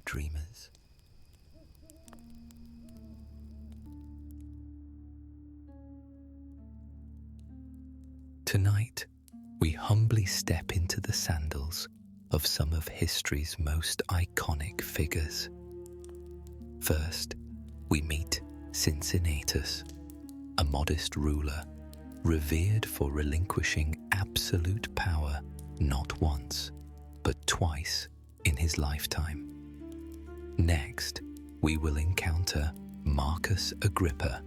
dreamers. Tonight, we humbly step into the sandals of some of history's most iconic figures. First, we meet Cincinnatus, a modest ruler, revered for relinquishing absolute power not once, but twice in his lifetime. Next, we will encounter Marcus Agrippa,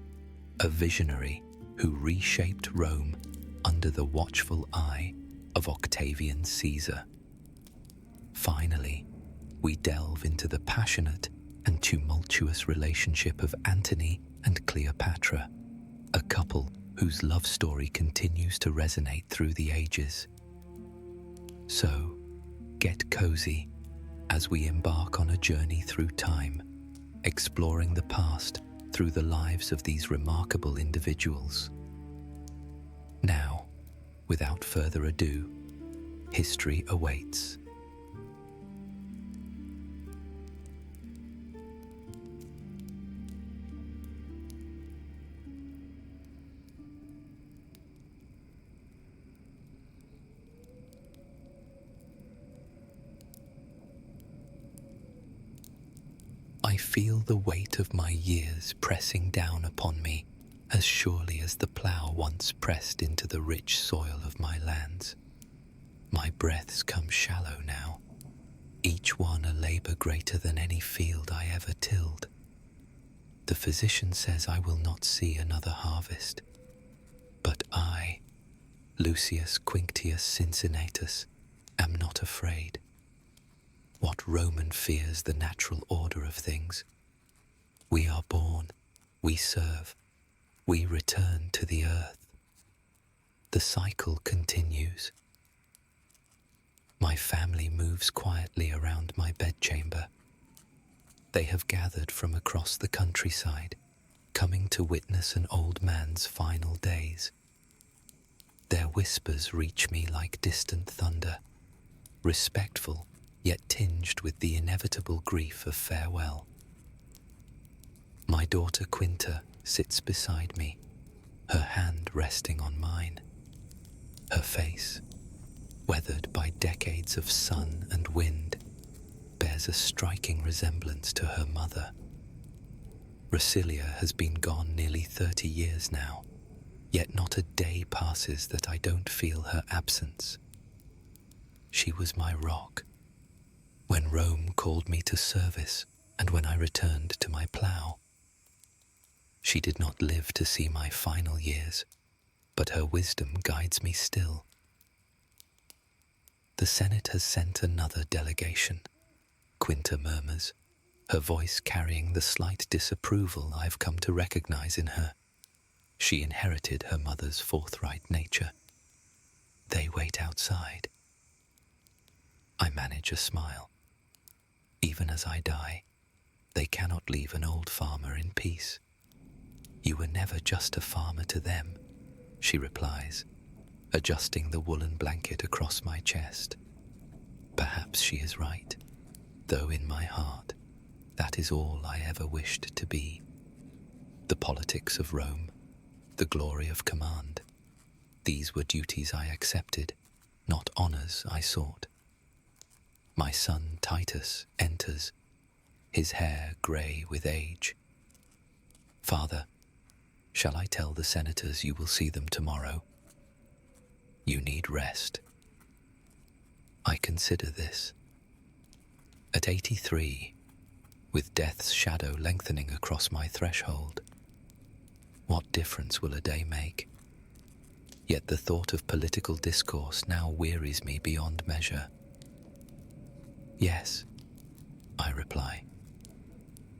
a visionary who reshaped Rome under the watchful eye of Octavian Caesar. Finally, we delve into the passionate and tumultuous relationship of Antony and Cleopatra, a couple whose love story continues to resonate through the ages. So, get cozy as we embark on a journey through time, exploring the past through the lives of these remarkable individuals. Now, without further ado, history awaits. I feel the weight of my years pressing down upon me as surely as the plough once pressed into the rich soil of my lands. My breaths come shallow now, each one a labour greater than any field I ever tilled. The physician says I will not see another harvest, but I, Lucius Quinctius Cincinnatus, am not afraid. What Roman fears the natural order of things? We are born, we serve, we return to the earth. The cycle continues. My family moves quietly around my bedchamber. They have gathered from across the countryside, coming to witness an old man's final days. Their whispers reach me like distant thunder, respectful yet tinged with the inevitable grief of farewell. My daughter Quinta sits beside me, her hand resting on mine. Her face, weathered by decades of sun and wind, bears a striking resemblance to her mother. Rasilia has been gone nearly 30 years now, yet not a day passes that I don't feel her absence. She was my rock, when Rome called me to service and when I returned to my plough. She did not live to see my final years, but her wisdom guides me still. The Senate has sent another delegation, Quinta murmurs, her voice carrying the slight disapproval I've come to recognize in her. She inherited her mother's forthright nature. They wait outside. I manage a smile. Even as I die, they cannot leave an old farmer in peace. You were never just a farmer to them, she replies, adjusting the woolen blanket across my chest. Perhaps she is right, though in my heart, that is all I ever wished to be. The politics of Rome, the glory of command, these were duties I accepted, not honours I sought. My son Titus enters, his hair grey with age. Father, shall I tell the senators you will see them tomorrow? You need rest. I consider this. At 83, with death's shadow lengthening across my threshold, what difference will a day make? Yet the thought of political discourse now wearies me beyond measure. Yes, I reply.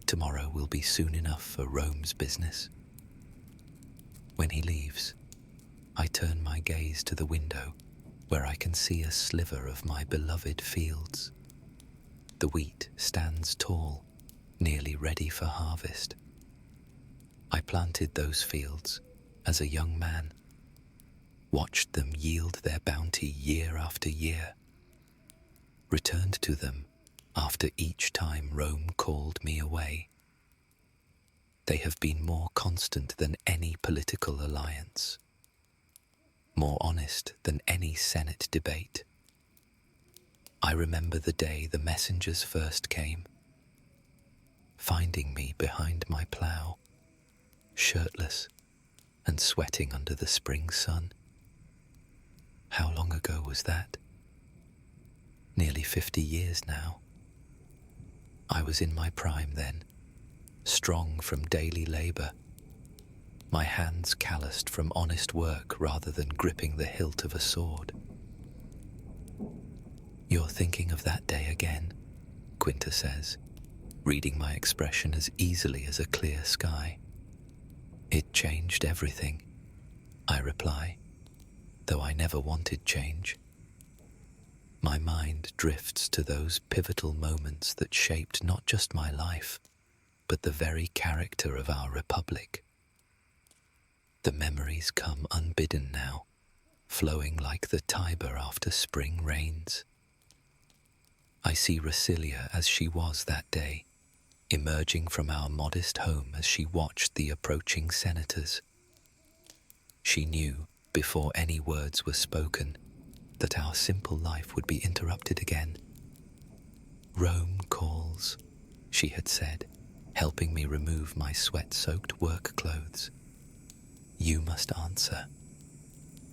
Tomorrow will be soon enough for Rome's business. When he leaves, I turn my gaze to the window where I can see a sliver of my beloved fields. The wheat stands tall, nearly ready for harvest. I planted those fields as a young man, watched them yield their bounty year after year, returned to them after each time Rome called me away. They have been more constant than any political alliance, more honest than any Senate debate. I remember the day the messengers first came, finding me behind my plough, shirtless and sweating under the spring sun. How long ago was that? Nearly 50 years now. I was in my prime then, strong from daily labour, my hands calloused from honest work rather than gripping the hilt of a sword. "You're thinking of that day again," Quinta says, reading my expression as easily as a clear sky. "It changed everything," I reply, though I never wanted change. My mind drifts to those pivotal moments that shaped not just my life, but the very character of our republic. The memories come unbidden now, flowing like the Tiber after spring rains. I see Rasilia as she was that day, emerging from our modest home as she watched the approaching senators. She knew, before any words were spoken, that our simple life would be interrupted again. "Rome calls," she had said, helping me remove my sweat-soaked work clothes. "You must answer."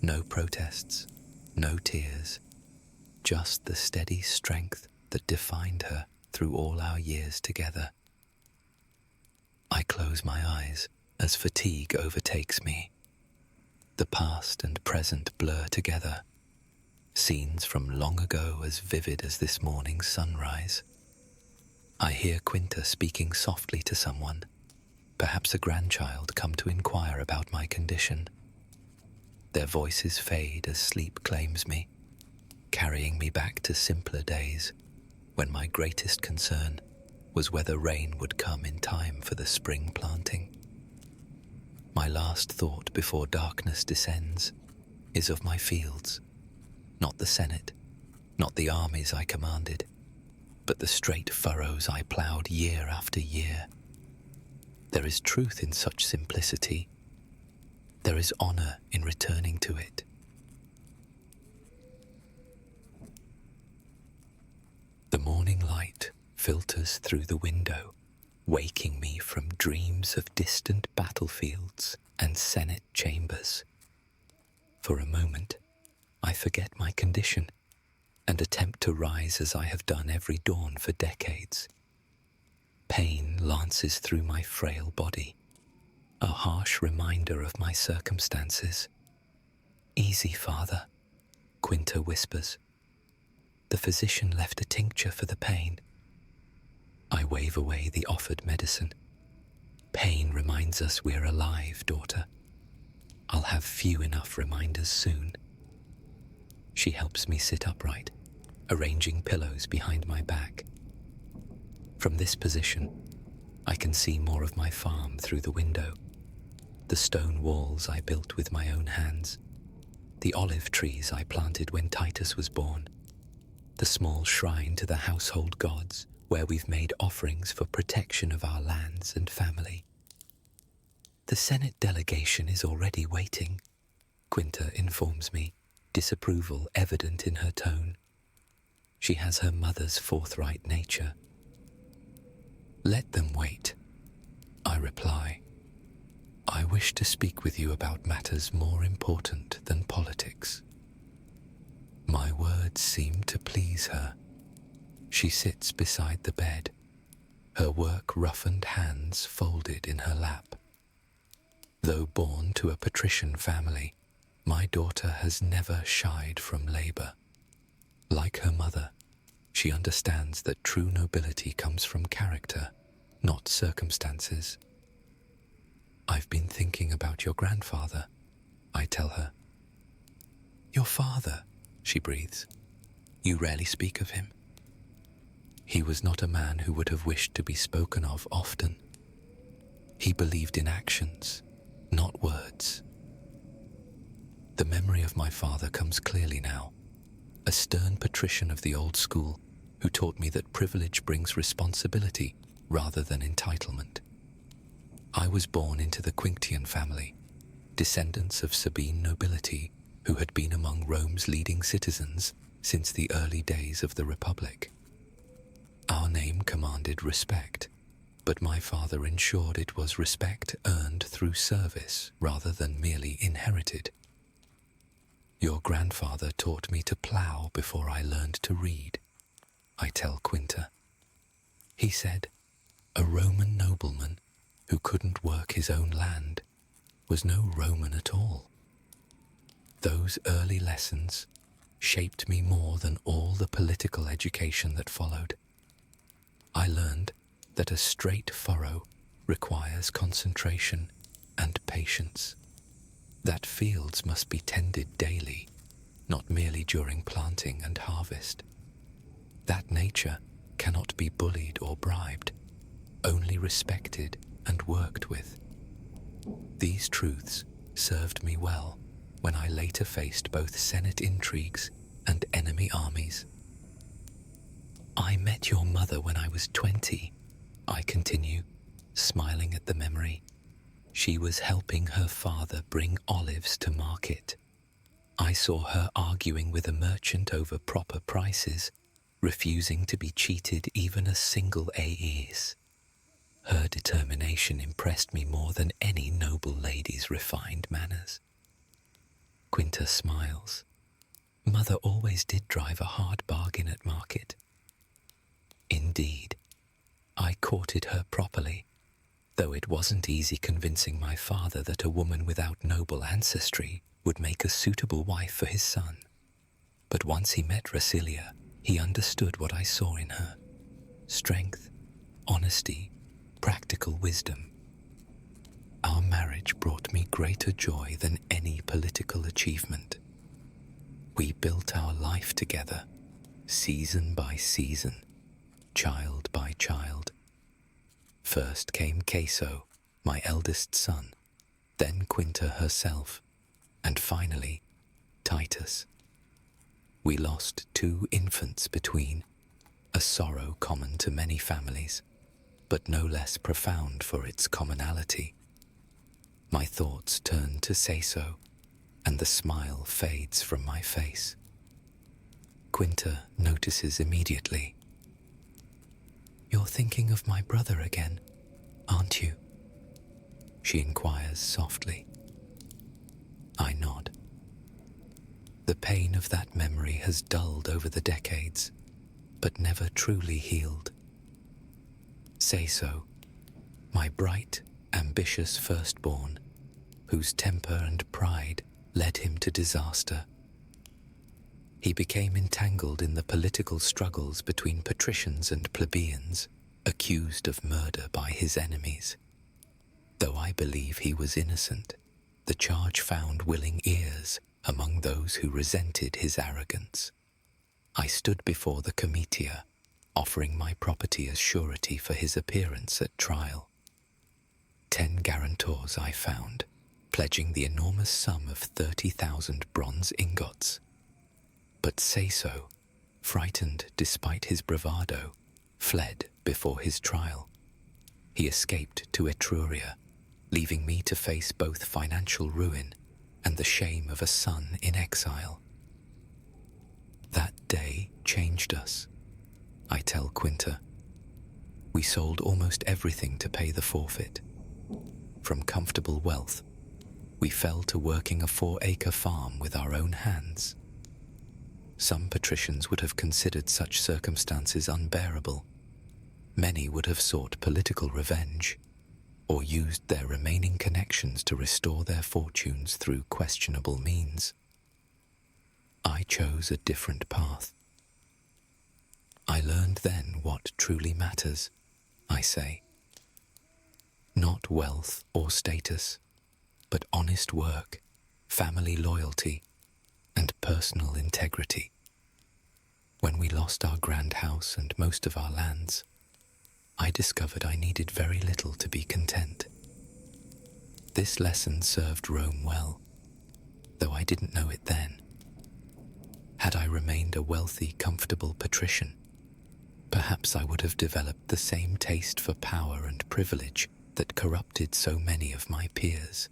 No protests, no tears, just the steady strength that defined her through all our years together. I close my eyes as fatigue overtakes me. The past and present blur together, scenes from long ago as vivid as this morning's sunrise. I hear Quinta speaking softly to someone, perhaps a grandchild come to inquire about my condition. Their voices fade as sleep claims me, carrying me back to simpler days when my greatest concern was whether rain would come in time for the spring planting. My last thought before darkness descends is of my fields, not the Senate, not the armies I commanded, but the straight furrows I ploughed year after year. There is truth in such simplicity. There is honour in returning to it. The morning light filters through the window, waking me from dreams of distant battlefields and Senate chambers. For a moment, I forget my condition and attempt to rise as I have done every dawn for decades. Pain lances through my frail body, a harsh reminder of my circumstances. "Easy, Father," Quinta whispers. "The physician left a tincture for the pain." I wave away the offered medicine. "Pain reminds us we're alive, daughter. I'll have few enough reminders soon." She helps me sit upright, arranging pillows behind my back. From this position, I can see more of my farm through the window, the stone walls I built with my own hands, the olive trees I planted when Titus was born, the small shrine to the household gods where we've made offerings for protection of our lands and family. "The Senate delegation is already waiting," Quinta informs me, disapproval evident in her tone. She has her mother's forthright nature. "Let them wait," I reply. "I wish to speak with you about matters more important than politics." My words seem to please her. She sits beside the bed, her work-roughened hands folded in her lap. Though born to a patrician family, my daughter has never shied from labour. Like her mother, she understands that true nobility comes from character, not circumstances. "I've been thinking about your grandfather," I tell her. "Your father," she breathes. "You rarely speak of him." He was not a man who would have wished to be spoken of often. He believed in actions, not words. The memory of my father comes clearly now, a stern patrician of the old school, who taught me that privilege brings responsibility rather than entitlement. I was born into the Quinctian family, descendants of Sabine nobility who had been among Rome's leading citizens since the early days of the Republic. Our name commanded respect, but my father ensured it was respect earned through service rather than merely inherited. Your grandfather taught me to plough before I learned to read, I tell Quinta. He said, a Roman nobleman who couldn't work his own land was no Roman at all. Those early lessons shaped me more than all the political education that followed. I learned that a straight furrow requires concentration and patience, that fields must be tended daily, not merely during planting and harvest, that nature cannot be bullied or bribed, only respected and worked with. These truths served me well when I later faced both Senate intrigues and enemy armies. I met your mother when I was 20, I continue, smiling at the memory. She was helping her father bring olives to market. I saw her arguing with a merchant over proper prices, refusing to be cheated even a single aes. Her determination impressed me more than any noble lady's refined manners. Quinta smiles. Mother always did drive a hard bargain at market. Indeed, I courted her properly, though it wasn't easy convincing my father that a woman without noble ancestry would make a suitable wife for his son. But once he met Rasilia, he understood what I saw in her. Strength, honesty, practical wisdom. Our marriage brought me greater joy than any political achievement. We built our life together, season by season, child by child. First came Caeso, my eldest son, then Quinta herself, and finally, Titus. We lost 2 infants between, a sorrow common to many families, but no less profound for its commonality. My thoughts turn to Caeso, and the smile fades from my face. Quinta notices immediately. You're thinking of my brother again, aren't you? She inquires softly. I nod. The pain of that memory has dulled over the decades, but never truly healed. Caeso, my bright, ambitious firstborn, whose temper and pride led him to disaster. He became entangled in the political struggles between patricians and plebeians, accused of murder by his enemies. Though I believe he was innocent, the charge found willing ears among those who resented his arrogance. I stood before the comitia, offering my property as surety for his appearance at trial. 10 guarantors I found, pledging the enormous sum of 30,000 bronze ingots. But Caeso, frightened despite his bravado, fled before his trial. He escaped to Etruria, leaving me to face both financial ruin and the shame of a son in exile. That day changed us, I tell Quinta. We sold almost everything to pay the forfeit. From comfortable wealth, we fell to working a 4-acre farm with our own hands. Some patricians would have considered such circumstances unbearable. Many would have sought political revenge, or used their remaining connections to restore their fortunes through questionable means. I chose a different path. I learned then what truly matters, I say. Not wealth or status, but honest work, family loyalty, and personal integrity. When we lost our grand house and most of our lands, I discovered I needed very little to be content. This lesson served Rome well, though I didn't know it then. Had I remained a wealthy, comfortable patrician, Perhaps I would have developed the same taste for power and privilege that corrupted so many of my peers.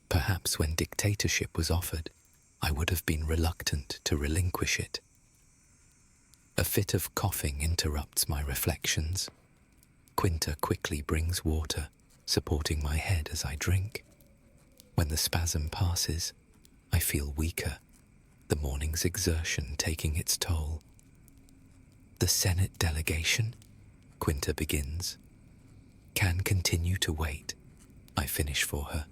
Perhaps when dictatorship was offered, I would have been reluctant to relinquish it. A fit of coughing interrupts my reflections. Quinta quickly brings water, supporting my head as I drink. When the spasm passes, I feel weaker, the morning's exertion taking its toll. The Senate delegation, Quinta begins, can continue to wait, I finish for her.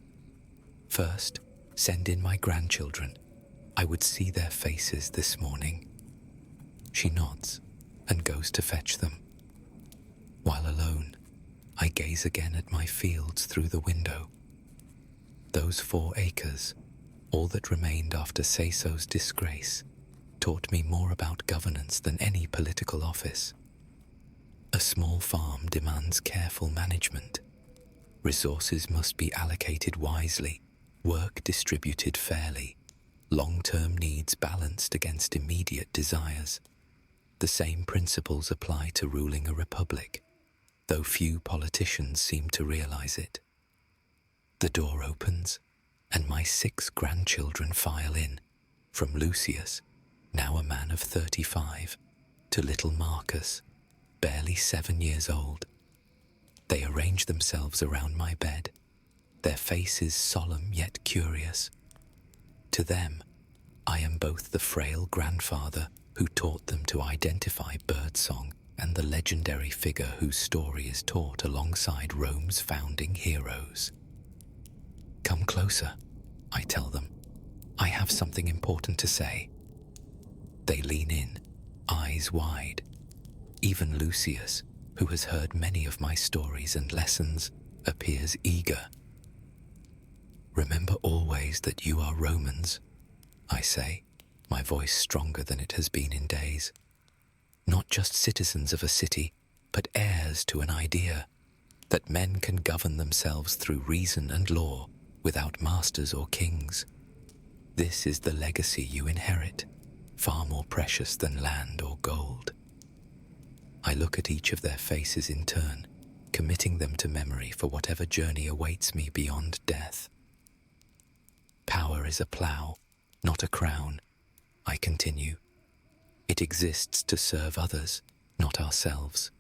First, send in my grandchildren. I would see their faces this morning. She nods and goes to fetch them. While alone, I gaze again at my fields through the window. Those 4 acres, all that remained after Caesar's disgrace, taught me more about governance than any political office. A small farm demands careful management. Resources must be allocated wisely, work distributed fairly, long-term needs balanced against immediate desires. The same principles apply to ruling a republic, though few politicians seem to realize it. The door opens, and my 6 grandchildren file in, from Lucius, now a man of 35, to little Marcus, barely 7 years old. They arrange themselves around my bed, their faces solemn yet curious. To them, I am both the frail grandfather who taught them to identify birdsong and the legendary figure whose story is taught alongside Rome's founding heroes. Come closer, I tell them. I have something important to say. They lean in, eyes wide. Even Lucius, who has heard many of my stories and lessons, appears eager. Remember always that you are Romans, I say, my voice stronger than it has been in days. Not just citizens of a city, but heirs to an idea, that men can govern themselves through reason and law without masters or kings. This is the legacy you inherit, far more precious than land or gold. I look at each of their faces in turn, committing them to memory for whatever journey awaits me beyond death. Power is a plough, not a crown, I continue. It exists to serve others, not ourselves.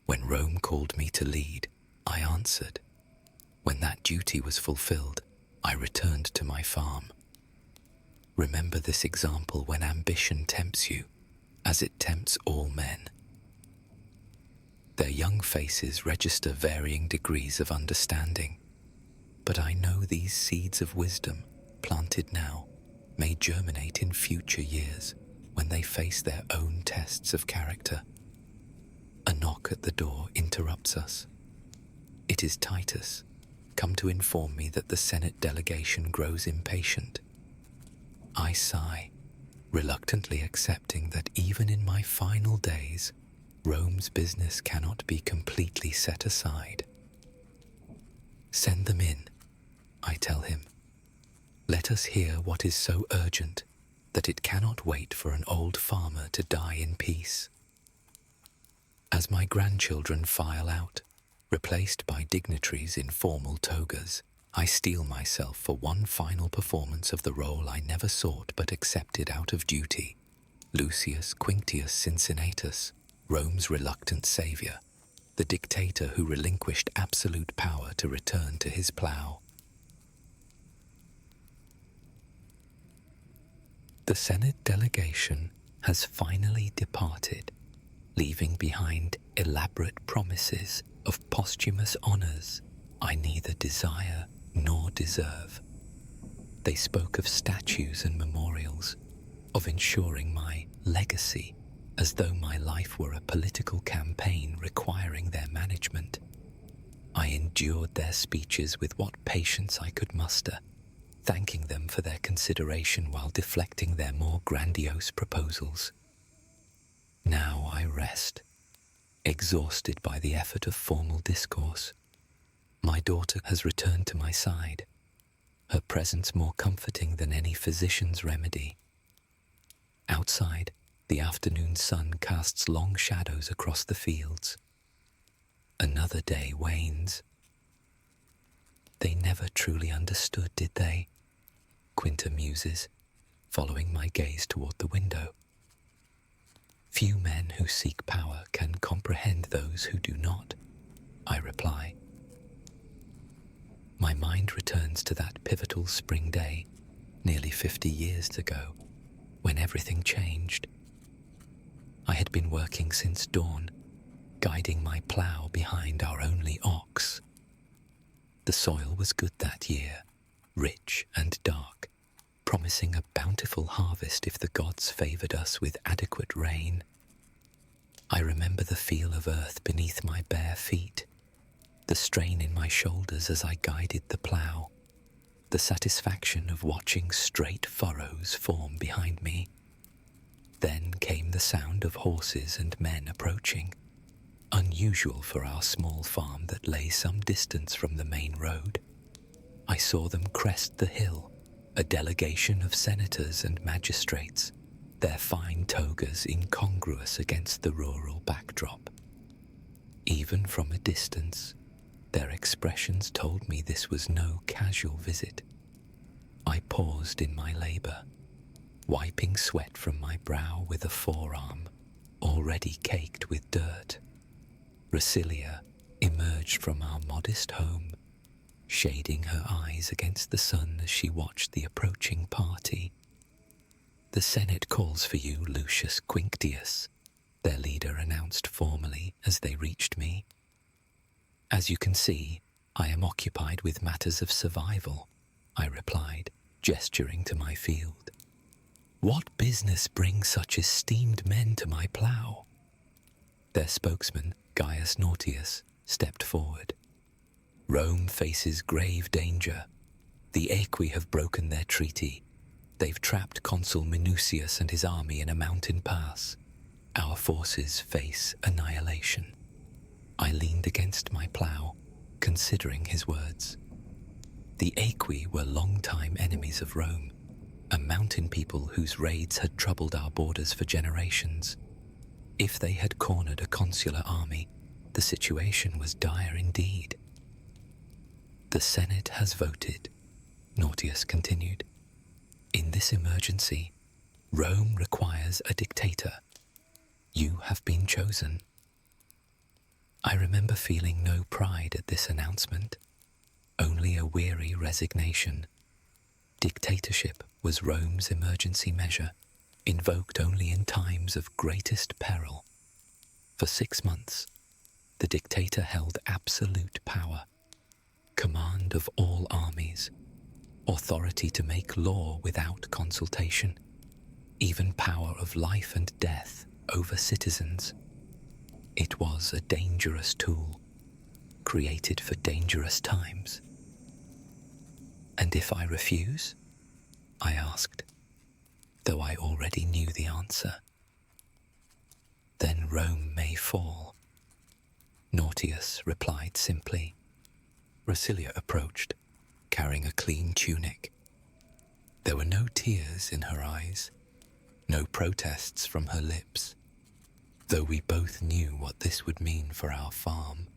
When Rome called me to lead, I answered. When that duty was fulfilled, I returned to my farm. Remember this example when ambition tempts you, as it tempts all men. Their young faces register varying degrees of understanding, but I know these seeds of wisdom, planted now, may germinate in future years when they face their own tests of character. A knock at the door interrupts us. It is Titus, come to inform me that the Senate delegation grows impatient. I sigh, reluctantly accepting that even in my final days, Rome's business cannot be completely set aside. Send them in, I tell him. Let us hear what is so urgent that it cannot wait for an old farmer to die in peace. As my grandchildren file out, replaced by dignitaries in formal togas, I steel myself for one final performance of the role I never sought but accepted out of duty. Lucius Quinctius Cincinnatus, Rome's reluctant savior, the dictator who relinquished absolute power to return to his plough. The Senate delegation has finally departed, leaving behind elaborate promises of posthumous honors I neither desire nor deserve. They spoke of statues and memorials, of ensuring my legacy, as though my life were a political campaign requiring their management. I endured their speeches with what patience I could muster, thanking them for their consideration while deflecting their more grandiose proposals. Now I rest, exhausted by the effort of formal discourse. My daughter has returned to my side, her presence more comforting than any physician's remedy. Outside, The afternoon sun casts long shadows across the fields. Another day wanes. They never truly understood, did they? Quinta muses, following my gaze toward the window. Few men who seek power can comprehend those who do not, I reply. My mind returns to that pivotal spring day, nearly 50 years ago, when everything changed. I had been working since dawn, guiding my plough behind our only ox. The soil was good that year, rich and dark, promising a bountiful harvest if the gods favoured us with adequate rain. I remember the feel of earth beneath my bare feet, the strain in my shoulders as I guided the plough, the satisfaction of watching straight furrows form behind me. Then came the sound of horses and men approaching, unusual for our small farm that lay some distance from the main road. I saw them crest the hill, a delegation of senators and magistrates, their fine togas incongruous against the rural backdrop. Even from a distance, their expressions told me this was no casual visit. I paused in my labour, wiping sweat from my brow with a forearm already caked with dirt. Rasilia emerged from our modest home, shading her eyes against the sun as she watched the approaching party. "The Senate calls for you, Lucius Quinctius," their leader announced formally as they reached me. "As you can see, I am occupied with matters of survival," I replied, gesturing to my field. "What business brings such esteemed men to my plough?" Their spokesman, Gaius Nautius, stepped forward. "Rome faces grave danger. The Aequi have broken their treaty. They've trapped Consul Minucius and his army in a mountain pass. Our forces face annihilation." I leaned against my plough, considering his words. The Aequi were long-time enemies of Rome, a mountain people whose raids had troubled our borders for generations. If they had cornered a consular army, the situation was dire indeed. "The Senate has voted," Nautius continued. "In this emergency, Rome requires a dictator. You have been chosen." I remember feeling no pride at this announcement, only a weary resignation. Dictatorship was Rome's emergency measure, invoked only in times of greatest peril. For 6 months, the dictator held absolute power, command of all armies, authority to make law without consultation, even power of life and death over citizens. It was a dangerous tool, created for dangerous times. "And if I refuse?" I asked, though I already knew the answer. "Then Rome may fall," Nautius replied simply. Rasilia approached, carrying a clean tunic. There were no tears in her eyes, no protests from her lips, though we both knew what this would mean for our farm,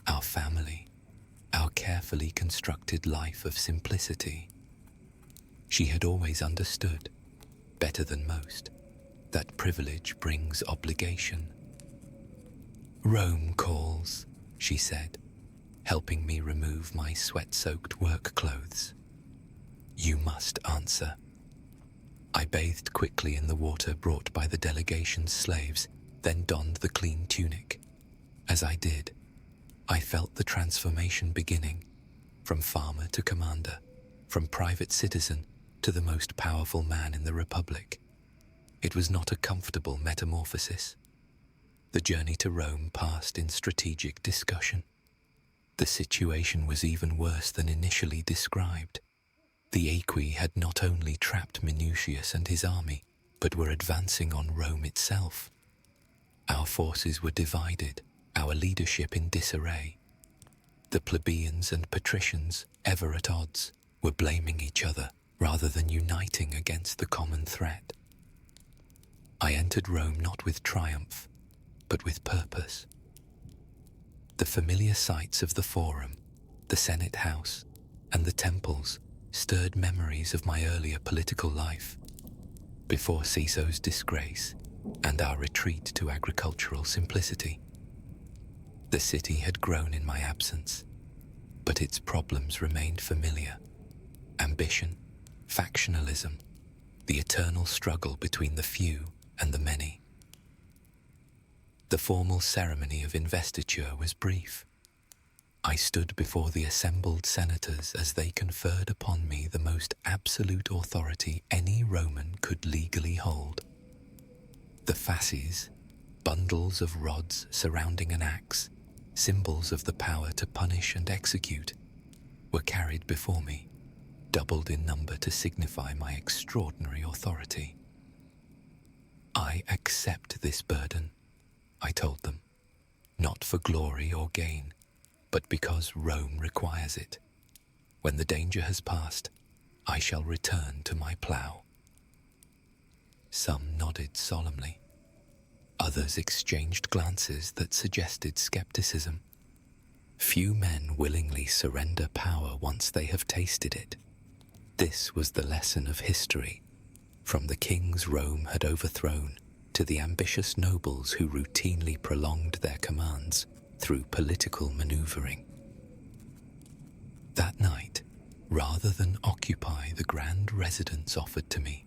our family, our carefully constructed life of simplicity. She had always understood, better than most, that privilege brings obligation. "Rome calls," she said, helping me remove my sweat-soaked work clothes. "You must answer." I bathed quickly in the water brought by the delegation's slaves, then donned the clean tunic. As I did, I felt the transformation beginning, from farmer to commander, from private citizen to the most powerful man in the Republic. It was not a comfortable metamorphosis. The journey to Rome passed in strategic discussion. The situation was even worse than initially described. The Aequi had not only trapped Minucius and his army, but were advancing on Rome itself. Our forces were divided, our leadership in disarray. The plebeians and patricians, ever at odds, were blaming each other rather than uniting against the common threat. I entered Rome not with triumph, but with purpose. The familiar sights of the Forum, the Senate House, and the temples stirred memories of my earlier political life, before Caesar's disgrace and our retreat to agricultural simplicity. The city had grown in my absence, but its problems remained familiar. Ambition, factionalism, the eternal struggle between the few and the many. The formal ceremony of investiture was brief. I stood before the assembled senators as they conferred upon me the most absolute authority any Roman could legally hold. The fasces, bundles of rods surrounding an axe, symbols of the power to punish and execute, were carried before me, doubled in number to signify my extraordinary authority. I accept this burden, I told them, not for glory or gain, but because Rome requires it. When the danger has passed, I shall return to my plough. Some nodded solemnly. Others exchanged glances that suggested skepticism. Few men willingly surrender power once they have tasted it. This was the lesson of history, from the kings Rome had overthrown to the ambitious nobles who routinely prolonged their commands through political maneuvering. That night, rather than occupy the grand residence offered to me,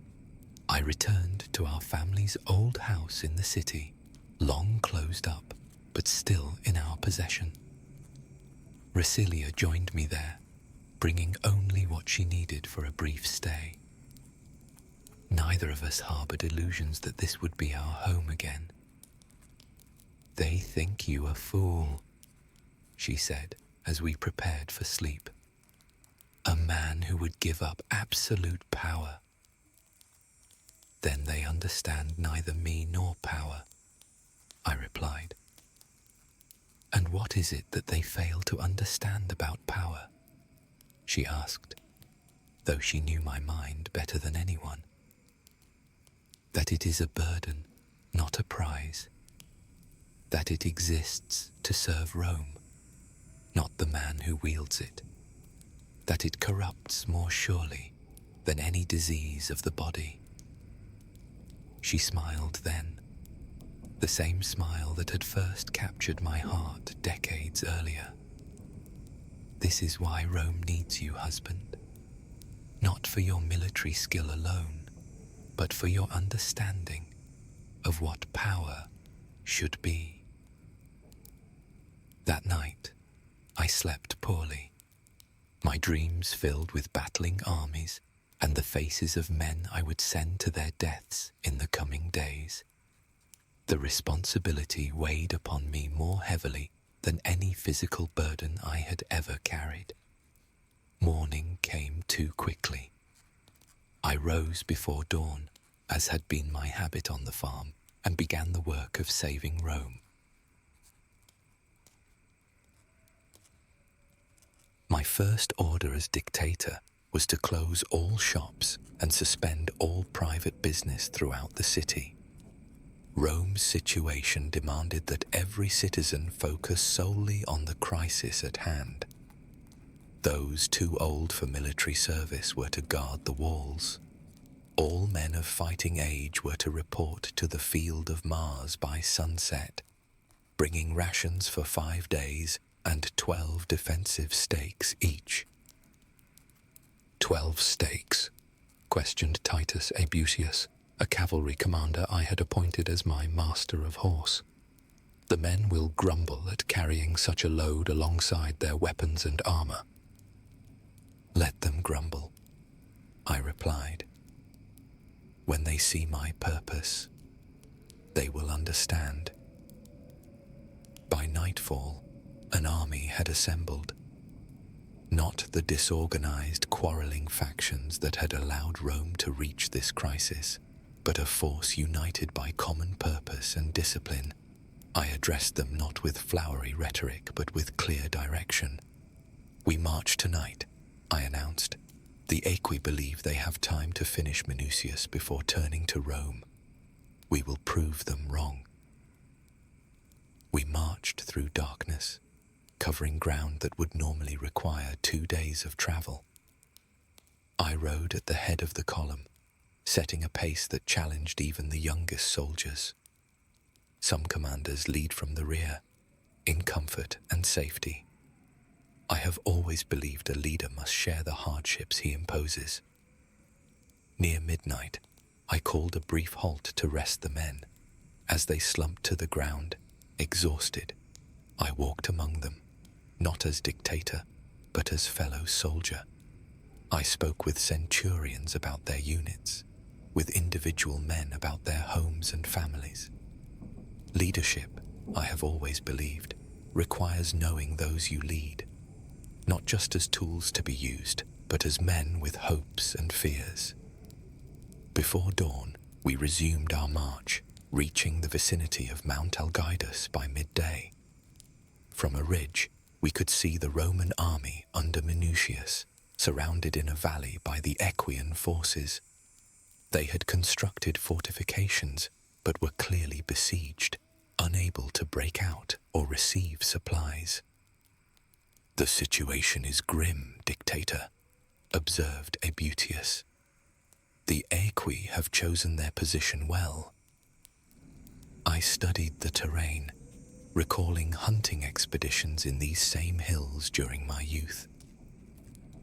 I returned to our family's old house in the city, long closed up, but still in our possession. Recilia joined me there, bringing only what she needed for a brief stay. Neither of us harbored illusions that this would be our home again. "They think you a fool," she said as we prepared for sleep. "A man who would give up absolute power." "Then they understand neither me nor power," I replied. "And what is it that they fail to understand about power?" she asked, though she knew my mind better than anyone. "That it is a burden, not a prize. That it exists to serve Rome, not the man who wields it. That it corrupts more surely than any disease of the body." She smiled then, the same smile that had first captured my heart decades earlier. "This is why Rome needs you, husband. Not for your military skill alone, but for your understanding of what power should be." That night, I slept poorly, my dreams filled with battling armies and the faces of men I would send to their deaths in the coming days. The responsibility weighed upon me more heavily than any physical burden I had ever carried. Morning came too quickly. I rose before dawn, as had been my habit on the farm, and began the work of saving Rome. My first order as dictator was to close all shops and suspend all private business throughout the city. Rome's situation demanded that every citizen focus solely on the crisis at hand. Those too old for military service were to guard the walls. All men of fighting age were to report to the field of Mars by sunset, bringing rations for 5 days and 12 defensive stakes each. 12 stakes? Questioned Titus Abusius, a cavalry commander I had appointed as my master of horse. "The men will grumble at carrying such a load alongside their weapons and armor." "Let them grumble," I replied. "When they see my purpose, they will understand." By nightfall, an army had assembled. Not the disorganized, quarreling factions that had allowed Rome to reach this crisis, but a force united by common purpose and discipline. I addressed them not with flowery rhetoric, but with clear direction. "We march tonight," I announced. "The Aequi believe they have time to finish Minucius before turning to Rome." We will prove them wrong. We marched through darkness, covering ground that would normally require 2 days of travel. I rode at the head of the column, setting a pace that challenged even the youngest soldiers. Some commanders lead from the rear, in comfort and safety. I have always believed a leader must share the hardships he imposes. Near midnight, I called a brief halt to rest the men. As they slumped to the ground, exhausted, I walked among them, not as dictator, but as fellow soldier. I spoke with centurions about their units, with individual men about their homes and families. Leadership, I have always believed, requires knowing those you lead, not just as tools to be used, but as men with hopes and fears. Before dawn, we resumed our march, reaching the vicinity of Mount Algidus by midday. From a ridge, we could see the Roman army under Minucius, surrounded in a valley by the Equian forces. They had constructed fortifications, but were clearly besieged, unable to break out or receive supplies. "The situation is grim, dictator," observed Abutius. "The Equi have chosen their position well." I studied the terrain, recalling hunting expeditions in these same hills during my youth.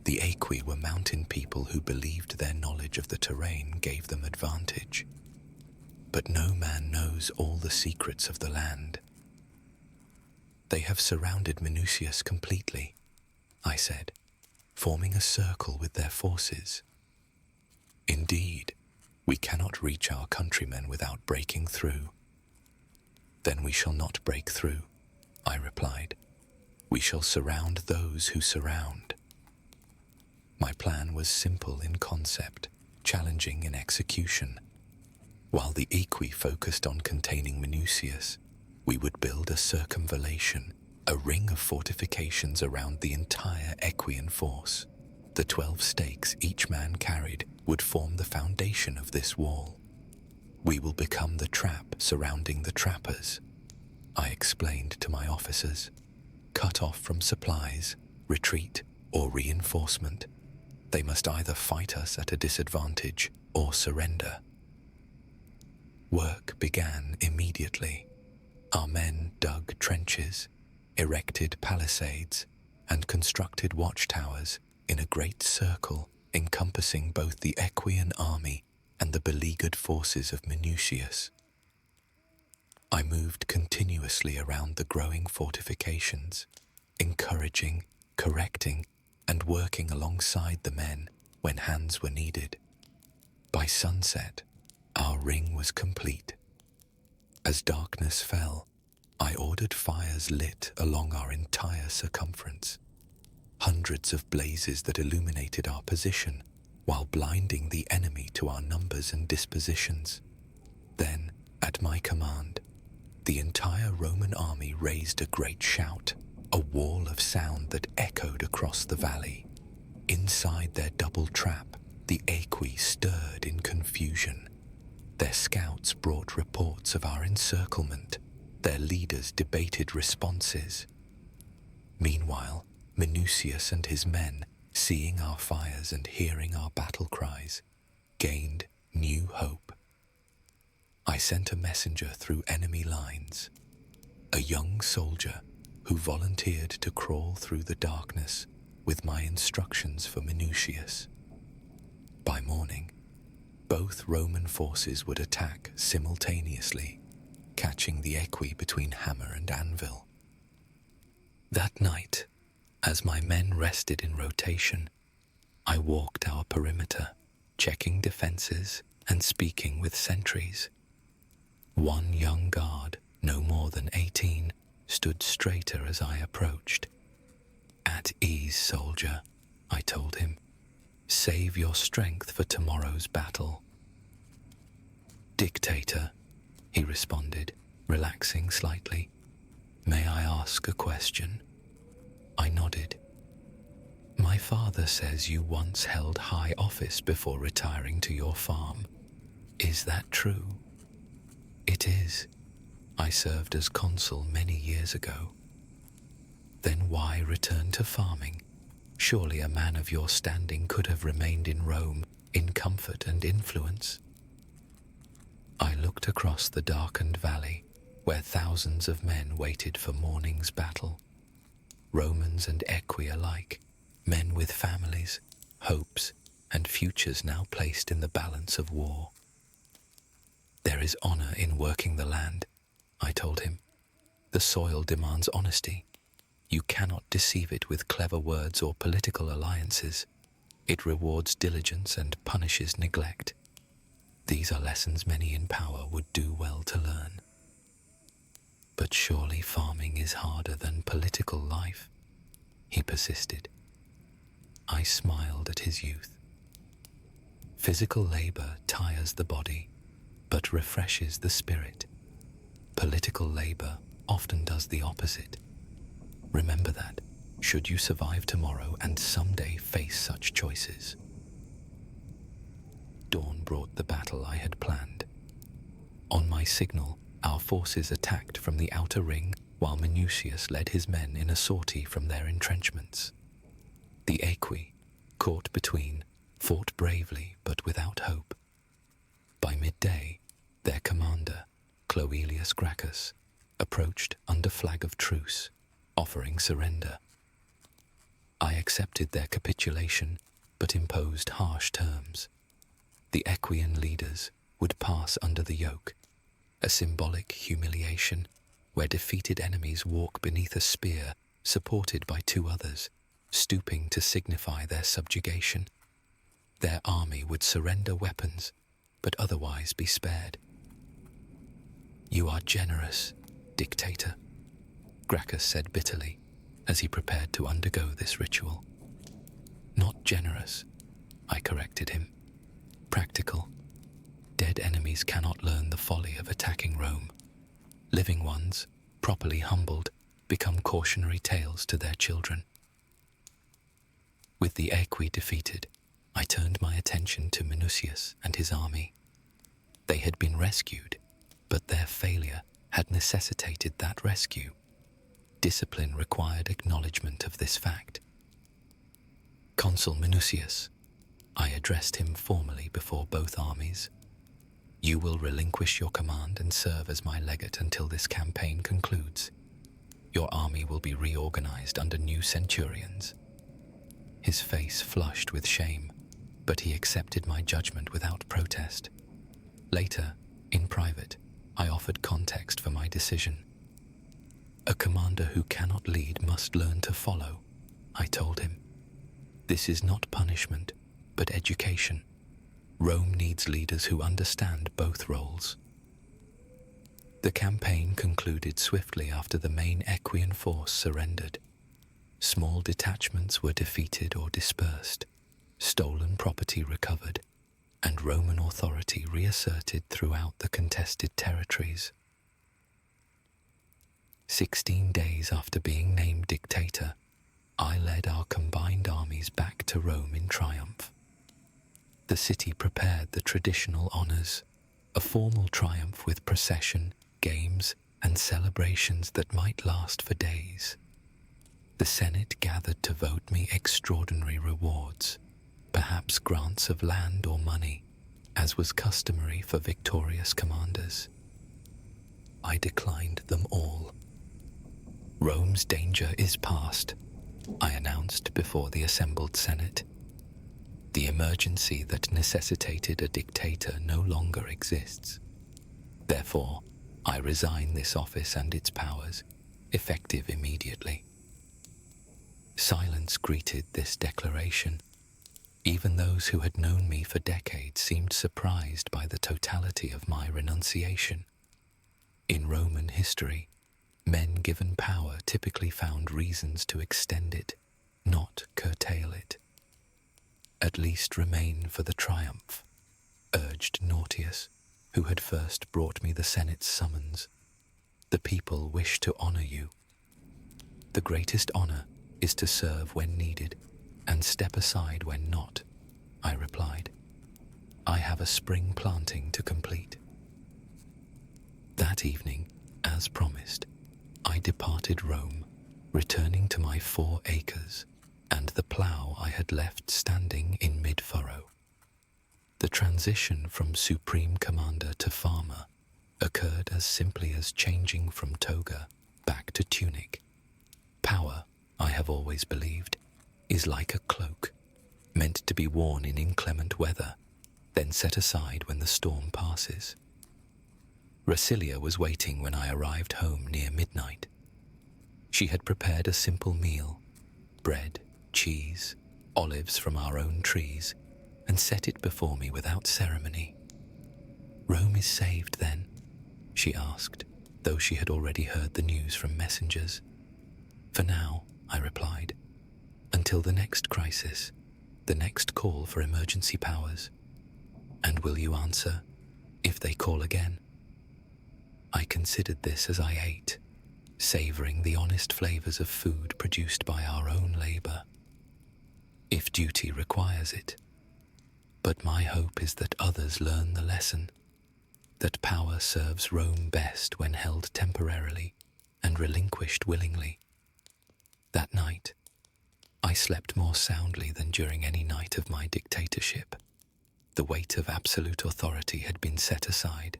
The Equi were mountain people who believed their knowledge of the terrain gave them advantage. But no man knows all the secrets of the land. "They have surrounded Minucius completely," I said, forming a circle with their forces. "Indeed, we cannot reach our countrymen without breaking through." "Then we shall not break through," I replied. "We shall surround those who surround." My plan was simple in concept, challenging in execution. While the Equi focused on containing Minucius, we would build a circumvallation, a ring of fortifications around the entire Equian force. The 12 stakes each man carried would form the foundation of this wall. "We will become the trap surrounding the trappers," I explained to my officers. "Cut off from supplies, retreat, or reinforcement. They must either fight us at a disadvantage or surrender." Work began immediately. Our men dug trenches, erected palisades, and constructed watchtowers in a great circle encompassing both the Equian army and the beleaguered forces of Minucius. I moved continuously around the growing fortifications, encouraging, correcting, and working alongside the men when hands were needed. By sunset, our ring was complete. As darkness fell, I ordered fires lit along our entire circumference, hundreds of blazes that illuminated our position while blinding the enemy to our numbers and dispositions. Then, at my command, the entire Roman army raised a great shout, a wall of sound that echoed across the valley. Inside their double trap, the Equi stirred in confusion. Their scouts brought reports of our encirclement. Their leaders debated responses. Meanwhile, Minucius and his men, seeing our fires and hearing our battle cries, gained new hope. I sent a messenger through enemy lines, a young soldier who volunteered to crawl through the darkness with my instructions for Minucius. By morning, both Roman forces would attack simultaneously, catching the Equi between hammer and anvil. That night, as my men rested in rotation, I walked our perimeter, checking defenses and speaking with sentries. One young guard, no more than 18, stood straighter as I approached. "At ease, soldier," I told him. "Save your strength for tomorrow's battle." "Dictator," he responded, relaxing slightly. "May I ask a question?" I nodded. "My father says you once held high office before retiring to your farm. Is that true?" It is. I served as consul many years ago. Then why return to farming? Surely a man of your standing could have remained in Rome in comfort and influence. I looked across the darkened valley where thousands of men waited for morning's battle. Romans and Equi alike, men with families, hopes, and futures now placed in the balance of war. There is honor in working the land, I told him. The soil demands honesty. You cannot deceive it with clever words or political alliances. It rewards diligence and punishes neglect. These are lessons many in power would do well to learn. But surely farming is harder than political life, he persisted. I smiled at his youth. Physical labor tires the body, but refreshes the spirit. Political labor often does the opposite. Remember that, should you survive tomorrow and someday face such choices. Dawn brought the battle I had planned. On my signal, our forces attacked from the outer ring while Minucius led his men in a sortie from their entrenchments. The Equi, caught between, fought bravely but without hope. By midday, their commander, Cloelius Gracchus, approached under flag of truce, offering surrender. I accepted their capitulation, but imposed harsh terms. The Equian leaders would pass under the yoke, a symbolic humiliation where defeated enemies walk beneath a spear supported by two others, stooping to signify their subjugation. Their army would surrender weapons, but otherwise be spared. You are generous, dictator, Gracchus said bitterly as he prepared to undergo this ritual. Not generous, I corrected him. Practical. Dead enemies cannot learn the folly of attacking Rome. Living ones, properly humbled, become cautionary tales to their children. With the Equi defeated, I turned my attention to Minucius and his army. They had been rescued, but their failure had necessitated that rescue. Discipline required acknowledgement of this fact. Consul Minucius, I addressed him formally before both armies. You will relinquish your command and serve as my legate until this campaign concludes. Your army will be reorganized under new centurions. His face flushed with shame, but he accepted my judgment without protest. Later, in private, I offered context for my decision. A commander who cannot lead must learn to follow, I told him. This is not punishment, but education. Rome needs leaders who understand both roles. The campaign concluded swiftly after the main Equian force surrendered. Small detachments were defeated or dispersed, stolen property recovered, and Roman authority reasserted throughout the contested territories. 16 days after being named dictator, I led our combined armies back to Rome in triumph. The city prepared the traditional honors, a formal triumph with procession, games, and celebrations that might last for days. The Senate gathered to vote me extraordinary rewards, perhaps grants of land or money, as was customary for victorious commanders. I declined them all. Rome's danger is past, I announced before the assembled Senate. The emergency that necessitated a dictator no longer exists. Therefore, I resign this office and its powers, effective immediately. Silence greeted this declaration. Even those who had known me for decades seemed surprised by the totality of my renunciation. In Roman history, men given power typically found reasons to extend it, not curtail it. At least remain for the triumph, urged Nautius, who had first brought me the Senate's summons. The people wish to honor you. The greatest honor is to serve when needed and step aside when not, I replied. I have a spring planting to complete. That evening, as promised, I departed Rome, returning to my 4 acres and the plough I had left standing in mid-furrow. The transition from supreme commander to farmer occurred as simply as changing from toga back to tunic. Power, I have always believed, is like a cloak, meant to be worn in inclement weather, then set aside when the storm passes. Rasilia was waiting when I arrived home near midnight. She had prepared a simple meal, bread, cheese, olives from our own trees, and set it before me without ceremony. "Rome is saved, then?" she asked, though she had already heard the news from messengers. "For now," I replied, "until the next crisis, the next call for emergency powers. And will you answer, if they call again?" I considered this as I ate, savouring the honest flavours of food produced by our own labour. If duty requires it. But my hope is that others learn the lesson, that power serves Rome best when held temporarily and relinquished willingly. That night, I slept more soundly than during any night of my dictatorship. The weight of absolute authority had been set aside.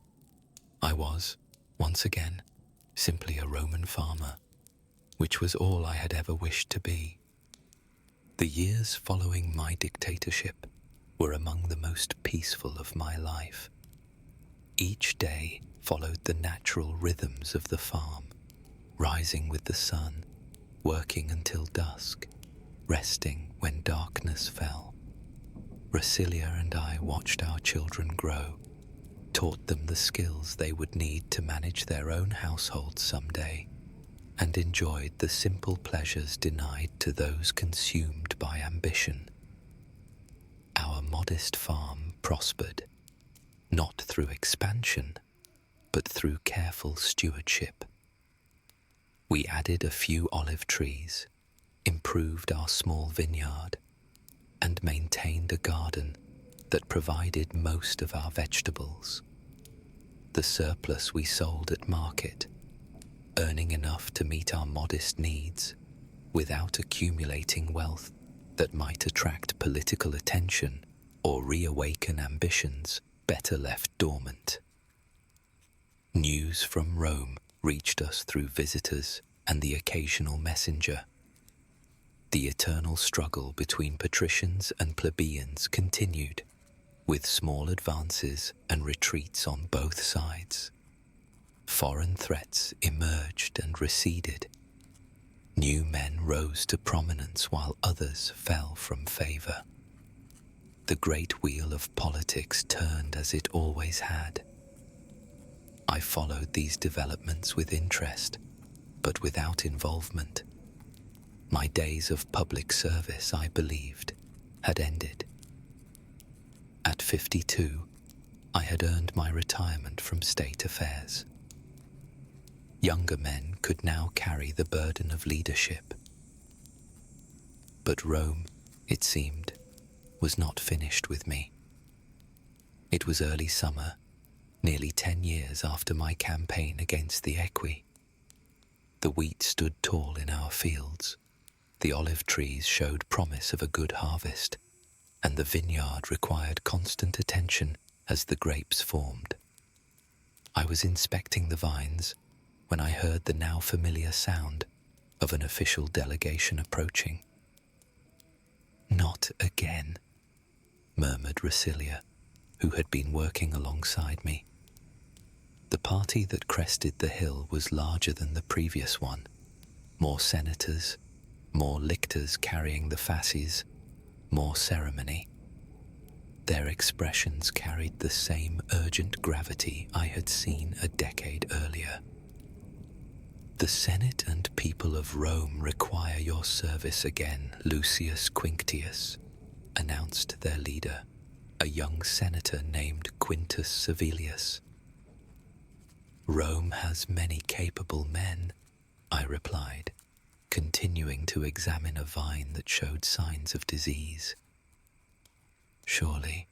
I was, once again, simply a Roman farmer, which was all I had ever wished to be. The years following my dictatorship were among the most peaceful of my life. Each day followed the natural rhythms of the farm, rising with the sun, working until dusk, resting when darkness fell. Rasilia and I watched our children grow, taught them the skills they would need to manage their own households someday, and enjoyed the simple pleasures denied to those consumed by ambition. Our modest farm prospered, not through expansion, but through careful stewardship. We added a few olive trees, improved our small vineyard, and maintained a garden that provided most of our vegetables. The surplus we sold at market, earning enough to meet our modest needs without accumulating wealth that might attract political attention or reawaken ambitions better left dormant. News from Rome reached us through visitors and the occasional messenger. The eternal struggle between patricians and plebeians continued, with small advances and retreats on both sides. Foreign threats emerged and receded. New men rose to prominence while others fell from favour. The great wheel of politics turned as it always had. I followed these developments with interest, but without involvement. My days of public service, I believed, had ended. At 52, I had earned my retirement from state affairs. Younger men could now carry the burden of leadership. But Rome, it seemed, was not finished with me. It was early summer, nearly 10 years after my campaign against the Equi. The wheat stood tall in our fields, the olive trees showed promise of a good harvest, and the vineyard required constant attention as the grapes formed. I was inspecting the vines when I heard the now familiar sound of an official delegation approaching. "Not again," murmured Rasilia, who had been working alongside me. The party that crested the hill was larger than the previous one. More senators, more lictors carrying the fasces, more ceremony. Their expressions carried the same urgent gravity I had seen a decade earlier. "The Senate and people of Rome require your service again, Lucius Quinctius," announced their leader, a young senator named Quintus Servilius. "Rome has many capable men," I replied, continuing to examine a vine that showed signs of disease. "Surely,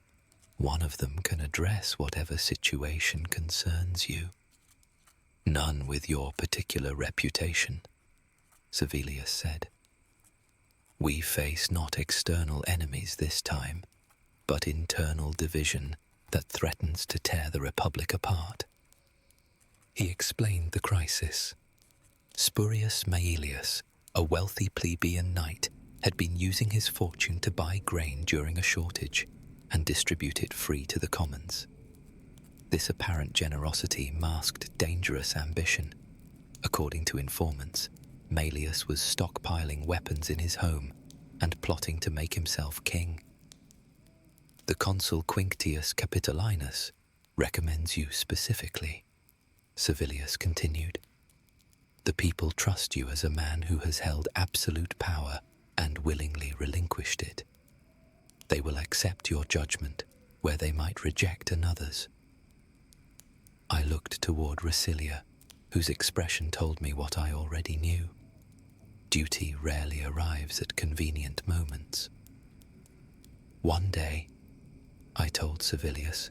one of them can address whatever situation concerns you." None with your particular reputation, Servilius said. We face not external enemies this time, but internal division that threatens to tear the Republic apart. He explained the crisis. Spurius Maelius, a wealthy plebeian knight, had been using his fortune to buy grain during a shortage and distribute it free to the commons. This apparent generosity masked dangerous ambition. According to informants, Maelius was stockpiling weapons in his home and plotting to make himself king. The consul Quinctius Capitolinus recommends you specifically, Servilius continued. The people trust you as a man who has held absolute power and willingly relinquished it. They will accept your judgment where they might reject another's. I looked toward Rasilia, whose expression told me what I already knew. Duty rarely arrives at convenient moments. One day, I told Servilius,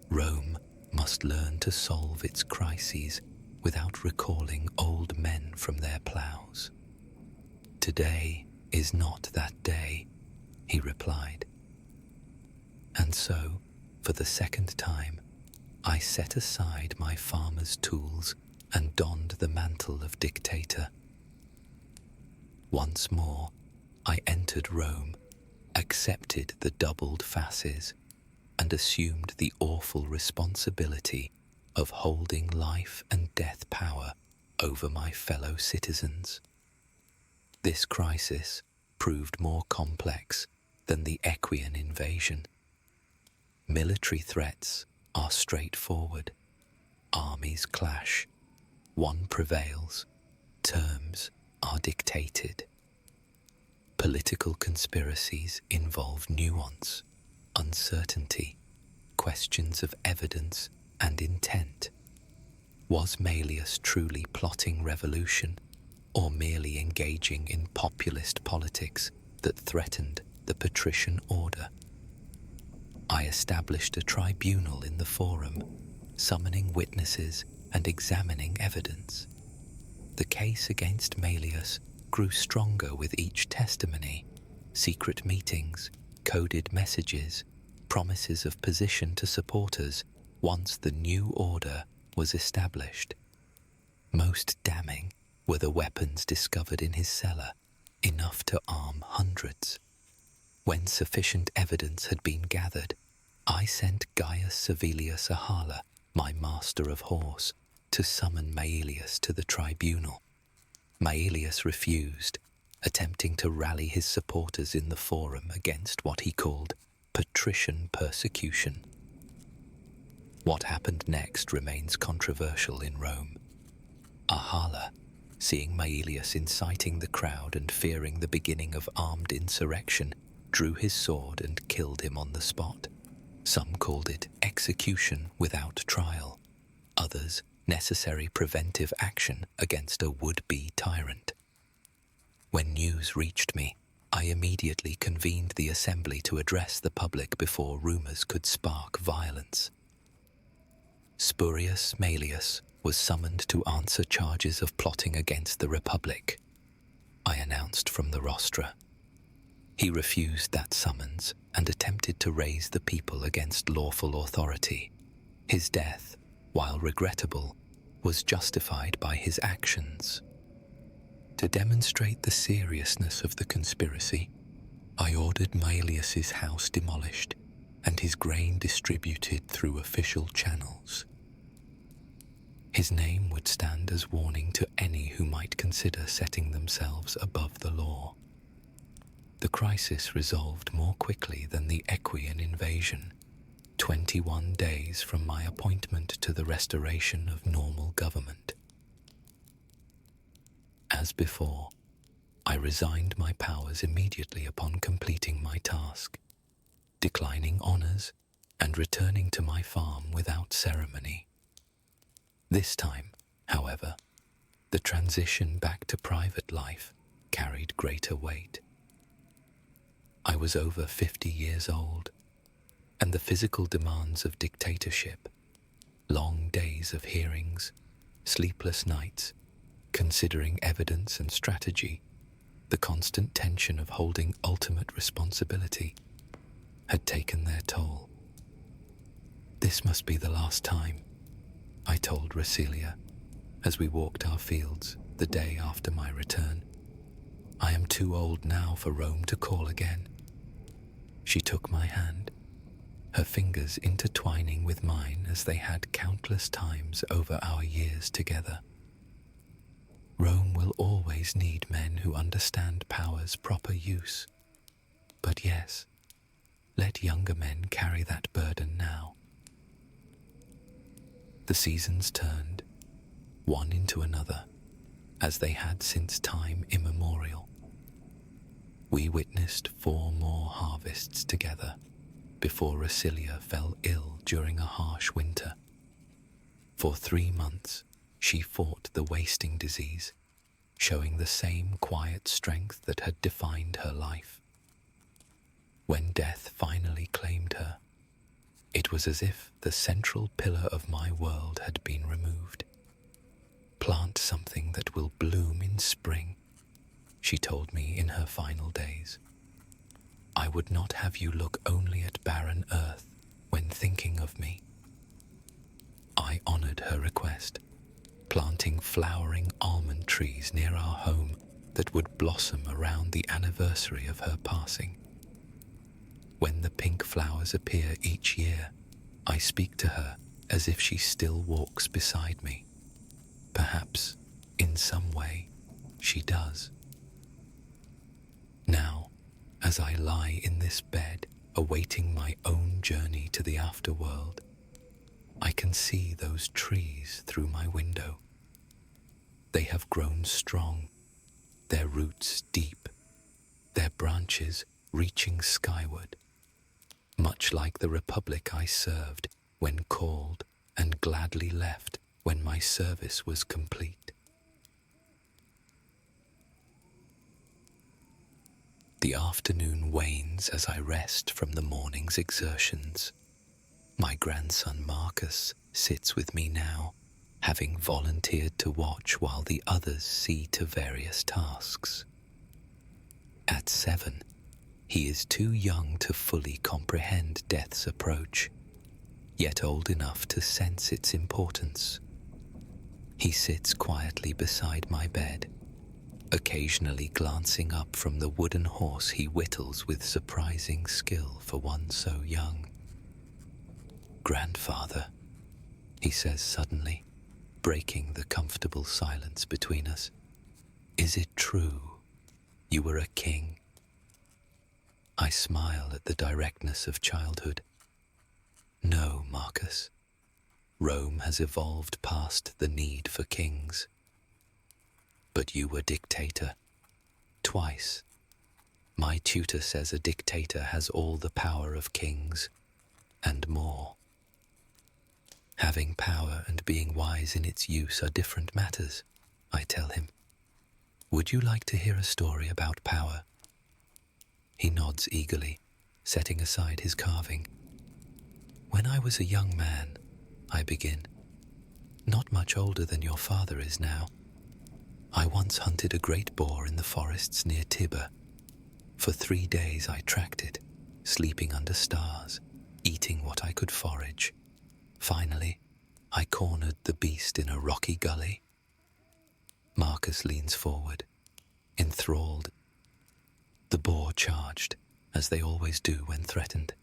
Rome must learn to solve its crises without recalling old men from their ploughs. Today is not that day, he replied. And so, for the second time, I set aside my farmer's tools and donned the mantle of dictator. Once more, I entered Rome, accepted the doubled fasces, and assumed the awful responsibility of holding life and death power over my fellow citizens. This crisis proved more complex than the Equian invasion. Military threats are straightforward. Armies clash. One prevails. Terms are dictated. Political conspiracies involve nuance, uncertainty, questions of evidence and intent. Was Maelius truly plotting revolution, or merely engaging in populist politics that threatened the patrician order? I established a tribunal in the Forum, summoning witnesses and examining evidence. The case against Maelius grew stronger with each testimony. Secret meetings, coded messages, promises of position to supporters once the new order was established. Most damning were the weapons discovered in his cellar, enough to arm hundreds. When sufficient evidence had been gathered, I sent Gaius Servilius Ahala, my master of horse, to summon Maelius to the tribunal. Maelius refused, attempting to rally his supporters in the Forum against what he called patrician persecution. What happened next remains controversial in Rome. Ahala, seeing Maelius inciting the crowd and fearing the beginning of armed insurrection, drew his sword and killed him on the spot. Some called it execution without trial, others necessary preventive action against a would-be tyrant. When news reached me, I immediately convened the assembly to address the public before rumors could spark violence. Spurius Maelius was summoned to answer charges of plotting against the Republic, I announced from the rostra. He refused that summons and attempted to raise the people against lawful authority. His death, while regrettable, was justified by his actions. To demonstrate the seriousness of the conspiracy, I ordered Maelius's house demolished and his grain distributed through official channels. His name would stand as warning to any who might consider setting themselves above the law. The crisis resolved more quickly than the Equian invasion, 21 days from my appointment to the restoration of normal government. As before, I resigned my powers immediately upon completing my task, declining honors and returning to my farm without ceremony. This time, however, the transition back to private life carried greater weight. I was over 50 years old, and the physical demands of dictatorship, long days of hearings, Sleepless nights, considering evidence and strategy, the constant tension of holding ultimate responsibility had taken their toll. "This must be the last time," I told Rasilia as we walked our fields the day after my return. "I am too old now for Rome to call again." She took my hand, her fingers intertwining with mine as they had countless times over our years together. "Rome will always need men who understand power's proper use. But yes, let younger men carry that burden now." The seasons turned, one into another, as they had since time immemorial. We witnessed 4 more harvests together before Rasilia fell ill during a harsh winter. For 3 months, she fought the wasting disease, showing the same quiet strength that had defined her life. When death finally claimed her, it was as if the central pillar of my world had been removed. "Plant something that will bloom in spring," she told me in her final days. "I would not have you look only at barren earth when thinking of me." I honored her request, planting flowering almond trees near our home that would blossom around the anniversary of her passing. When the pink flowers appear each year, I speak to her as if she still walks beside me. Perhaps, in some way, she does. Now, as I lie in this bed, awaiting my own journey to the afterworld, I can see those trees through my window. They have grown strong, their roots deep, their branches reaching skyward, much like the republic I served when called and gladly left when my service was complete. The afternoon wanes as I rest from the morning's exertions. My grandson Marcus sits with me now, having volunteered to watch while the others see to various tasks. At 7, he is too young to fully comprehend death's approach, yet old enough to sense its importance. He sits quietly beside my bed, occasionally glancing up from the wooden horse he whittles with surprising skill for one so young. "Grandfather," he says suddenly, breaking the comfortable silence between us, "is it true you were a king?" I smile at the directness of childhood. "No, Marcus. Rome has evolved past the need for kings. But you were dictator. Twice. My tutor says a dictator has all the power of kings, and more. Having power and being wise in its use are different matters," I tell him. "Would you like to hear a story about power?" He nods eagerly, setting aside his carving. "When I was a young man," I begin, "not much older than your father is now, I once hunted a great boar in the forests near Tiber. For 3 days I tracked it, sleeping under stars, eating what I could forage. Finally, I cornered the beast in a rocky gully." Marcus leans forward, enthralled. The boar charged, as they always do when threatened.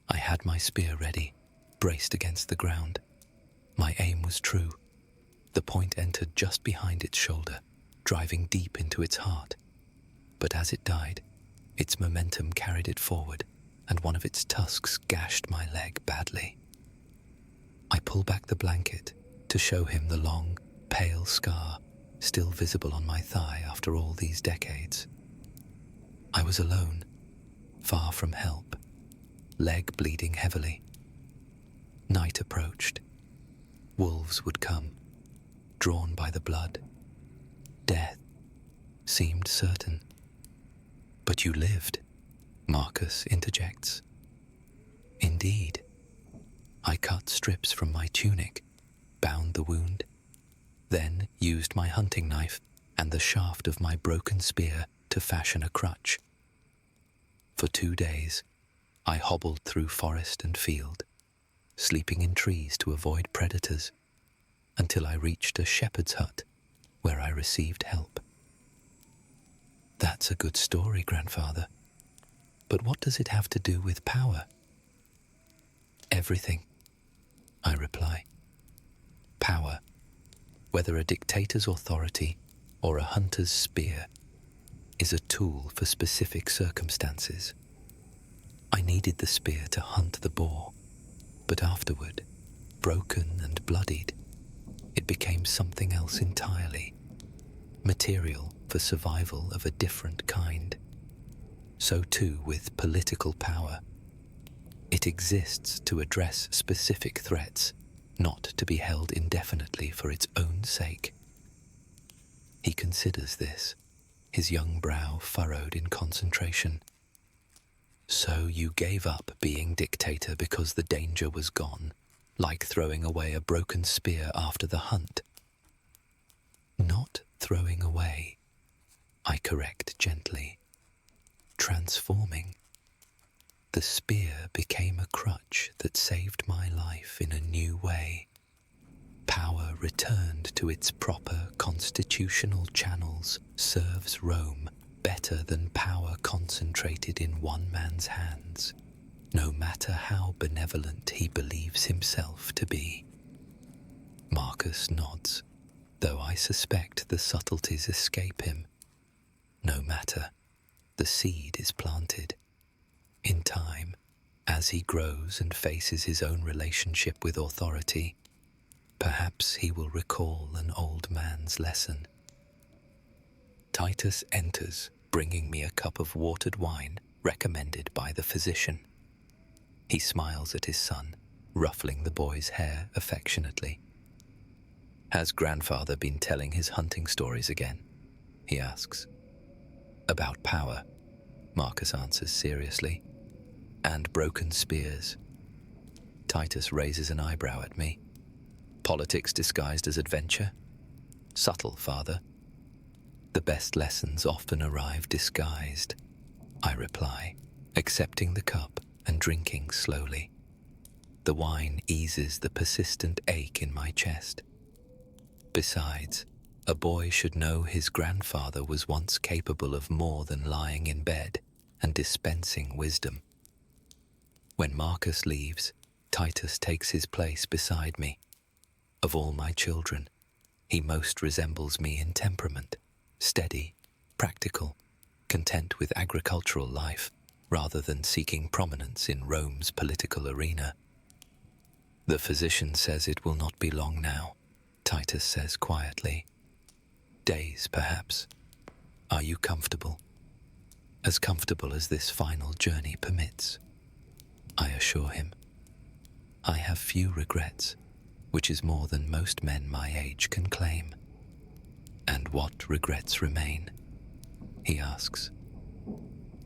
I had my spear ready, braced against the ground. My aim was true. The point entered just behind its shoulder, driving deep into its heart. But as it died, its momentum carried it forward, and one of its tusks gashed my leg badly. I pull back the blanket to show him the long, pale scar still visible on my thigh after all these decades. I was alone, far from help, leg bleeding heavily. Night approached. Wolves would come, drawn by the blood. Death seemed certain. "But you lived," Marcus interjects. "Indeed. I cut strips from my tunic, bound the wound, then used my hunting knife and the shaft of my broken spear to fashion a crutch. For 2 days, I hobbled through forest and field, sleeping in trees to avoid predators, until I reached a shepherd's hut where I received help. That's a good story, grandfather. But what does it have to do with power? Everything, I reply. Power, whether a dictator's authority or a hunter's spear, is a tool for specific circumstances. I needed the spear to hunt the boar, but afterward, broken and bloodied, it became something else entirely, material for survival of a different kind. So too with political power. It exists to address specific threats, not to be held indefinitely for its own sake. He considers this, his young brow furrowed in concentration. So you gave up being dictator because the danger was gone, like throwing away a broken spear after the hunt. Not throwing away, I correct gently. Transforming. The spear became a crutch that saved my life in a new way. Power returned to its proper constitutional channels serves Rome better than power concentrated in one man's hands, no matter how benevolent he believes himself to be. Marcus nods, though I suspect the subtleties escape him. No matter, the seed is planted. In time, as he grows and faces his own relationship with authority, perhaps he will recall an old man's lesson. Titus enters, bringing me a cup of watered wine recommended by the physician. He smiles at his son, ruffling the boy's hair affectionately. Has grandfather been telling his hunting stories again? He asks. About power, Marcus answers seriously, and broken spears. Titus raises an eyebrow at me. Politics disguised as adventure? Subtle, father. The best lessons often arrive disguised, I reply, accepting the cup and drinking slowly. The wine eases the persistent ache in my chest. Besides, a boy should know his grandfather was once capable of more than lying in bed and dispensing wisdom. When Marcus leaves, Titus takes his place beside me. Of all my children, he most resembles me in temperament, steady, practical, content with agricultural life rather than seeking prominence in Rome's political arena. The physician says it will not be long now, Titus says quietly. Days, perhaps. Are you comfortable? As comfortable as this final journey permits, I assure him. I have few regrets, which is more than most men my age can claim. And what regrets remain? He asks.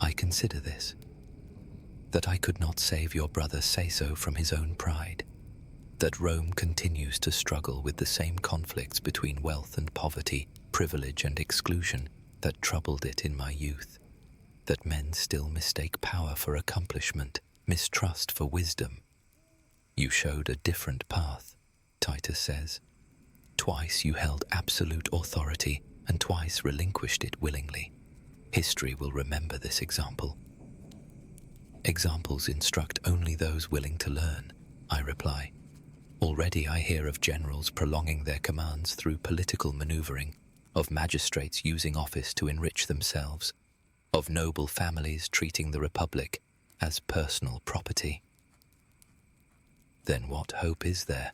I consider this, that I could not save your brother Caesar from his own pride, that Rome continues to struggle with the same conflicts between wealth and poverty, privilege and exclusion that troubled it in my youth, that men still mistake power for accomplishment, mistrust for wisdom. You showed a different path, Titus says. Twice you held absolute authority and twice relinquished it willingly. History will remember this example. Examples instruct only those willing to learn, I reply. Already I hear of generals prolonging their commands through political maneuvering, of magistrates using office to enrich themselves, of noble families treating the republic as personal property. Then what hope is there?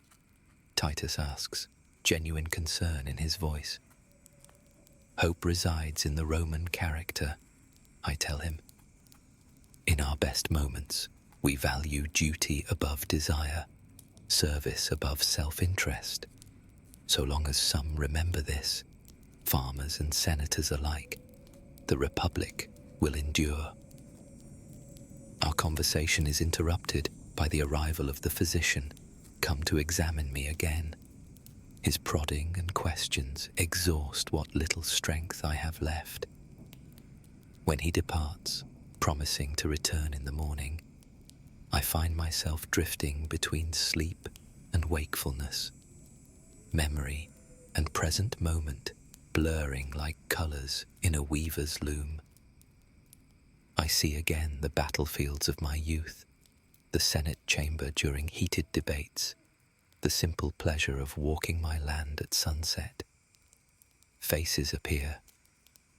Titus asks, genuine concern in his voice. Hope resides in the Roman character, I tell him. In our best moments, we value duty above desire, service above self-interest. So long as some remember this, farmers and senators alike, the Republic will endure. Our conversation is interrupted by the arrival of the physician, come to examine me again. His prodding and questions exhaust what little strength I have left. When he departs, promising to return in the morning, I find myself drifting between sleep and wakefulness, memory and present moment blurring like colours in a weaver's loom. I see again the battlefields of my youth, the Senate chamber during heated debates, the simple pleasure of walking my land at sunset. Faces appear,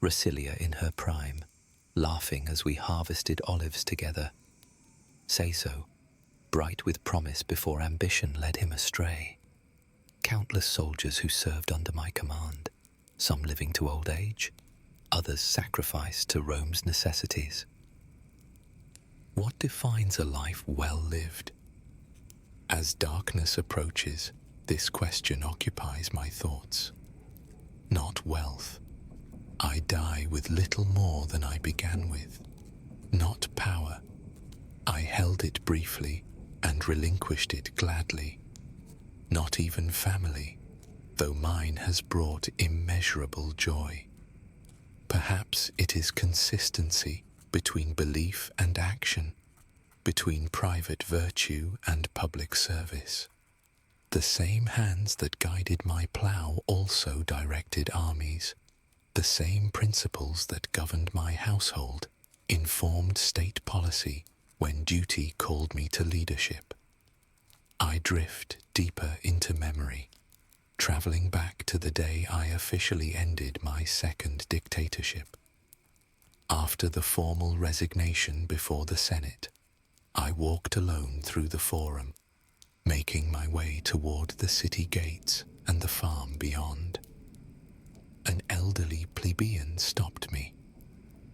Rasilia in her prime, laughing as we harvested olives together. Caeso, bright with promise before ambition led him astray. Countless soldiers who served under my command, some living to old age, others sacrificed to Rome's necessities. What defines a life well lived? As darkness approaches, this question occupies my thoughts. Not wealth. I die with little more than I began with. Not power. I held it briefly and relinquished it gladly. Not even family, though mine has brought immeasurable joy. Perhaps it is consistency between belief and action, between private virtue and public service. The same hands that guided my plough also directed armies. The same principles that governed my household informed state policy when duty called me to leadership. I drift deeper into memory, traveling back to the day I officially ended my second dictatorship. After the formal resignation before the Senate, I walked alone through the forum, making my way toward the city gates and the farm beyond. An elderly plebeian stopped me,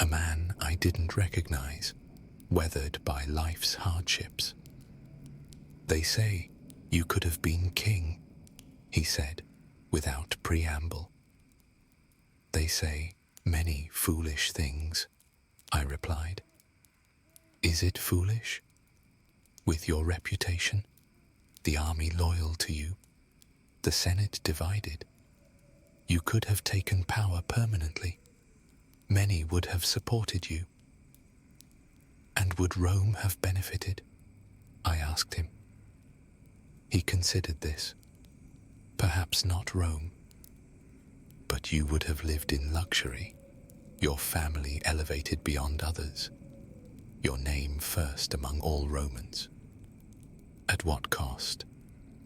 a man I didn't recognize, weathered by life's hardships. "They say you could have been king," he said, without preamble. "They say many foolish things," I replied. "Is it foolish? With your reputation, the army loyal to you, the Senate divided, you could have taken power permanently. Many would have supported you. And would Rome have benefited?" I asked him. He considered this. "Perhaps not Rome. But you would have lived in luxury, your family elevated beyond others, your name first among all Romans. At what cost?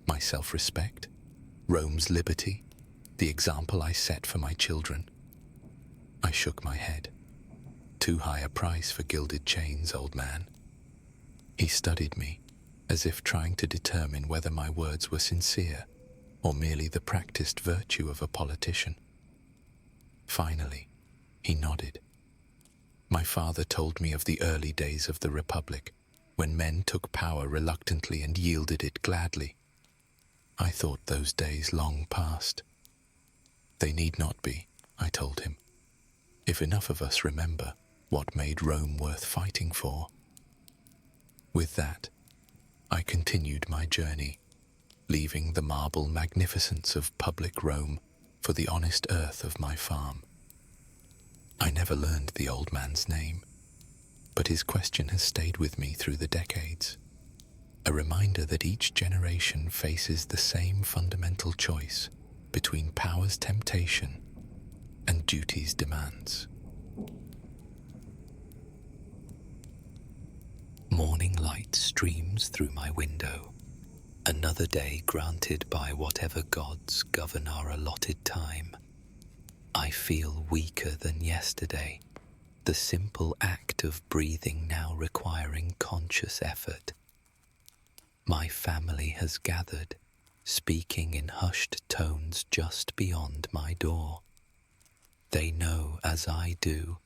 My self-respect? Rome's liberty? The example I set for my children?" I shook my head. "Too high a price for gilded chains, old man." He studied me, as if trying to determine whether my words were sincere or merely the practiced virtue of a politician. Finally, he nodded. "My father told me of the early days of the Republic, when men took power reluctantly and yielded it gladly. I thought those days long past." "They need not be," I told him, "if enough of us remember what made Rome worth fighting for." With that, I continued my journey, leaving the marble magnificence of public Rome for the honest earth of my farm. I never learned the old man's name, but his question has stayed with me through the decades, a reminder that each generation faces the same fundamental choice between power's temptation and duty's demands. Morning light streams through my window, another day granted by whatever gods govern our allotted time. I feel weaker than yesterday, the simple act of breathing now requiring conscious effort. My family has gathered, speaking in hushed tones just beyond my door. They know, as I do,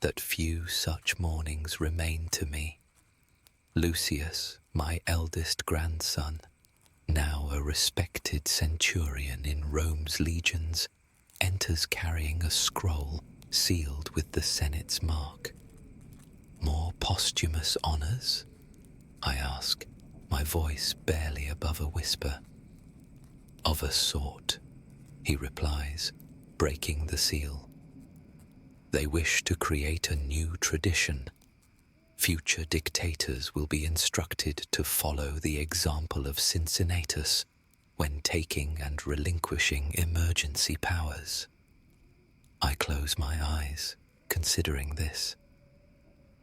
that few such mornings remain to me. Lucius, my eldest grandson, now a respected centurion in Rome's legions, enters carrying a scroll sealed with the Senate's mark. "More posthumous honors?" I ask, my voice barely above a whisper. "Of a sort," he replies, breaking the seal. They wish to create a new tradition. Future dictators will be instructed to follow the example of Cincinnatus when taking and relinquishing emergency powers. I close my eyes, considering this.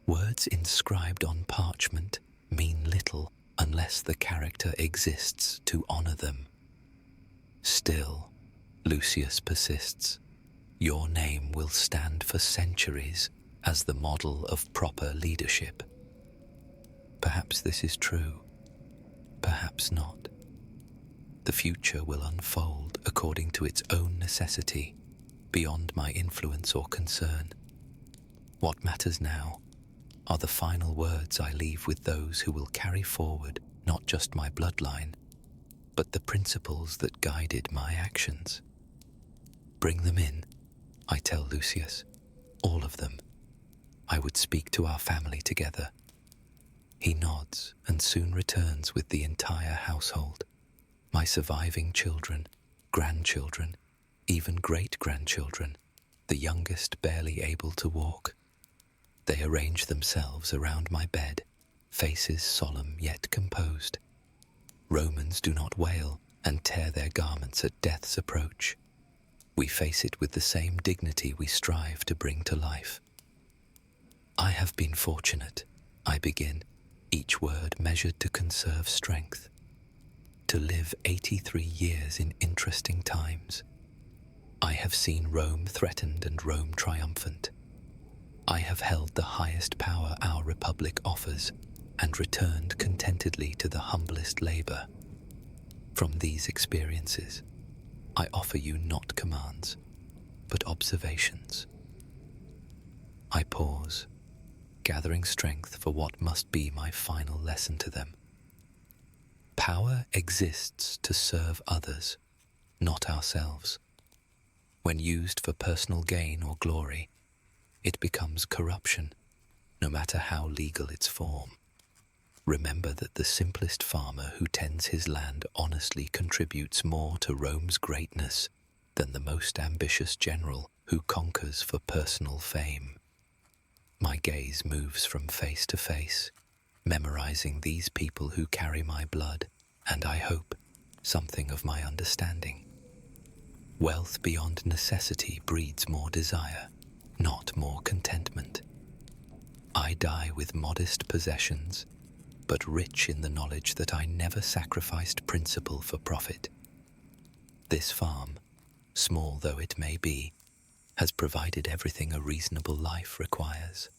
Words inscribed on parchment mean little unless the character exists to honor them. Still, Lucius persists, your name will stand for centuries as the model of proper leadership. Perhaps this is true, perhaps not. The future will unfold according to its own necessity, beyond my influence or concern. What matters now are the final words I leave with those who will carry forward not just my bloodline, but the principles that guided my actions. Bring them in, I tell Lucius, all of them. I would speak to our family together. He nods and soon returns with the entire household. My surviving children, grandchildren, even great-grandchildren, the youngest barely able to walk. They arrange themselves around my bed, faces solemn yet composed. Romans do not wail and tear their garments at death's approach. We face it with the same dignity we strive to bring to life. I have been fortunate, I begin, each word measured to conserve strength, to live 83 years in interesting times. I have seen Rome threatened and Rome triumphant. I have held the highest power our republic offers and returned contentedly to the humblest labor. From these experiences, I offer you not commands, but observations. I pause, gathering strength for what must be my final lesson to them. Power exists to serve others, not ourselves. When used for personal gain or glory, it becomes corruption, no matter how legal its form. Remember that the simplest farmer who tends his land honestly contributes more to Rome's greatness than the most ambitious general who conquers for personal fame. My gaze moves from face to face, memorizing these people who carry my blood, and I hope, something of my understanding. Wealth beyond necessity breeds more desire, not more contentment. I die with modest possessions, but rich in the knowledge that I never sacrificed principle for profit. This farm, small though it may be, has provided everything a reasonable life requires.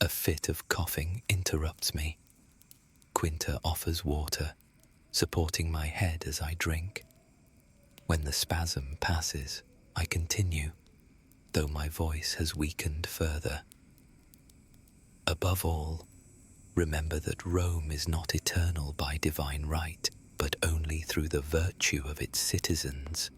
A fit of coughing interrupts me. Quinta offers water, supporting my head as I drink. When the spasm passes, I continue, though my voice has weakened further. Above all, remember that Rome is not eternal by divine right, but only through the virtue of its citizens.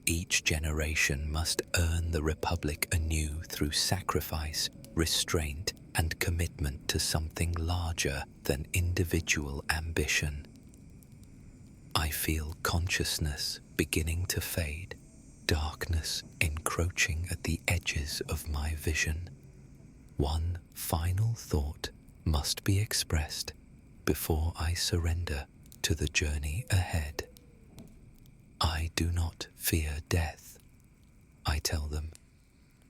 Each generation must earn the Republic anew through sacrifice, restraint, and commitment to something larger than individual ambition. I feel consciousness beginning to fade, darkness encroaching at the edges of my vision. One final thought must be expressed before I surrender to the journey ahead. I do not fear death, I tell them,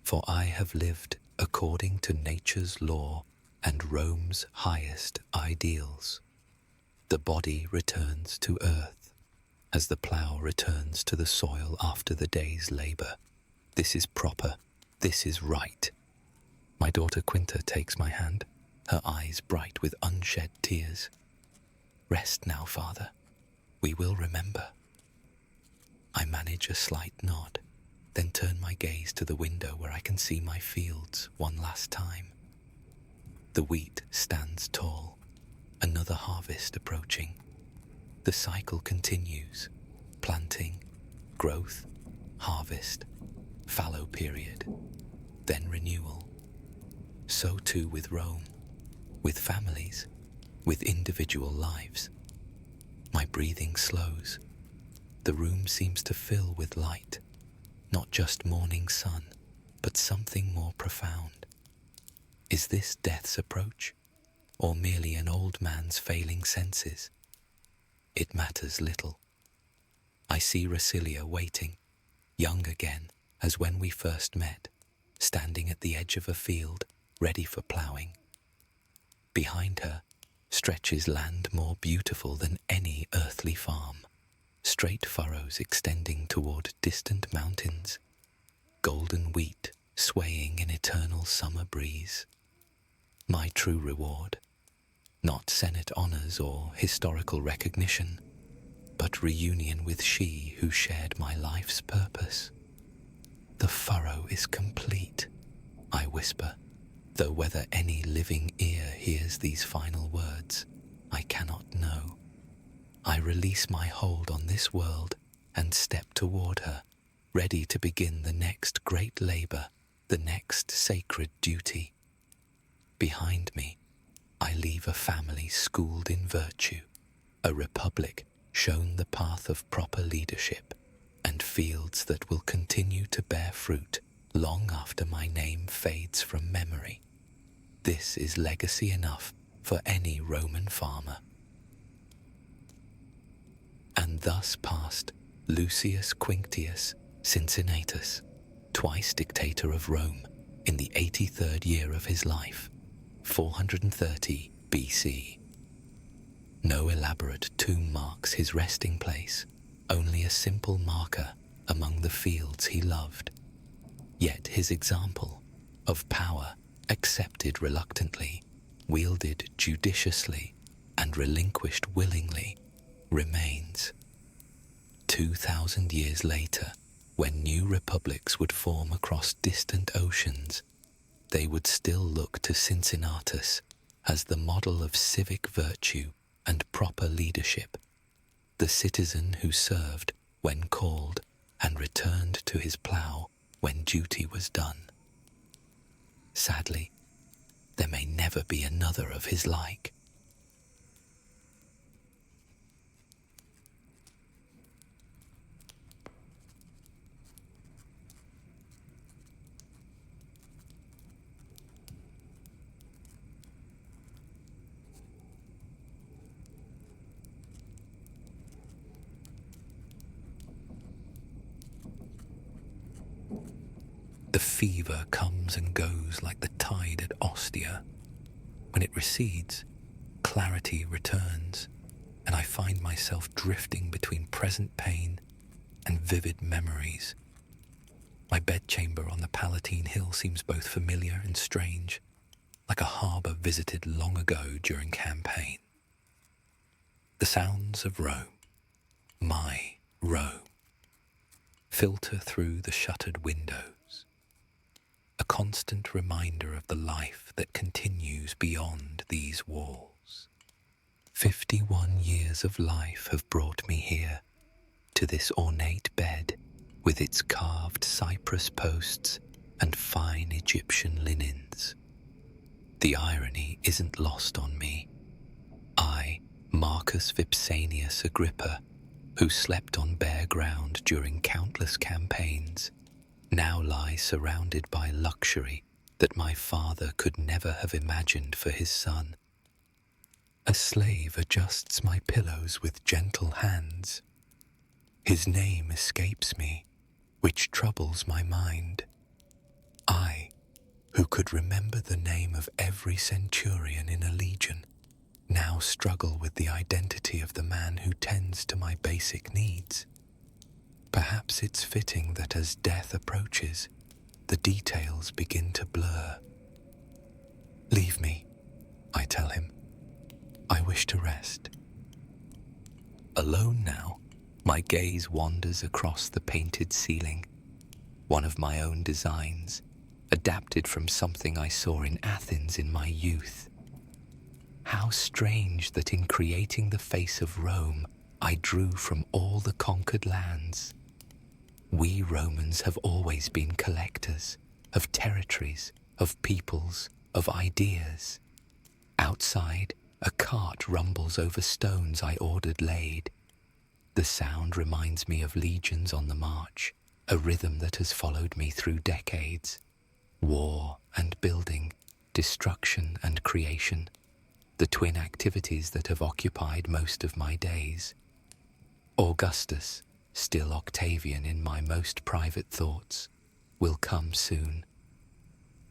for I have lived according to nature's law and Rome's highest ideals. The body returns to earth, as the plough returns to the soil after the day's labor. This is proper, this is right. My daughter Quinta takes my hand, her eyes bright with unshed tears. Rest now, Father. We will remember. I manage a slight nod, then turn my gaze to the window where I can see my fields one last time. The wheat stands tall, another harvest approaching. The cycle continues, planting, growth, harvest, fallow period, then renewal. So too with Rome, with families, with individual lives. My breathing slows. the room seems to fill with light, not just morning sun, but something more profound. Is this death's approach, or merely an old man's failing senses? It matters little. I see Rasilia waiting, young again as when we first met, standing at the edge of a field, ready for ploughing. Behind her stretches land more beautiful than any earthly farm, straight furrows extending toward distant mountains, golden wheat swaying in eternal summer breeze. My true reward, not Senate honors or historical recognition, but reunion with she who shared my life's purpose. The furrow is complete, I whisper, though whether any living ear hears these final words, I cannot know. I release my hold on this world and step toward her, ready to begin the next great labor, the next sacred duty. Behind me, I leave a family schooled in virtue, a republic shown the path of proper leadership, and fields that will continue to bear fruit long after my name fades from memory. This is legacy enough for any Roman farmer. And thus passed Lucius Quinctius Cincinnatus, twice dictator of Rome, in the 83rd year of his life, 430 BC. No elaborate tomb marks his resting place, only a simple marker among the fields he loved. Yet his example of power, accepted reluctantly, wielded judiciously, and relinquished willingly, remains. 2,000 years later, when new republics would form across distant oceans, they would still look to Cincinnatus as the model of civic virtue and proper leadership, the citizen who served when called and returned to his plough when duty was done. Sadly, there may never be another of his like. The fever comes and goes like the tide at Ostia. When it recedes, clarity returns, and I find myself drifting between present pain and vivid memories. My bedchamber on the Palatine Hill seems both familiar and strange, like a harbour visited long ago during campaign. The sounds of Rome, my Rome, filter through the shuttered windows, a constant reminder of the life that continues beyond these walls. 51 years of life have brought me here, to this ornate bed, with its carved cypress posts and fine Egyptian linens. The irony isn't lost on me. I, Marcus Agrippa, who slept on bare ground during countless campaigns, now lie surrounded by luxury that my father could never have imagined for his son. A slave adjusts my pillows with gentle hands. His name escapes me, which troubles my mind. I, who could remember the name of every centurion in a legion, now struggle with the identity of the man who tends to my basic needs. Perhaps it's fitting that as death approaches, the details begin to blur. Leave me, I tell him. I wish to rest. Alone now, my gaze wanders across the painted ceiling, one of my own designs, adapted from something I saw in Athens in my youth. How strange that in creating the face of Rome, I drew from all the conquered lands. We Romans have always been collectors of territories, of peoples, of ideas. Outside, a cart rumbles over stones I ordered laid. The sound reminds me of legions on the march, a rhythm that has followed me through decades. War and building, destruction and creation, the twin activities that have occupied most of my days. Augustus, still Octavian in my most private thoughts, will come soon.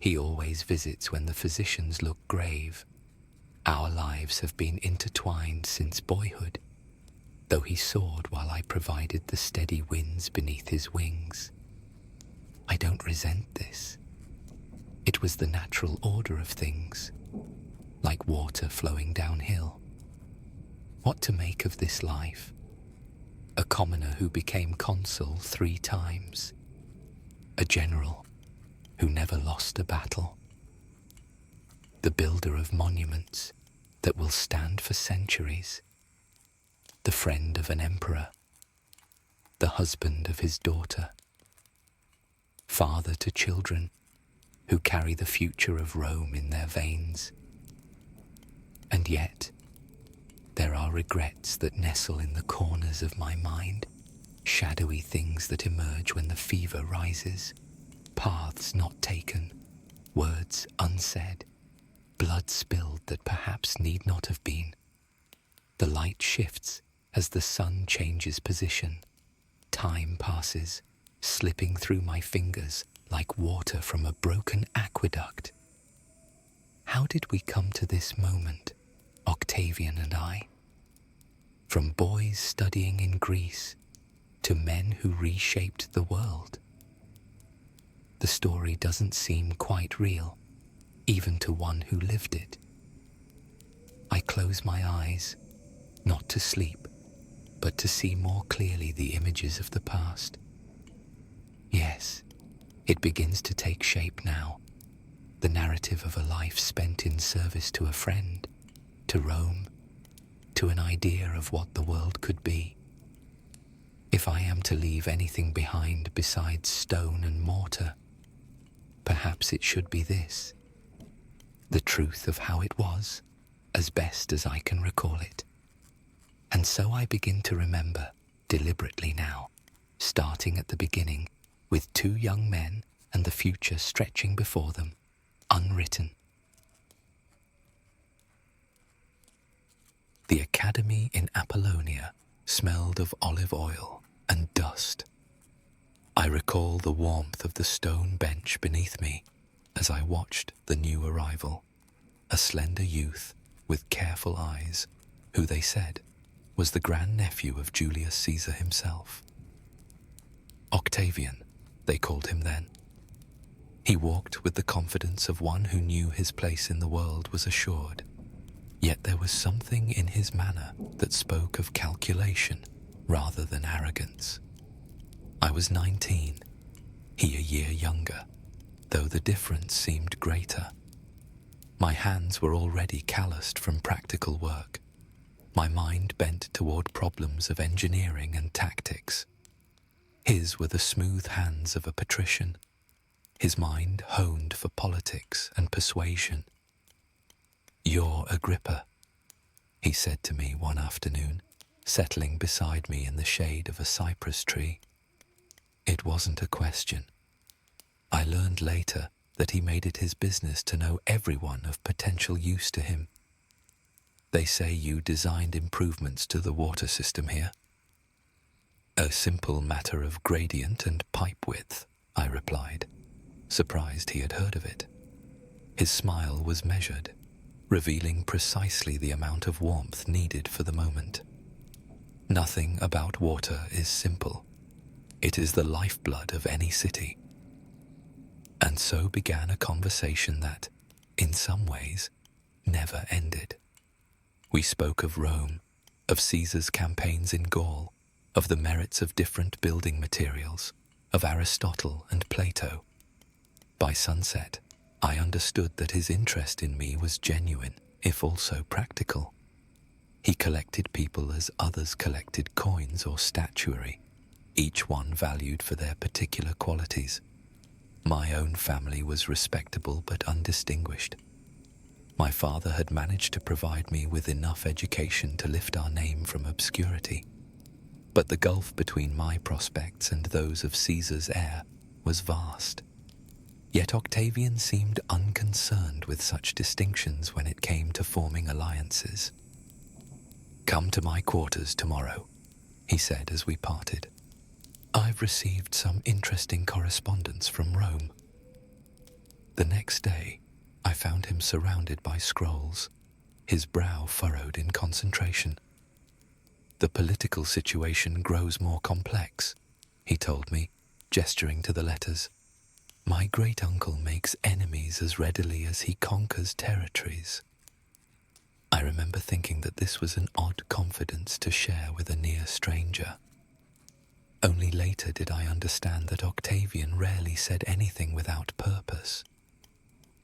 He always visits when the physicians look grave. Our lives have been intertwined since boyhood, though he soared while I provided the steady winds beneath his wings. I don't resent this. It was the natural order of things, like water flowing downhill. What to make of this life? A commoner who became consul 3 times. A general who never lost a battle. The builder of monuments that will stand for centuries. The friend of an emperor. The husband of his daughter. Father to children who carry the future of Rome in their veins. And yet, there are regrets that nestle in the corners of my mind, shadowy things that emerge when the fever rises, paths not taken, words unsaid, blood spilled that perhaps need not have been. The light shifts as the sun changes position. Time passes, slipping through my fingers like water from a broken aqueduct. How did we come to this moment, Octavian and I? From boys studying in Greece to men who reshaped the world. The story doesn't seem quite real, even to one who lived it. I close my eyes, not to sleep, but to see more clearly the images of the past. Yes, it begins to take shape now. The narrative of a life spent in service to a friend, to Rome, to an idea of what the world could be. If I am to leave anything behind besides stone and mortar, perhaps it should be this: the truth of how it was, as best as I can recall it. And so I begin to remember, deliberately now, starting at the beginning, with 2 young men and the future stretching before them, unwritten. The academy in Apollonia smelled of olive oil and dust. I recall the warmth of the stone bench beneath me as I watched the new arrival, a slender youth with careful eyes, who they said was the grandnephew of Julius Caesar himself. Octavian, they called him then. He walked with the confidence of one who knew his place in the world was assured. Yet there was something in his manner that spoke of calculation rather than arrogance. I was 19, he a year younger, though the difference seemed greater. My hands were already calloused from practical work, my mind bent toward problems of engineering and tactics. His were the smooth hands of a patrician, his mind honed for politics and persuasion. "You're Agrippa," he said to me one afternoon, settling beside me in the shade of a cypress tree. It wasn't a question. I learned later that he made it his business to know everyone of potential use to him. "They say you designed improvements to the water system here." "A simple matter of gradient and pipe width," I replied, surprised he had heard of it. His smile was measured, revealing precisely the amount of warmth needed for the moment. "Nothing about water is simple. It is the lifeblood of any city." And so began a conversation that, in some ways, never ended. We spoke of Rome, of Caesar's campaigns in Gaul, of the merits of different building materials, of Aristotle and Plato. By sunset, I understood that his interest in me was genuine, if also practical. He collected people as others collected coins or statuary, each one valued for their particular qualities. My own family was respectable but undistinguished. My father had managed to provide me with enough education to lift our name from obscurity. But the gulf between my prospects and those of Caesar's heir was vast. Yet Octavian seemed unconcerned with such distinctions when it came to forming alliances. "Come to my quarters tomorrow," he said as we parted. "I've received some interesting correspondence from Rome." The next day, I found him surrounded by scrolls, his brow furrowed in concentration. "The political situation grows more complex," he told me, gesturing to the letters. "My great-uncle makes enemies as readily as he conquers territories." I remember thinking that this was an odd confidence to share with a near stranger. Only later did I understand that Octavian rarely said anything without purpose.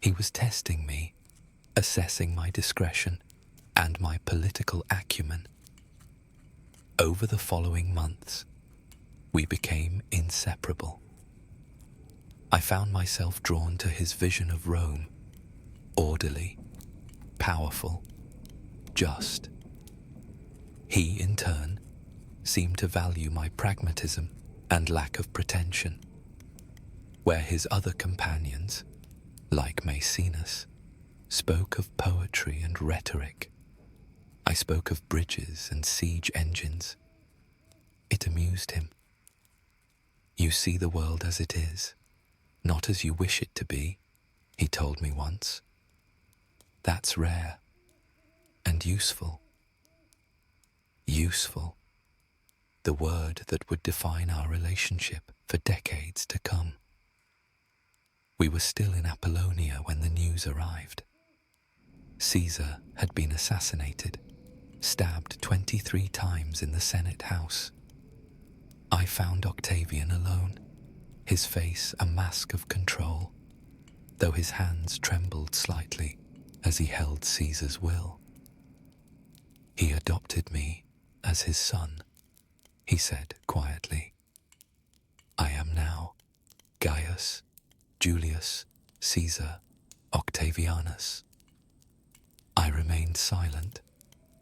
He was testing me, assessing my discretion and my political acumen. Over the following months, we became inseparable. I found myself drawn to his vision of Rome, orderly, powerful, just. He, in turn, seemed to value my pragmatism and lack of pretension, where his other companions, like Maecenas, spoke of poetry and rhetoric. I spoke of bridges and siege engines. It amused him. "You see the world as it is, not as you wish it to be," he told me once. "That's rare and useful." Useful, the word that would define our relationship for decades to come. We were still in Apollonia when the news arrived. Caesar had been assassinated, stabbed 23 times in the Senate house. I found Octavian alone, his face a mask of control, though his hands trembled slightly as he held Caesar's will. "He adopted me as his son," he said quietly. "I am now Gaius Julius Caesar Octavianus." I remained silent,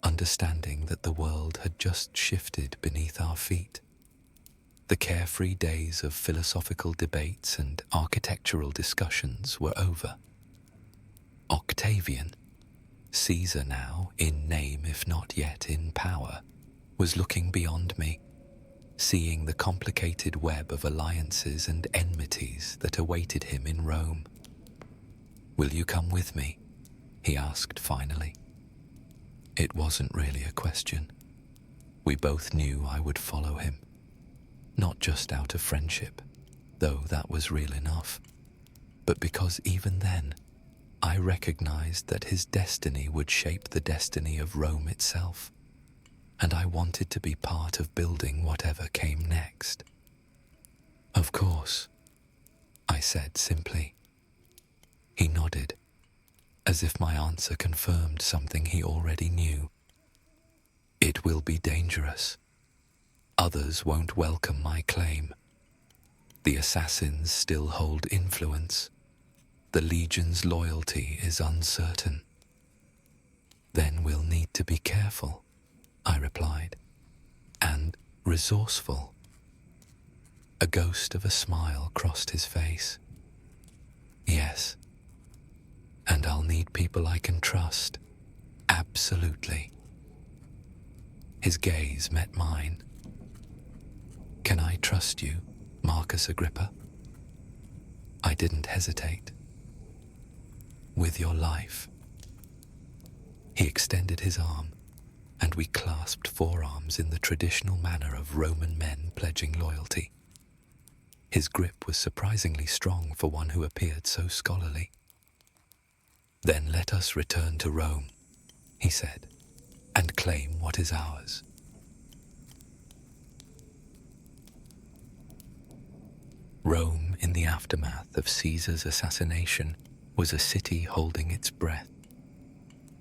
understanding that the world had just shifted beneath our feet. The carefree days of philosophical debates and architectural discussions were over. Octavian, Caesar now, in name if not yet in power, was looking beyond me, seeing the complicated web of alliances and enmities that awaited him in Rome. "Will you come with me?" he asked finally. It wasn't really a question. We both knew I would follow him, not just out of friendship, though that was real enough, but because even then, I recognized that his destiny would shape the destiny of Rome itself, and I wanted to be part of building whatever came next. "Of course," I said simply. He nodded, as if my answer confirmed something he already knew. "It will be dangerous. Others won't welcome my claim. The assassins still hold influence. The Legion's loyalty is uncertain." "Then we'll need to be careful," I replied, "and resourceful." A ghost of a smile crossed his face. "Yes, and I'll need people I can trust, absolutely." His gaze met mine. "Can I trust you, Marcus Agrippa?" I didn't hesitate. "With your life." He extended his arm, and we clasped forearms in the traditional manner of Roman men pledging loyalty. His grip was surprisingly strong for one who appeared so scholarly. "Then let us return to Rome," he said, "and claim what is ours." Rome, in the aftermath of Caesar's assassination, was a city holding its breath.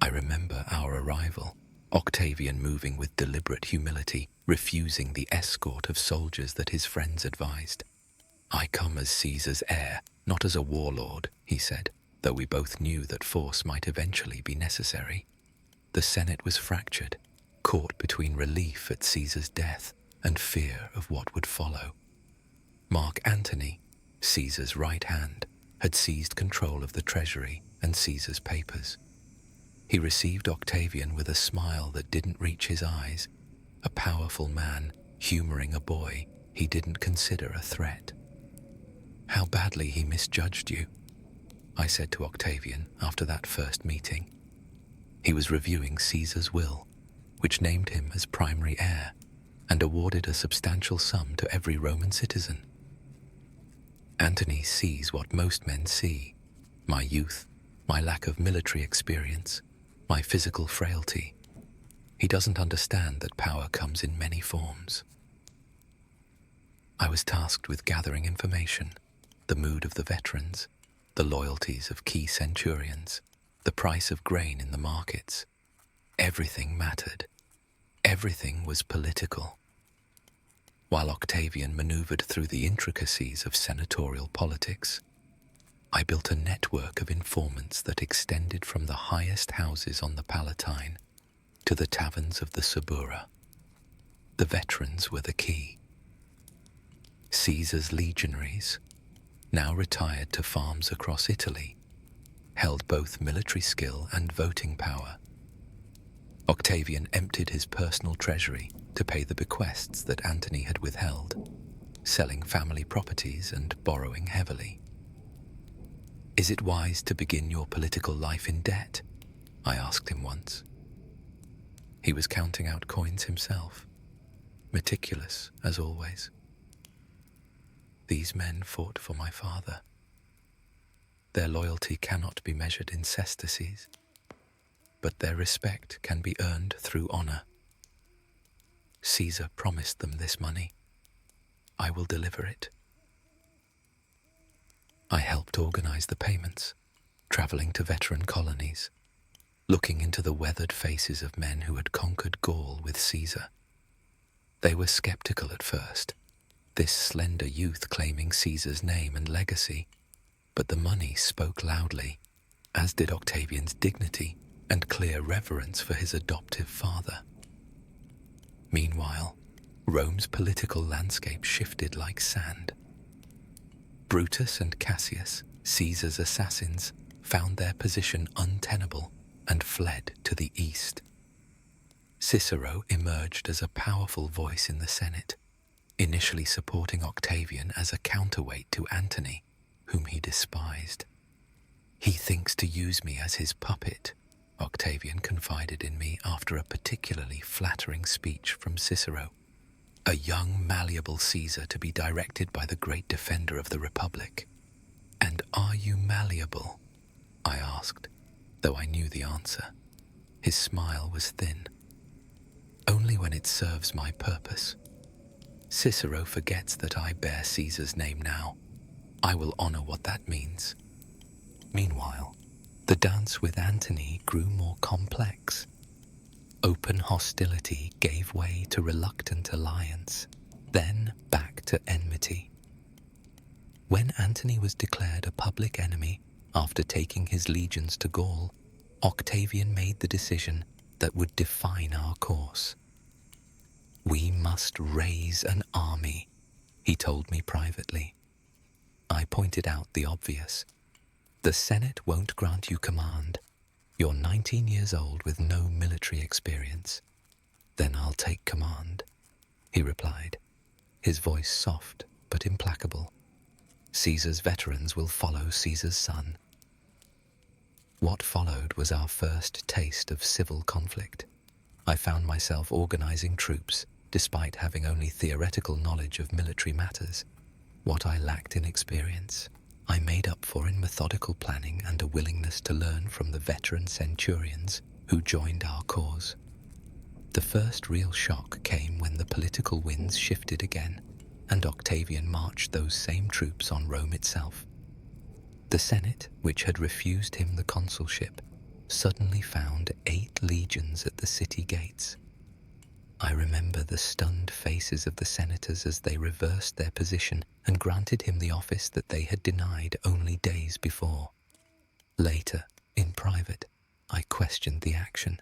I remember our arrival, Octavian moving with deliberate humility, refusing the escort of soldiers that his friends advised. "I come as Caesar's heir, not as a warlord," he said, though we both knew that force might eventually be necessary. The Senate was fractured, caught between relief at Caesar's death and fear of what would follow. Mark Antony, Caesar's right hand, had seized control of the treasury and Caesar's papers. He received Octavian with a smile that didn't reach his eyes, a powerful man humoring a boy he didn't consider a threat. "How badly he misjudged you," I said to Octavian after that first meeting. He was reviewing Caesar's will, which named him as primary heir and awarded a substantial sum to every Roman citizen. "Antony sees what most men see: my youth, my lack of military experience, my physical frailty. He doesn't understand that power comes in many forms." I was tasked with gathering information, the mood of the veterans, the loyalties of key centurions, the price of grain in the markets. Everything mattered. Everything was political. While Octavian maneuvered through the intricacies of senatorial politics, I built a network of informants that extended from the highest houses on the Palatine to the taverns of the Subura. The veterans were the key. Caesar's legionaries, now retired to farms across Italy, held both military skill and voting power. Octavian emptied his personal treasury to pay the bequests that Antony had withheld, selling family properties and borrowing heavily. "Is it wise to begin your political life in debt?" I asked him once. He was counting out coins himself, meticulous as always. "These men fought for my father. Their loyalty cannot be measured in sesterces, but their respect can be earned through honor. Caesar promised them this money. I will deliver it." I helped organize the payments, traveling to veteran colonies, looking into the weathered faces of men who had conquered Gaul with Caesar. They were skeptical at first, this slender youth claiming Caesar's name and legacy, but the money spoke loudly, as did Octavian's dignity and clear reverence for his adoptive father. Meanwhile, Rome's political landscape shifted like sand. Brutus and Cassius, Caesar's assassins, found their position untenable and fled to the east. Cicero emerged as a powerful voice in the Senate, initially supporting Octavian as a counterweight to Antony, whom he despised. "He thinks to use me as his puppet," Octavian confided in me after a particularly flattering speech from Cicero. "A young, malleable Caesar to be directed by the great defender of the Republic." "And are you malleable?" I asked, though I knew the answer. His smile was thin. "Only when it serves my purpose. Cicero forgets that I bear Caesar's name now. I will honor what that means." Meanwhile, the dance with Antony grew more complex. Open hostility gave way to reluctant alliance, then back to enmity. When Antony was declared a public enemy after taking his legions to Gaul, Octavian made the decision that would define our course. "We must raise an army," he told me privately. I pointed out the obvious. "The Senate won't grant you command. You're 19 years old with no military experience." "Then I'll take command," he replied, his voice soft but implacable. "Caesar's veterans will follow Caesar's son." What followed was our first taste of civil conflict. I found myself organizing troops, despite having only theoretical knowledge of military matters. What I lacked in experience, I made up for in methodical planning and a willingness to learn from the veteran centurions who joined our cause. The first real shock came when the political winds shifted again, and Octavian marched those same troops on Rome itself. The Senate, which had refused him the consulship, suddenly found 8 legions at the city gates. I remember the stunned faces of the senators as they reversed their position and granted him the office that they had denied only days before. Later, in private, I questioned the action.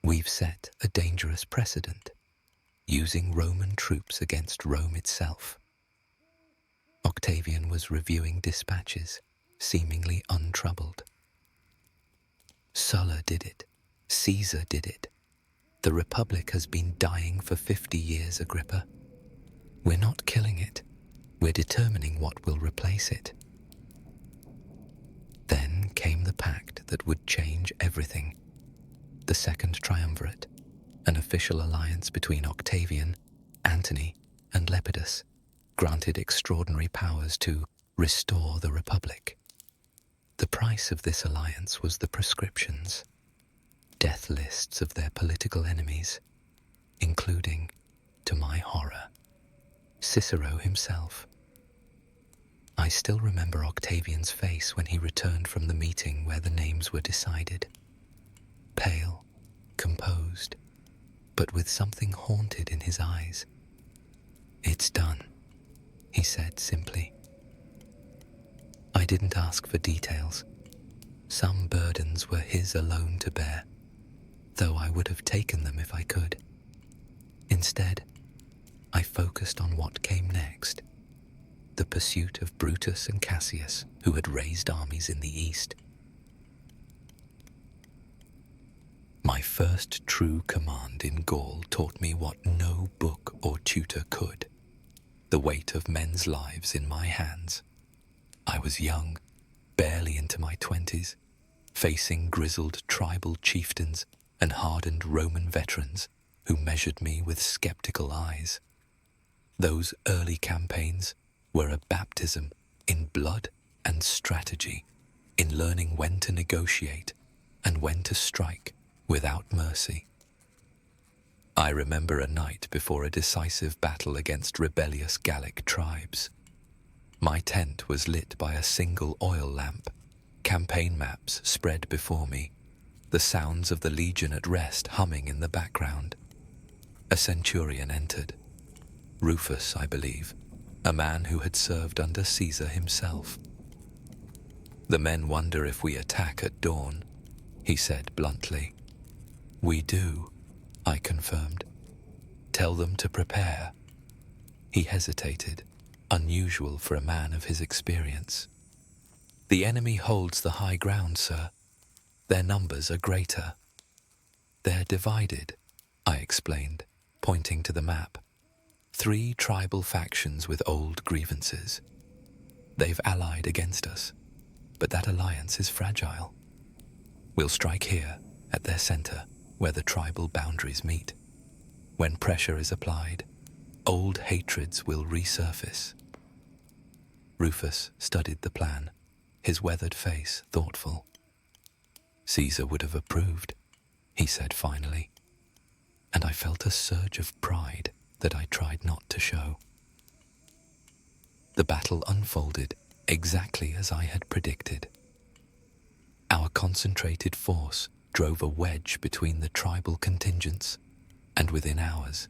"We've set a dangerous precedent. using Roman troops against Rome itself. Octavian was reviewing dispatches, seemingly untroubled. Sulla did it. Caesar did it. The Republic has been dying for 50 years, Agrippa. We're not killing it. We're determining what will replace it. Then came the pact that would change everything. The Second Triumvirate, an official alliance between Octavian, Antony, and Lepidus, granted extraordinary powers to restore the Republic. The price of this alliance was the prescriptions, death lists of their political enemies, including, to my horror, Cicero himself. I still remember Octavian's face when he returned from the meeting where the names were decided. Pale, composed, but with something haunted in his eyes. "It's done," he said simply. I didn't ask for details. Some burdens were his alone to bear, though I would have taken them if I could. Instead, I focused on what came next. The pursuit of Brutus and Cassius, who had raised armies in the east. My first true command in Gaul taught me what no book or tutor could: the weight of men's lives in my hands. I was young, barely into my 20s, facing grizzled tribal chieftains and hardened Roman veterans who measured me with skeptical eyes. Those early campaigns were a baptism in blood and strategy, in learning when to negotiate and when to strike without mercy. I remember a night before a decisive battle against rebellious Gallic tribes. My tent was lit by a single oil lamp, campaign maps spread before me, the sounds of the legion at rest humming in the background. A centurion entered. Rufus, I believe, a man who had served under Caesar himself. "The men wonder if we attack at dawn," he said bluntly. "We do," I confirmed. "Tell them to prepare." He hesitated, unusual for a man of his experience. "The enemy holds the high ground, sir. Their numbers are greater." "They're divided," I explained, pointing to the map. 3 tribal factions with old grievances. They've allied against us, but that alliance is fragile. We'll strike here, at their center, where the tribal boundaries meet. When pressure is applied, old hatreds will resurface. Rufus studied the plan, his weathered face thoughtful. "Caesar would have approved," he said finally, and I felt a surge of pride that I tried not to show. The battle unfolded exactly as I had predicted. Our concentrated force drove a wedge between the tribal contingents, and within hours,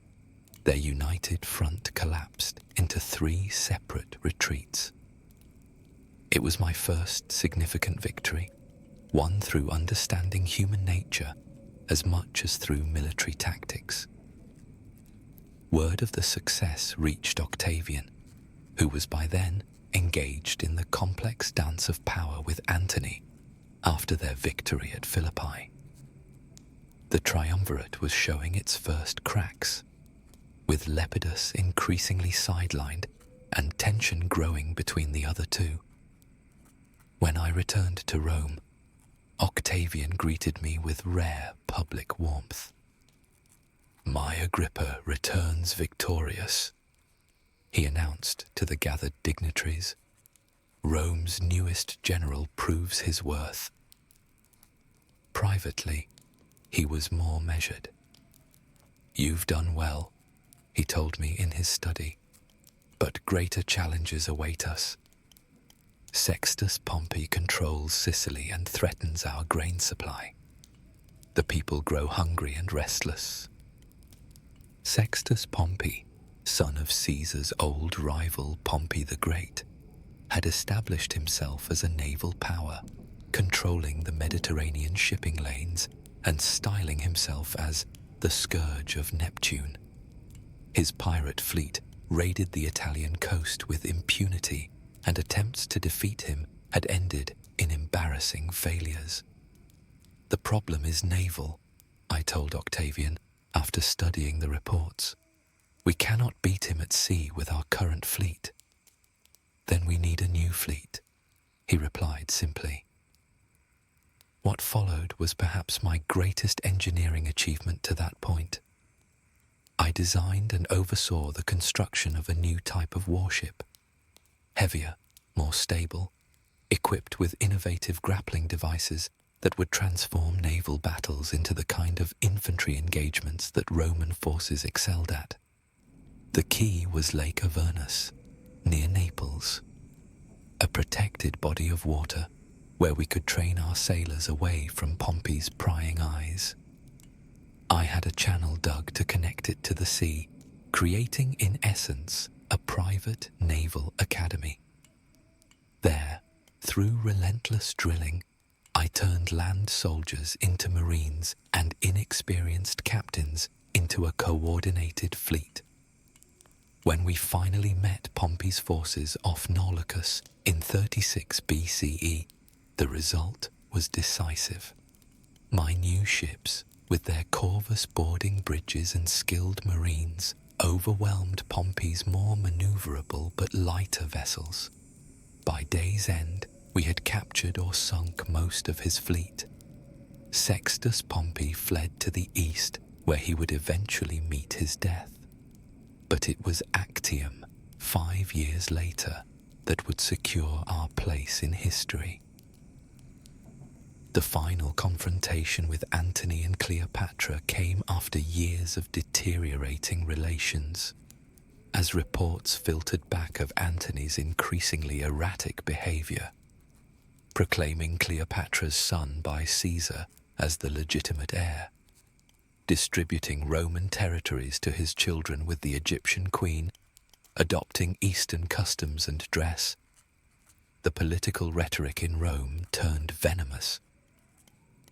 their united front collapsed into 3 separate retreats. It was my first significant victory, won through understanding human nature as much as through military tactics. Word of the success reached Octavian, who was by then engaged in the complex dance of power with Antony after their victory at Philippi. The triumvirate was showing its first cracks, with Lepidus increasingly sidelined and tension growing between the other two. When I returned to Rome, Octavian greeted me with rare public warmth. "My Agrippa returns victorious," he announced to the gathered dignitaries. "Rome's newest general proves his worth." Privately, he was more measured. "You've done well," he told me in his study, "but greater challenges await us. Sextus Pompey controls Sicily and threatens our grain supply. The people grow hungry and restless." Sextus Pompey, son of Caesar's old rival Pompey the Great, had established himself as a naval power, controlling the Mediterranean shipping lanes and styling himself as the scourge of Neptune. His pirate fleet raided the Italian coast with impunity, and attempts to defeat him had ended in embarrassing failures. "The problem is naval," I told Octavian after studying the reports. "We cannot beat him at sea with our current fleet." "Then we need a new fleet," he replied simply. What followed was perhaps my greatest engineering achievement to that point. I designed and oversaw the construction of a new type of warship, heavier, more stable, equipped with innovative grappling devices that would transform naval battles into the kind of infantry engagements that Roman forces excelled at. The key was Lake Avernus, near Naples, a protected body of water where we could train our sailors away from Pompey's prying eyes. I had a channel dug to connect it to the sea, creating in essence a private naval academy. There, through relentless drilling, I turned land soldiers into marines and inexperienced captains into a coordinated fleet. When we finally met Pompey's forces off Naulochus in 36 BCE, the result was decisive. My new ships, with their Corvus boarding bridges and skilled marines, overwhelmed Pompey's more maneuverable but lighter vessels. By day's end, we had captured or sunk most of his fleet. Sextus Pompey fled to the east, where he would eventually meet his death. But it was Actium, 5 years later, that would secure our place in history. The final confrontation with Antony and Cleopatra came after years of deteriorating relations. As reports filtered back of Antony's increasingly erratic behavior, proclaiming Cleopatra's son by Caesar as the legitimate heir, distributing Roman territories to his children with the Egyptian queen, adopting Eastern customs and dress, the political rhetoric in Rome turned venomous.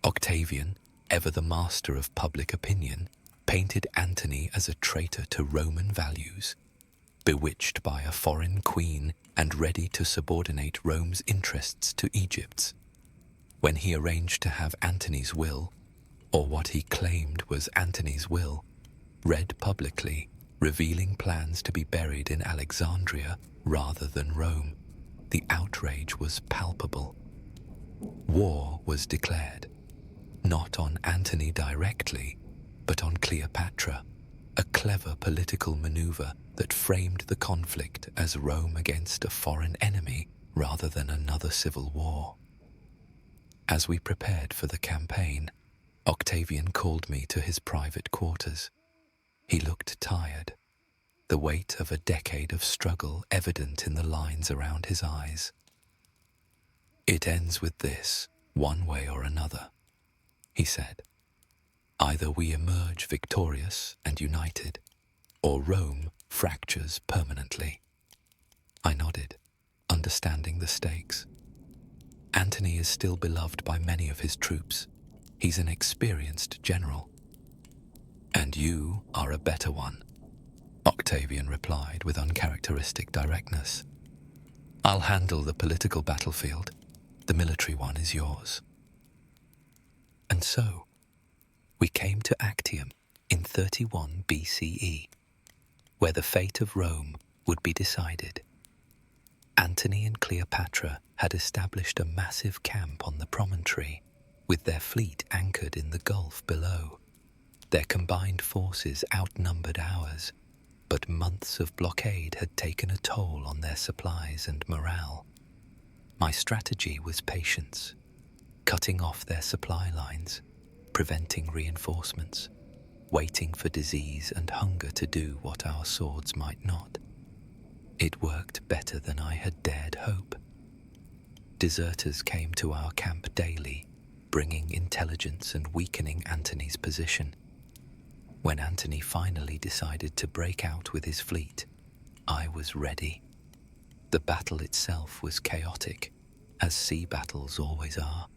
Octavian, ever the master of public opinion, painted Antony as a traitor to Roman values, bewitched by a foreign queen and ready to subordinate Rome's interests to Egypt's. When he arranged to have Antony's will, or what he claimed was Antony's will, read publicly, revealing plans to be buried in Alexandria rather than Rome, the outrage was palpable. War was declared, not on Antony directly, but on Cleopatra, a clever political maneuver that framed the conflict as Rome against a foreign enemy rather than another civil war. As we prepared for the campaign, Octavian called me to his private quarters. He looked tired, the weight of a decade of struggle evident in the lines around his eyes. "It ends with this, one way or another," he said. "Either we emerge victorious and united, or Rome fractures permanently." I nodded, understanding the stakes. Antony is still beloved by many of his troops. He's an experienced general. "And you are a better one," Octavian replied with uncharacteristic directness. "I'll handle the political battlefield. The military one is yours." And so, we came to Actium in 31 BCE, where the fate of Rome would be decided. Antony and Cleopatra had established a massive camp on the promontory, with their fleet anchored in the gulf below. Their combined forces outnumbered ours, but months of blockade had taken a toll on their supplies and morale. My strategy was patience, cutting off their supply lines, preventing reinforcements, waiting for disease and hunger to do what our swords might not. It worked better than I had dared hope. Deserters came to our camp daily, bringing intelligence and weakening Antony's position. When Antony finally decided to break out with his fleet, I was ready. The battle itself was chaotic, as sea battles always are.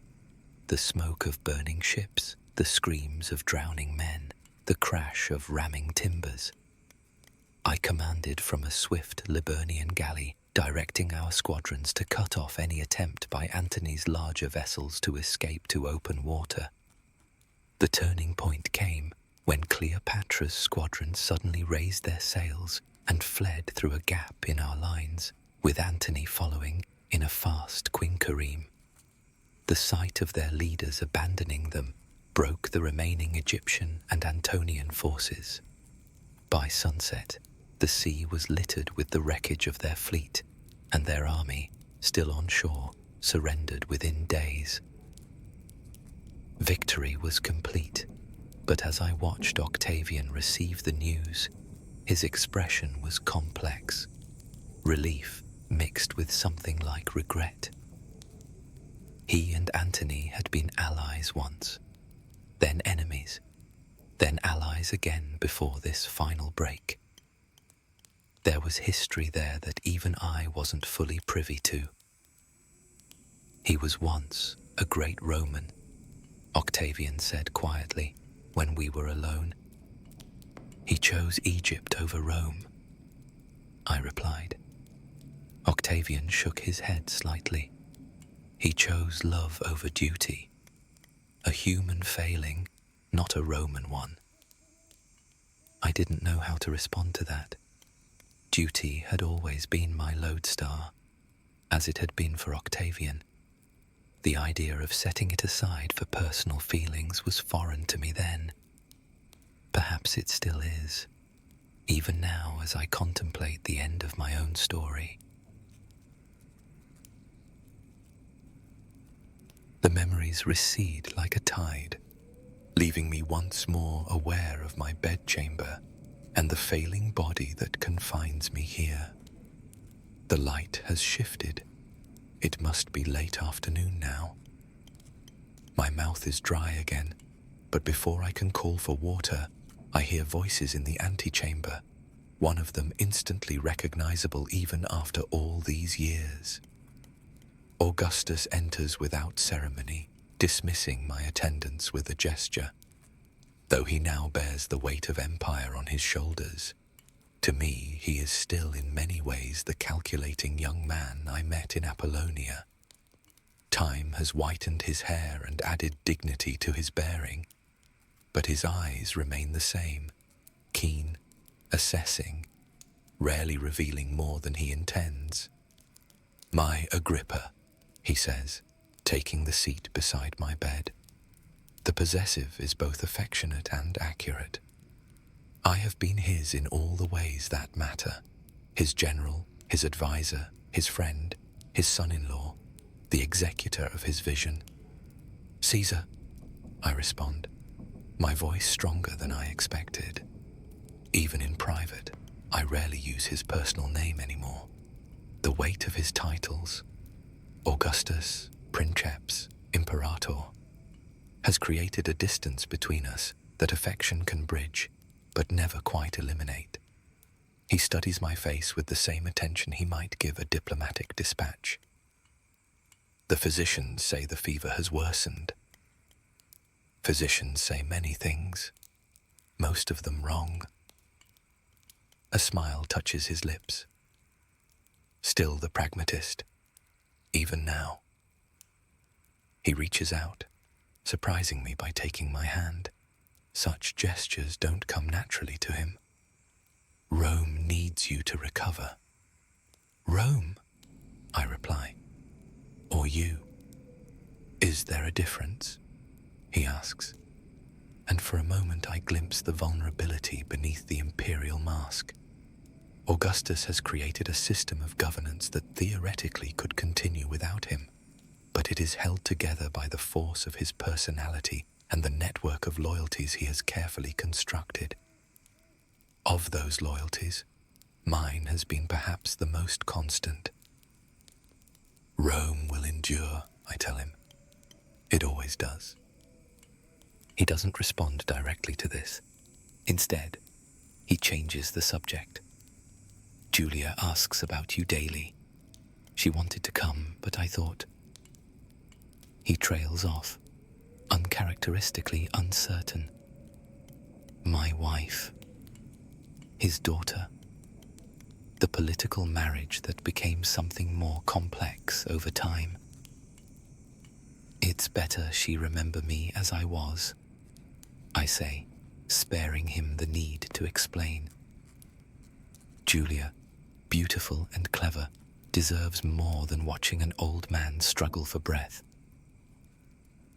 The smoke of burning ships, the screams of drowning men, the crash of ramming timbers. commanded from a swift Liburnian galley, directing our squadrons to cut off any attempt by Antony's larger vessels to escape to open water. The turning point came when Cleopatra's squadron suddenly raised their sails and fled through a gap in our lines, with Antony following in a fast quinquereme. The sight of their leaders abandoning them broke the remaining Egyptian and Antonian forces. By sunset, the sea was littered with the wreckage of their fleet, and their army, still on shore, surrendered within days. Victory was complete, but as I watched Octavian receive the news, his expression was complex, relief mixed with something like regret. He and Antony had been allies once, then enemies, then allies again before this final break. There was history there that even I wasn't fully privy to. He was once a great Roman, Octavian said quietly when we were alone. He chose Egypt over Rome, I replied. Octavian shook his head slightly. He chose love over duty, a human failing, not a Roman one. I didn't know how to respond to that. Duty had always been my lodestar, as it had been for Octavian. The idea of setting it aside for personal feelings was foreign to me then. Perhaps it still is, even now as I contemplate the end of my own story. The memories recede like a tide, leaving me once more aware of my bedchamber and the failing body that confines me here. The light has shifted. It must be late afternoon now. My mouth is dry again, but before I can call for water, I hear voices in the antechamber, one of them instantly recognizable even after all these years. Augustus enters without ceremony, dismissing my attendance with a gesture. Though he now bears the weight of empire on his shoulders, to me he is still in many ways the calculating young man I met in Apollonia. Time has whitened his hair and added dignity to his bearing, but his eyes remain the same, keen, assessing, rarely revealing more than he intends. "My Agrippa," he says, taking the seat beside my bed. The possessive is both affectionate and accurate. I have been his in all the ways that matter. His general, his advisor, his friend, his son-in-law, the executor of his vision. "Caesar," I respond, my voice stronger than I expected. Even in private, I rarely use his personal name anymore. The weight of his titles, Augustus, Princeps, Imperator, has created a distance between us that affection can bridge, but never quite eliminate. He studies my face with the same attention he might give a diplomatic dispatch. The physicians say the fever has worsened. Physicians say many things, most of them wrong. A smile touches his lips. Still the pragmatist, even now. He reaches out, surprising me by taking my hand. Such gestures don't come naturally to him. "Rome needs you to recover." "Rome?" I reply. "Or you? Is there a difference?" he asks. And for a moment I glimpse the vulnerability beneath the imperial mask. Augustus has created a system of governance that theoretically could continue without him, but it is held together by the force of his personality and the network of loyalties he has carefully constructed. Of those loyalties, mine has been perhaps the most constant. "Rome will endure," I tell him. "It always does." He doesn't respond directly to this. Instead, he changes the subject. "Julia asks about you daily. She wanted to come, but I thought..." He trails off, uncharacteristically uncertain. "My wife, his daughter, political marriage that became something more complex over time. It's better she remember me as I was, I say, sparing him the need to explain. Julia, beautiful and clever, deserves more than watching an old man struggle for breath.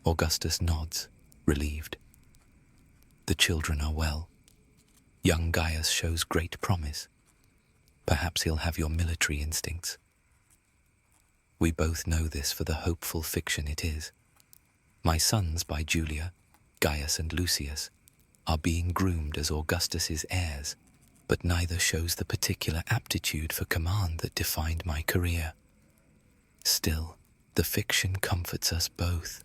Augustus nods, relieved. The children are well. Young Gaius shows great promise. Perhaps he'll have your military instincts. We both know this for the hopeful fiction it is. My sons by Julia, Gaius and Lucius, are being groomed as Augustus's heirs, but neither shows the particular aptitude for command that defined my career. Still, the fiction comforts us both.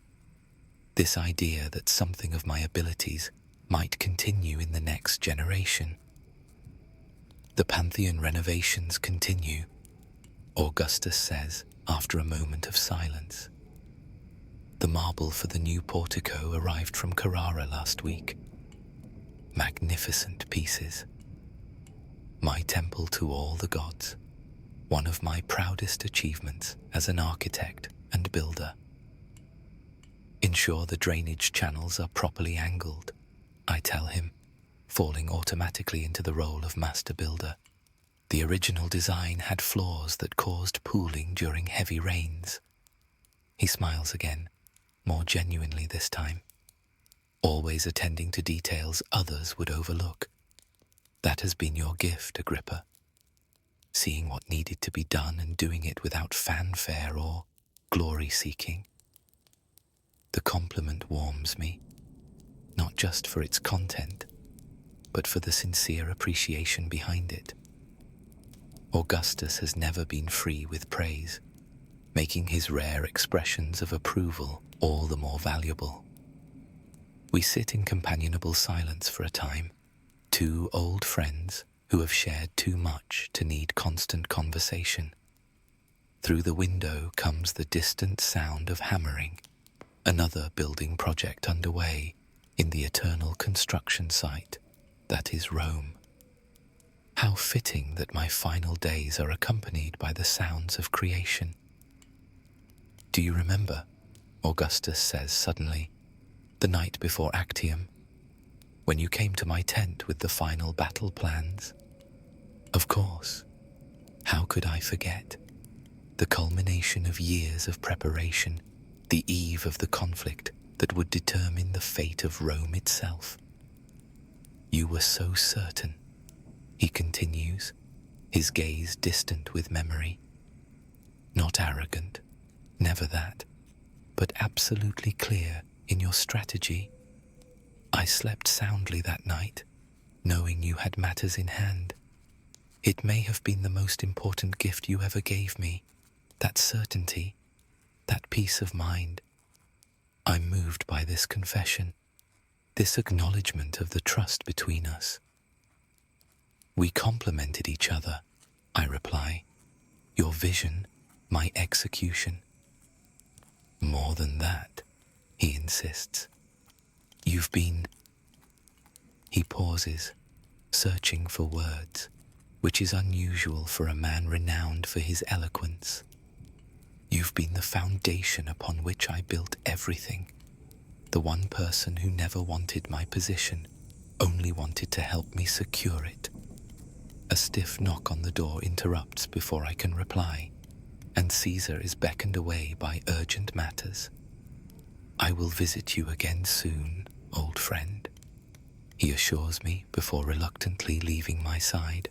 This idea that something of my abilities might continue in the next generation. The Pantheon renovations continue, Augustus says after a moment of silence. The marble for the new portico arrived from Carrara last week. Magnificent pieces. My temple to all the gods, one of my proudest achievements as an architect and builder. Ensure the drainage channels are properly angled, I tell him, falling automatically into the role of master builder. The original design had flaws that caused pooling during heavy rains. He smiles again, more genuinely this time, always attending to details others would overlook. That has been your gift, Agrippa, seeing what needed to be done and doing it without fanfare or glory-seeking. The compliment warms me, not just for its content, but for the sincere appreciation behind it. Augustus has never been free with praise, making his rare expressions of approval all the more valuable. We sit in companionable silence for a time, two old friends who have shared too much to need constant conversation. Through the window comes the distant sound of hammering, another building project underway in the eternal construction site that is Rome. How fitting that my final days are accompanied by the sounds of creation. Do you remember, Augustus says suddenly, the night before Actium, when you came to my tent with the final battle plans? Of course. How could I forget? The culmination of years of preparation, the eve of the conflict that would determine the fate of Rome itself. You were so certain, he continues, his gaze distant with memory. Not arrogant, never that, but absolutely clear in your strategy. I slept soundly that night, knowing you had matters in hand. It may have been the most important gift you ever gave me, that certainty, that peace of mind. I'm moved by this confession, this acknowledgement of the trust between us. We complemented each other, I reply. Your vision, my execution. More than that, he insists. You've been... He pauses, searching for words, which is unusual for a man renowned for his eloquence. You've been the foundation upon which I built everything. The one person who never wanted my position, only wanted to help me secure it. A stiff knock on the door interrupts before I can reply, and Caesar is beckoned away by urgent matters. I will visit you again soon, old friend, he assures me before reluctantly leaving my side.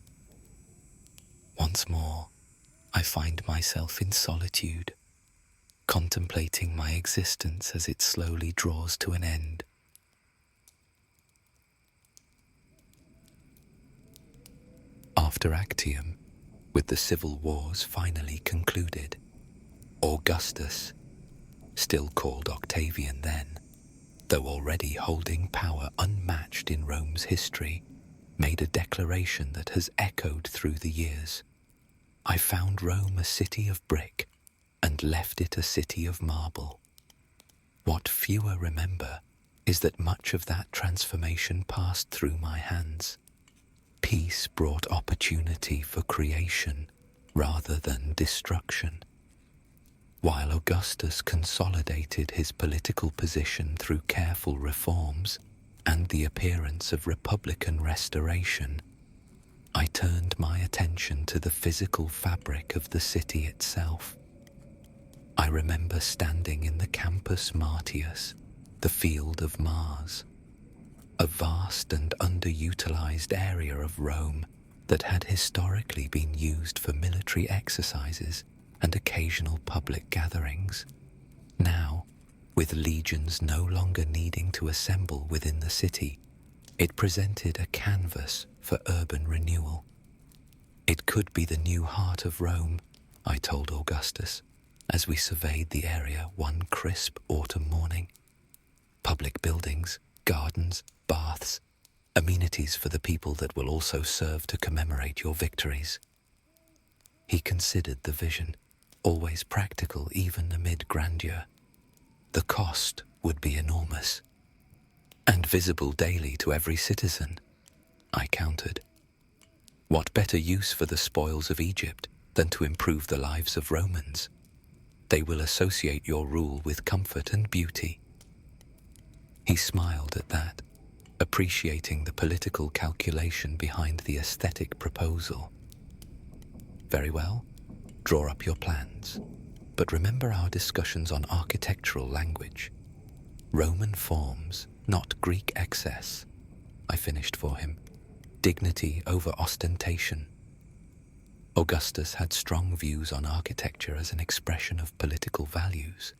Once more, I find myself in solitude, contemplating my existence as it slowly draws to an end. After Actium, with the civil wars finally concluded, Augustus, still called Octavian then, though already holding power unmatched in Rome's history, made a declaration that has echoed through the years. I found Rome a city of brick and left it a city of marble. What fewer remember is that much of that transformation passed through my hands. Peace brought opportunity for creation rather than destruction. While Augustus consolidated his political position through careful reforms and the appearance of republican restoration, I turned my attention to the physical fabric of the city itself. I remember standing in the Campus Martius, the Field of Mars, a vast and underutilized area of Rome that had historically been used for military exercises and occasional public gatherings. Now, with legions no longer needing to assemble within the city, it presented a canvas for urban renewal. It could be the new heart of Rome, I told Augustus, as we surveyed the area one crisp autumn morning. Public buildings, gardens, baths, amenities for the people that will also serve to commemorate your victories. He considered the vision, always practical even amid grandeur. The cost would be enormous, and visible daily to every citizen, I countered. What better use for the spoils of Egypt than to improve the lives of Romans? They will associate your rule with comfort and beauty. He smiled at that, appreciating the political calculation behind the aesthetic proposal. Very well, draw up your plans, but remember our discussions on architectural language. Roman forms, not Greek excess, I finished for him. Dignity over ostentation. Augustus had strong views on architecture as an expression of political values.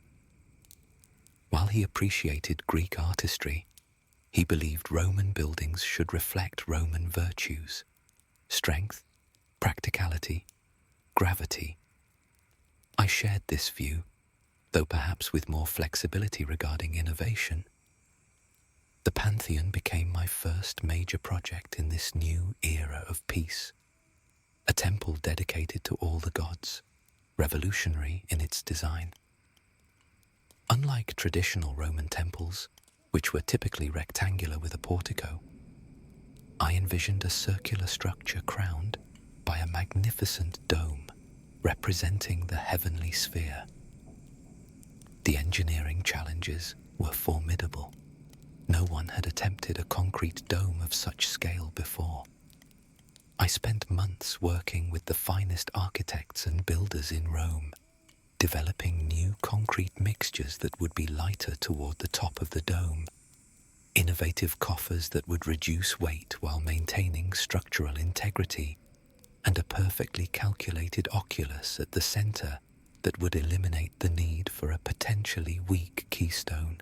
While he appreciated Greek artistry, he believed Roman buildings should reflect Roman virtues: strength, practicality, gravity. I shared this view, though perhaps with more flexibility regarding innovation. The Pantheon became my first major project in this new era of peace. A temple dedicated to all the gods, revolutionary in its design. Unlike traditional Roman temples, which were typically rectangular with a portico, I envisioned a circular structure crowned by a magnificent dome representing the heavenly sphere. The engineering challenges were formidable. No one had attempted a concrete dome of such scale before. I spent months working with the finest architects and builders in Rome, developing new concrete mixtures that would be lighter toward the top of the dome, innovative coffers that would reduce weight while maintaining structural integrity, and a perfectly calculated oculus at the center that would eliminate the need for a potentially weak keystone.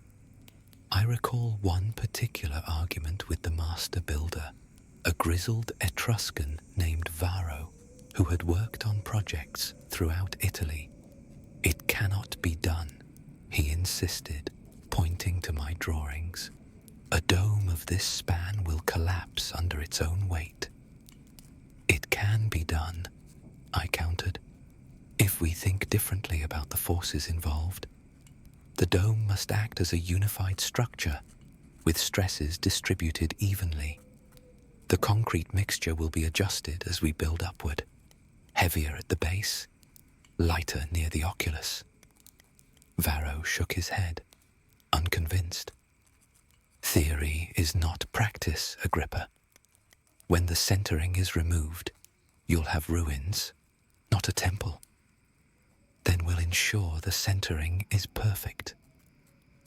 I recall one particular argument with the master builder, a grizzled Etruscan named Varro, who had worked on projects throughout Italy. "It cannot be done," he insisted, pointing to my drawings. "A dome of this span will collapse under its own weight." "It can be done," I countered, "if we think differently about the forces involved. The dome must act as a unified structure, with stresses distributed evenly. The concrete mixture will be adjusted as we build upward, heavier at the base, lighter near the oculus." Varro shook his head, unconvinced. "Theory is not practice, Agrippa. When the centering is removed, you'll have ruins, not a temple. Then we'll ensure the centering is perfect,"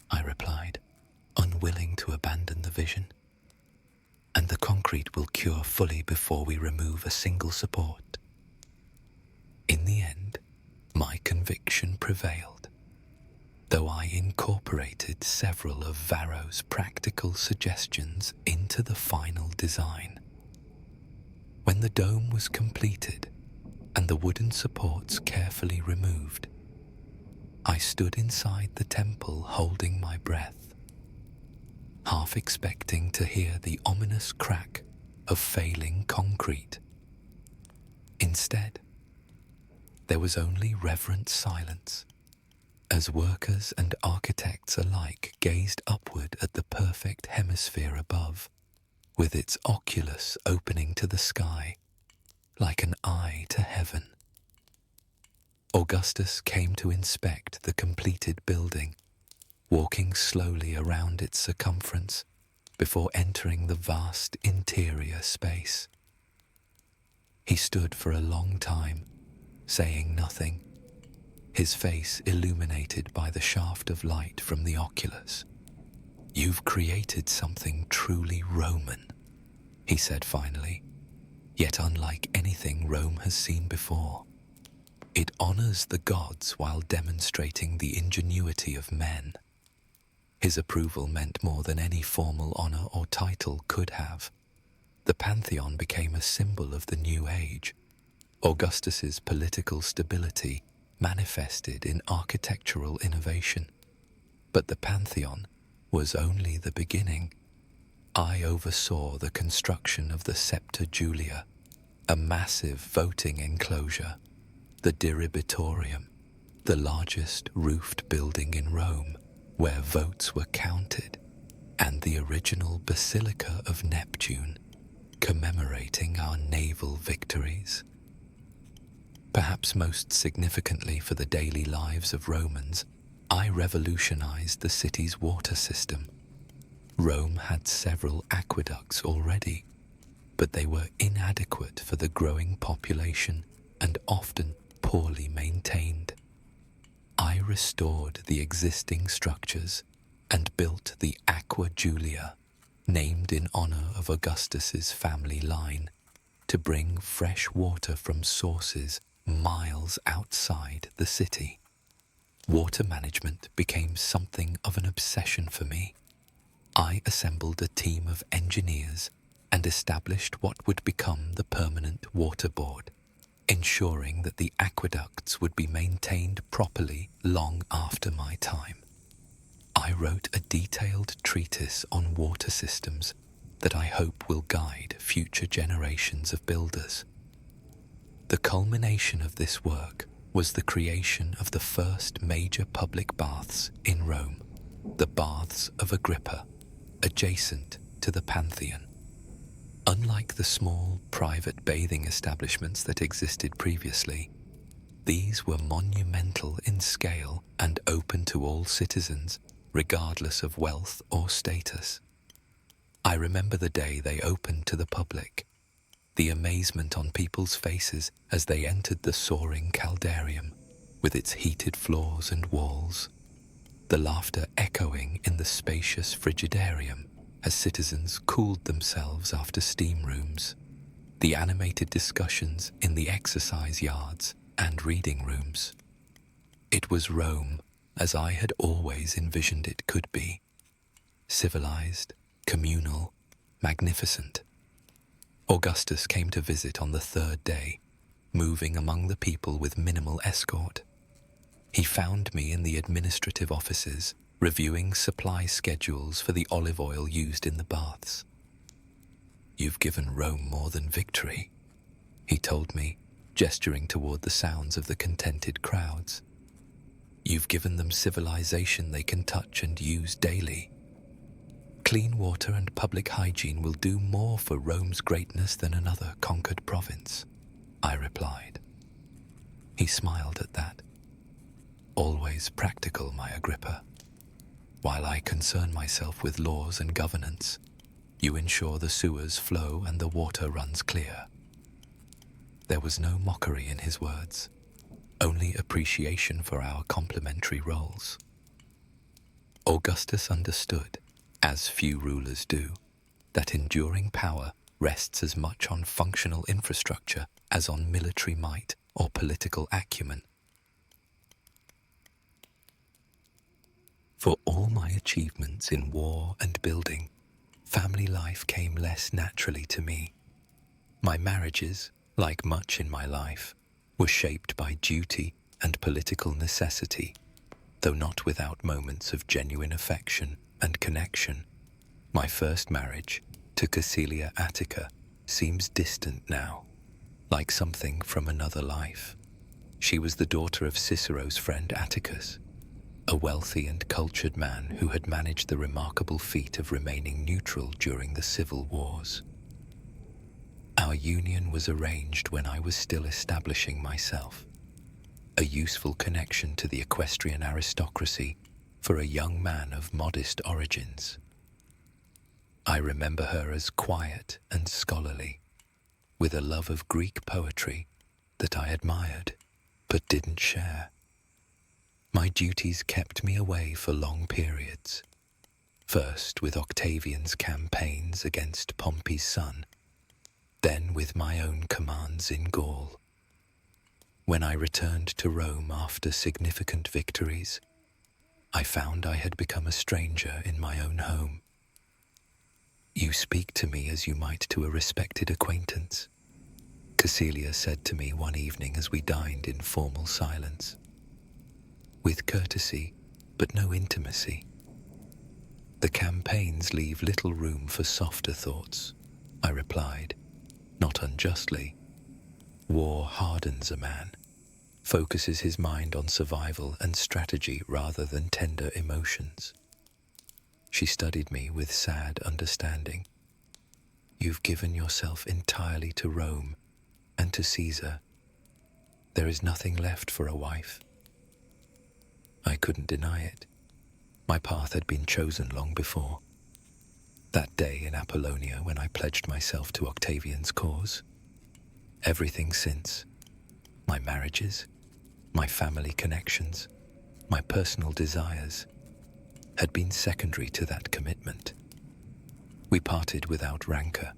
I replied, unwilling to abandon the vision. "And the concrete will cure fully before we remove a single support." In the end, my conviction prevailed, though I incorporated several of Varro's practical suggestions into the final design. When the dome was completed and the wooden supports carefully removed, I stood inside the temple holding my breath, half expecting to hear the ominous crack of failing concrete. Instead, there was only reverent silence as workers and architects alike gazed upward at the perfect hemisphere above. with its oculus opening to the sky like an eye to heaven. Augustus came to inspect the completed building, walking slowly around its circumference before entering the vast interior space. He stood for a long time, saying nothing, his face illuminated by the shaft of light from the oculus. "You've created something truly Roman," he said finally, "yet unlike anything Rome has seen before. It honors the gods while demonstrating the ingenuity of men." His approval meant more than any formal honor or title could have. The Pantheon became a symbol of the new age. Augustus's political stability manifested in architectural innovation. But the Pantheon was only the beginning. I oversaw the construction of the Septa Julia, a massive voting enclosure, the Diribitorium, the largest roofed building in Rome, where votes were counted, and the original Basilica of Neptune, commemorating our naval victories. Perhaps most significantly for the daily lives of Romans, I revolutionized the city's water system. Rome had several aqueducts already, but they were inadequate for the growing population and often poorly maintained. I restored the existing structures and built the Aqua Julia, named in honor of Augustus's family line, to bring fresh water from sources miles outside the city. Water management became something of an obsession for me. I assembled a team of engineers and established what would become the permanent water board, ensuring that the aqueducts would be maintained properly long after my time. I wrote a detailed treatise on water systems that I hope will guide future generations of builders. The culmination of this work was the creation of the first major public baths in Rome, the Baths of Agrippa, adjacent to the Pantheon. Unlike the small private bathing establishments that existed previously, these were monumental in scale and open to all citizens, regardless of wealth or status. I remember the day they opened to the public, the amazement on people's faces as they entered the soaring caldarium with its heated floors and walls, the laughter echoing in the spacious frigidarium as citizens cooled themselves after steam rooms, the animated discussions in the exercise yards and reading rooms. It was Rome as I had always envisioned it could be, civilized, communal, magnificent. Augustus came to visit on the third day, moving among the people with minimal escort. He found me in the administrative offices, reviewing supply schedules for the olive oil used in the baths. "You've given Rome more than victory," he told me, gesturing toward the sounds of the contented crowds. "You've given them civilization they can touch and use daily. Clean water and public hygiene will do more for Rome's greatness than another conquered province," I replied. He smiled at that. "Always practical, my Agrippa. While I concern myself with laws and governance, you ensure the sewers flow and the water runs clear." There was no mockery in his words, only appreciation for our complementary roles. Augustus understood, as few rulers do, that enduring power rests as much on functional infrastructure as on military might or political acumen. For all my achievements in war and building, family life came less naturally to me. My marriages, like much in my life, were shaped by duty and political necessity, though not without moments of genuine affection and connection. My first marriage, to Caecilia Attica, seems distant now, like something from another life. She was the daughter of Cicero's friend Atticus. a wealthy and cultured man who had managed the remarkable feat of remaining neutral during the civil wars. Our union was arranged when I was still establishing myself, a useful connection to the equestrian aristocracy for a young man of modest origins. I remember her as quiet and scholarly, with a love of Greek poetry that I admired but didn't share. My duties kept me away for long periods, first with Octavian's campaigns against Pompey's son, then with my own commands in Gaul. When I returned to Rome after significant victories, I found I had become a stranger in my own home. "You speak to me as you might to a respected acquaintance," Caecilia said to me one evening as we dined in formal silence. "With courtesy, but no intimacy. The campaigns leave little room for softer thoughts," I replied, not unjustly. "War hardens a man, focuses his mind on survival and strategy rather than tender emotions." She studied me with sad understanding. "You've given yourself entirely to Rome and to Caesar. There is nothing left for a wife." I couldn't deny it. My path had been chosen long before. That day in Apollonia when I pledged myself to Octavian's cause. Everything since, my marriages, my family connections, my personal desires, had been secondary to that commitment. We parted without rancor.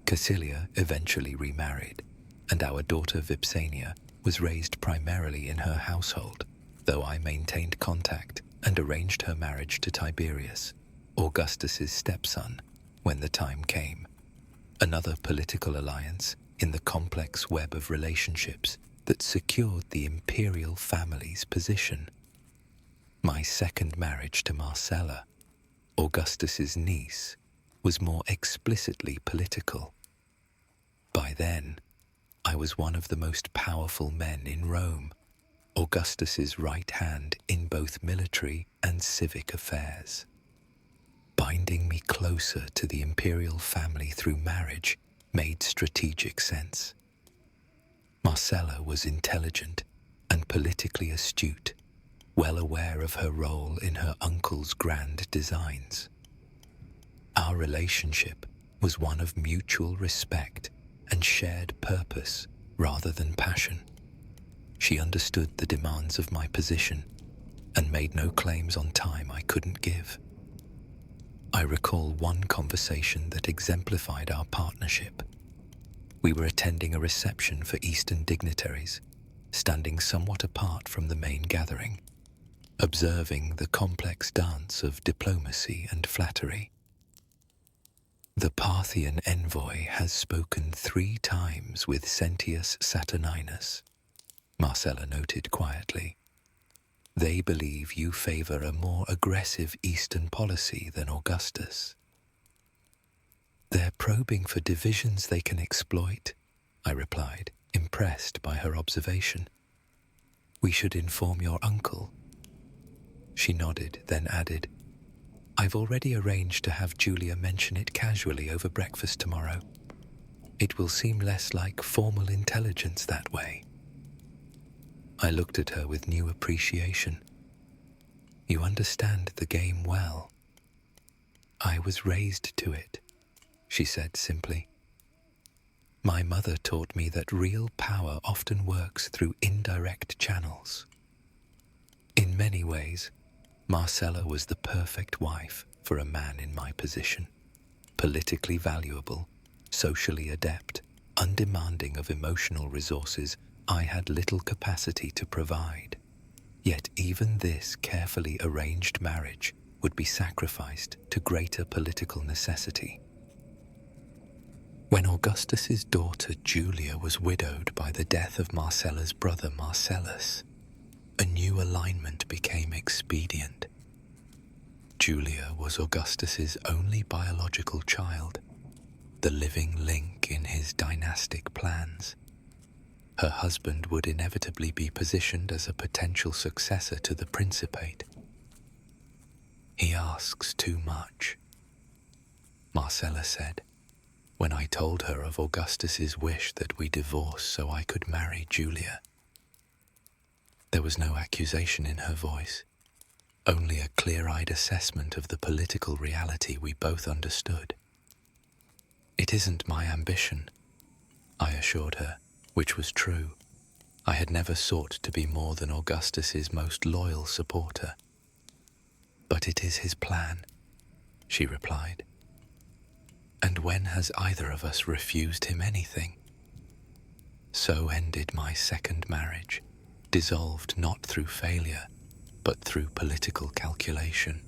Caecilia eventually remarried, and our daughter Vipsania was raised primarily in her household, though I maintained contact and arranged her marriage to Tiberius, Augustus's stepson, when the time came. Another political alliance in the complex web of relationships that secured the imperial family's position. My second marriage to Marcella, Augustus's niece, was more explicitly political. By then, I was one of the most powerful men in Rome, Augustus's right hand in both military and civic affairs. Binding me closer to the imperial family through marriage made strategic sense. Marcella was intelligent and politically astute, well aware of her role in her uncle's grand designs. Our relationship was one of mutual respect and shared purpose rather than passion. She understood the demands of my position and made no claims on time I couldn't give. I recall one conversation that exemplified our partnership. We were attending a reception for Eastern dignitaries, standing somewhat apart from the main gathering, observing the complex dance of diplomacy and flattery. "The Parthian envoy has spoken 3 times with Sentius Saturninus," Marcella noted quietly. "They believe you favor a more aggressive Eastern policy than Augustus." "They're probing for divisions they can exploit," I replied, impressed by her observation. "We should inform your uncle." She nodded, then added, "I've already arranged to have Julia mention it casually over breakfast tomorrow. It will seem less like formal intelligence that way." I looked at her with new appreciation. "You understand the game well." "I was raised to it," she said simply. "My mother taught me that real power often works through indirect channels." In many ways, Marcella was the perfect wife for a man in my position. Politically valuable, socially adept, undemanding of emotional resources I had little capacity to provide. Yet even this carefully arranged marriage would be sacrificed to greater political necessity. When Augustus's daughter Julia was widowed by the death of Marcella's brother Marcellus, a new alignment became expedient. Julia was Augustus's only biological child, the living link in his dynastic plans. her husband would inevitably be positioned as a potential successor to the principate. "He asks too much," Marcella said, when I told her of Augustus's wish that we divorce so I could marry Julia. There was no accusation in her voice, only a clear-eyed assessment of the political reality we both understood. "It isn't my ambition," I assured her, which was true. I had never sought to be more than Augustus's most loyal supporter. "But it is his plan," she replied. "And when has either of us refused him anything?" So ended my second marriage, dissolved not through failure, but through political calculation.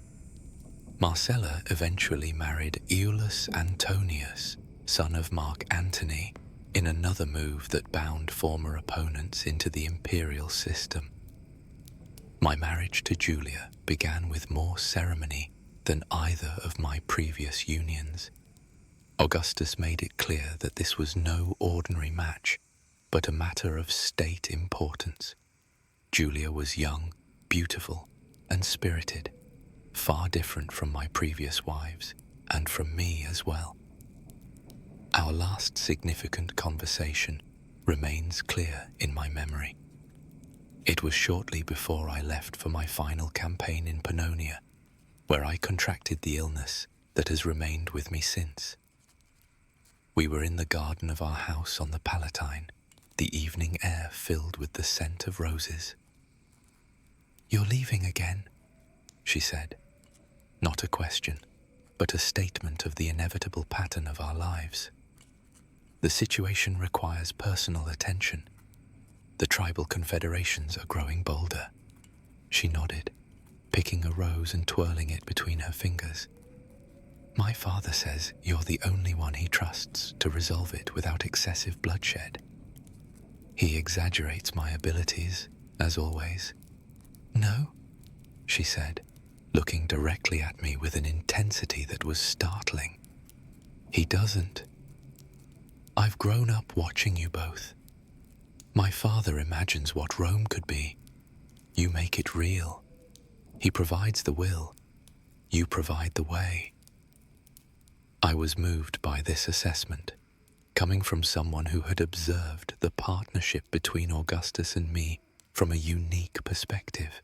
Marcella eventually married Iulus Antonius, son of Mark Antony, in another move that bound former opponents into the imperial system. My marriage to Julia began with more ceremony than either of my previous unions. Augustus made it clear that this was no ordinary match, but a matter of state importance. Julia was young, beautiful, and spirited, far different from my previous wives, and from me as well. Our last significant conversation remains clear in my memory. It was shortly before I left for my final campaign in Pannonia, where I contracted the illness that has remained with me since. We were in the garden of our house on the Palatine, the evening air filled with the scent of roses. "You're leaving again," she said. Not a question, but a statement of the inevitable pattern of our lives. "The situation requires personal attention. The tribal confederations are growing bolder." She nodded, picking a rose and twirling it between her fingers. "My father says you're the only one he trusts to resolve it without excessive bloodshed. He exaggerates my abilities, as always." "No," she said, looking directly at me with an intensity that was startling. "He doesn't. I've grown up watching you both. My father imagines what Rome could be. You make it real. He provides the will. You provide the way." I was moved by this assessment, coming from someone who had observed the partnership between Augustus and me from a unique perspective.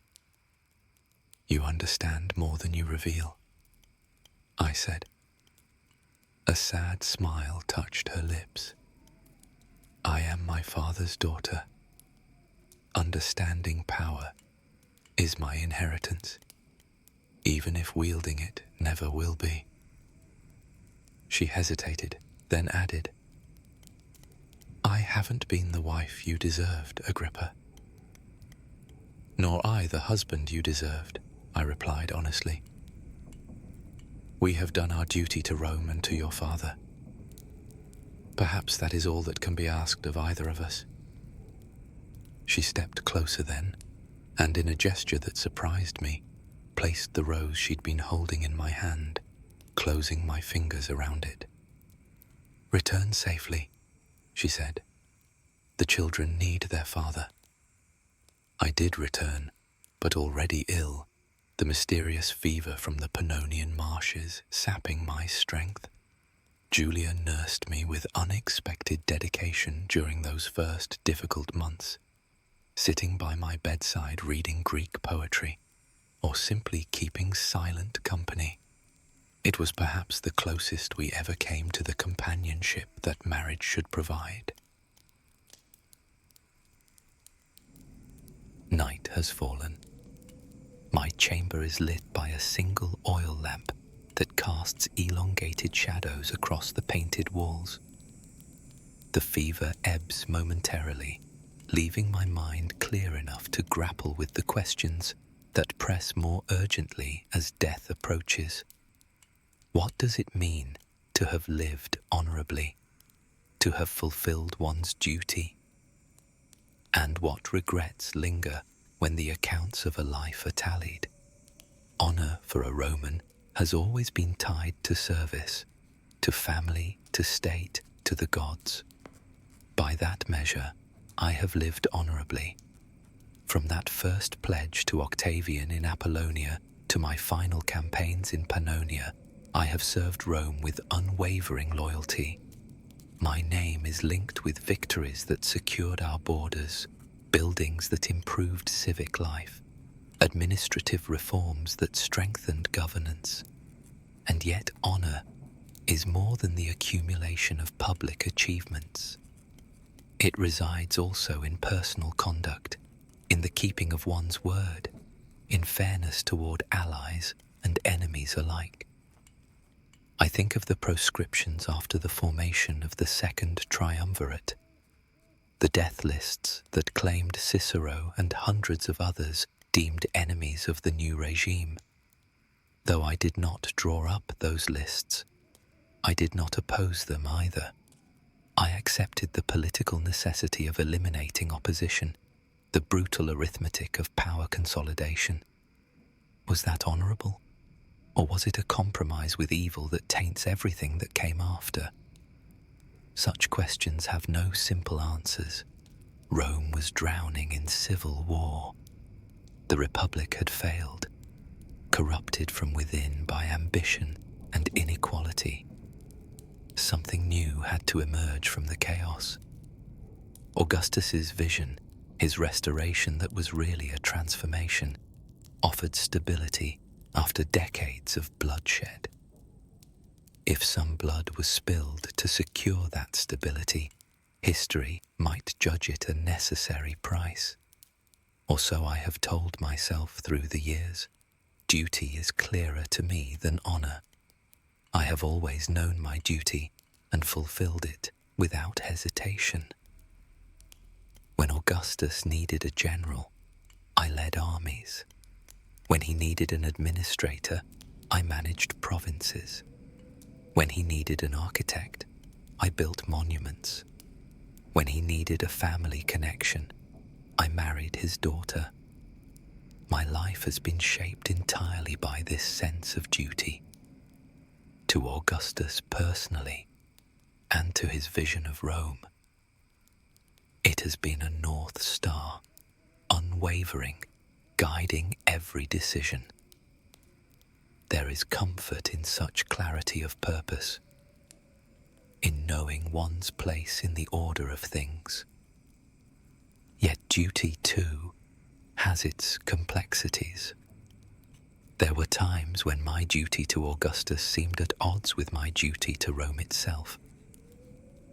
"You understand more than you reveal," I said. A sad smile touched her lips. "I am my father's daughter. Understanding power is my inheritance, even if wielding it never will be." She hesitated, then added, "I haven't been the wife you deserved, Agrippa." "Nor I the husband you deserved," I replied honestly. "We have done our duty to Rome and to your father. Perhaps that is all that can be asked of either of us." She stepped closer then, and in a gesture that surprised me, placed the rose she'd been holding in my hand, closing my fingers around it. "Return safely," she said. "The children need their father." I did return, but already ill, the mysterious fever from the Pannonian marshes sapping my strength. Julia nursed me with unexpected dedication during those first difficult months, sitting by my bedside reading Greek poetry, or simply keeping silent company. It was perhaps the closest we ever came to the companionship that marriage should provide. Night has fallen. My chamber is lit by a single oil lamp that casts elongated shadows across the painted walls. The fever ebbs momentarily, leaving my mind clear enough to grapple with the questions that press more urgently as death approaches. What does it mean to have lived honorably, to have fulfilled one's duty? And what regrets linger when the accounts of a life are tallied? Honor for a Roman has always been tied to service, to family, to state, to the gods. By that measure, I have lived honourably. From that first pledge to Octavian in Apollonia to my final campaigns in Pannonia, I have served Rome with unwavering loyalty. My name is linked with victories that secured our borders, buildings that improved civic life, administrative reforms that strengthened governance. And yet honour is more than the accumulation of public achievements. It resides also in personal conduct, in the keeping of one's word, in fairness toward allies and enemies alike. I think of the proscriptions after the formation of the Second Triumvirate, the death lists that claimed Cicero and hundreds of others deemed enemies of the new regime. Though I did not draw up those lists, I did not oppose them either. I accepted the political necessity of eliminating opposition, the brutal arithmetic of power consolidation. Was that honourable? Or was it a compromise with evil that taints everything that came after? Such questions have no simple answers. Rome was drowning in civil war. The Republic had failed, corrupted from within by ambition and inequality. Something new had to emerge from the chaos. Augustus's vision, his restoration that was really a transformation, offered stability after decades of bloodshed. If some blood was spilled to secure that stability, history might judge it a necessary price. Or so I have told myself through the years. Duty is clearer to me than honour. I have always known my duty and fulfilled it without hesitation. When Augustus needed a general, I led armies. When he needed an administrator, I managed provinces. When he needed an architect, I built monuments. When he needed a family connection, I married his daughter. My life has been shaped entirely by this sense of duty. To Augustus personally, and to his vision of Rome. It has been a North Star, unwavering, guiding every decision. There is comfort in such clarity of purpose, in knowing one's place in the order of things. Yet duty, too, has its complexities. There were times when my duty to Augustus seemed at odds with my duty to Rome itself.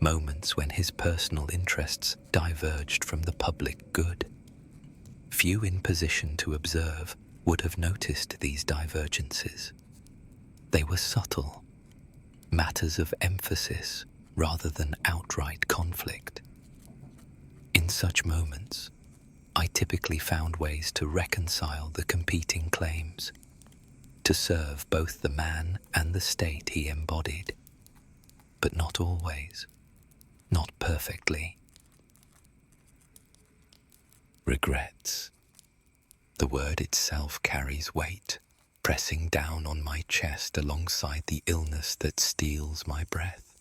Moments when his personal interests diverged from the public good. Few in position to observe would have noticed these divergences. They were subtle, matters of emphasis rather than outright conflict. In such moments, I typically found ways to reconcile the competing claims, to serve both the man and the state he embodied, but not always, not perfectly. Regrets. The word itself carries weight, pressing down on my chest alongside the illness that steals my breath.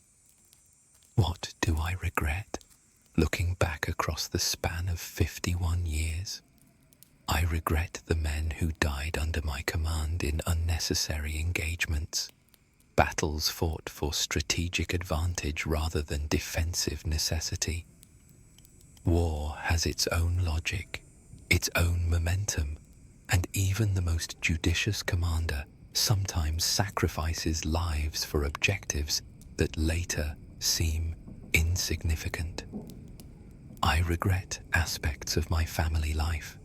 What do I regret? Looking back across the span of 51 years, I regret the men who died under my command in unnecessary engagements, battles fought for strategic advantage rather than defensive necessity. War has its own logic, its own momentum, and even the most judicious commander sometimes sacrifices lives for objectives that later seem insignificant. I regret aspects of my family life,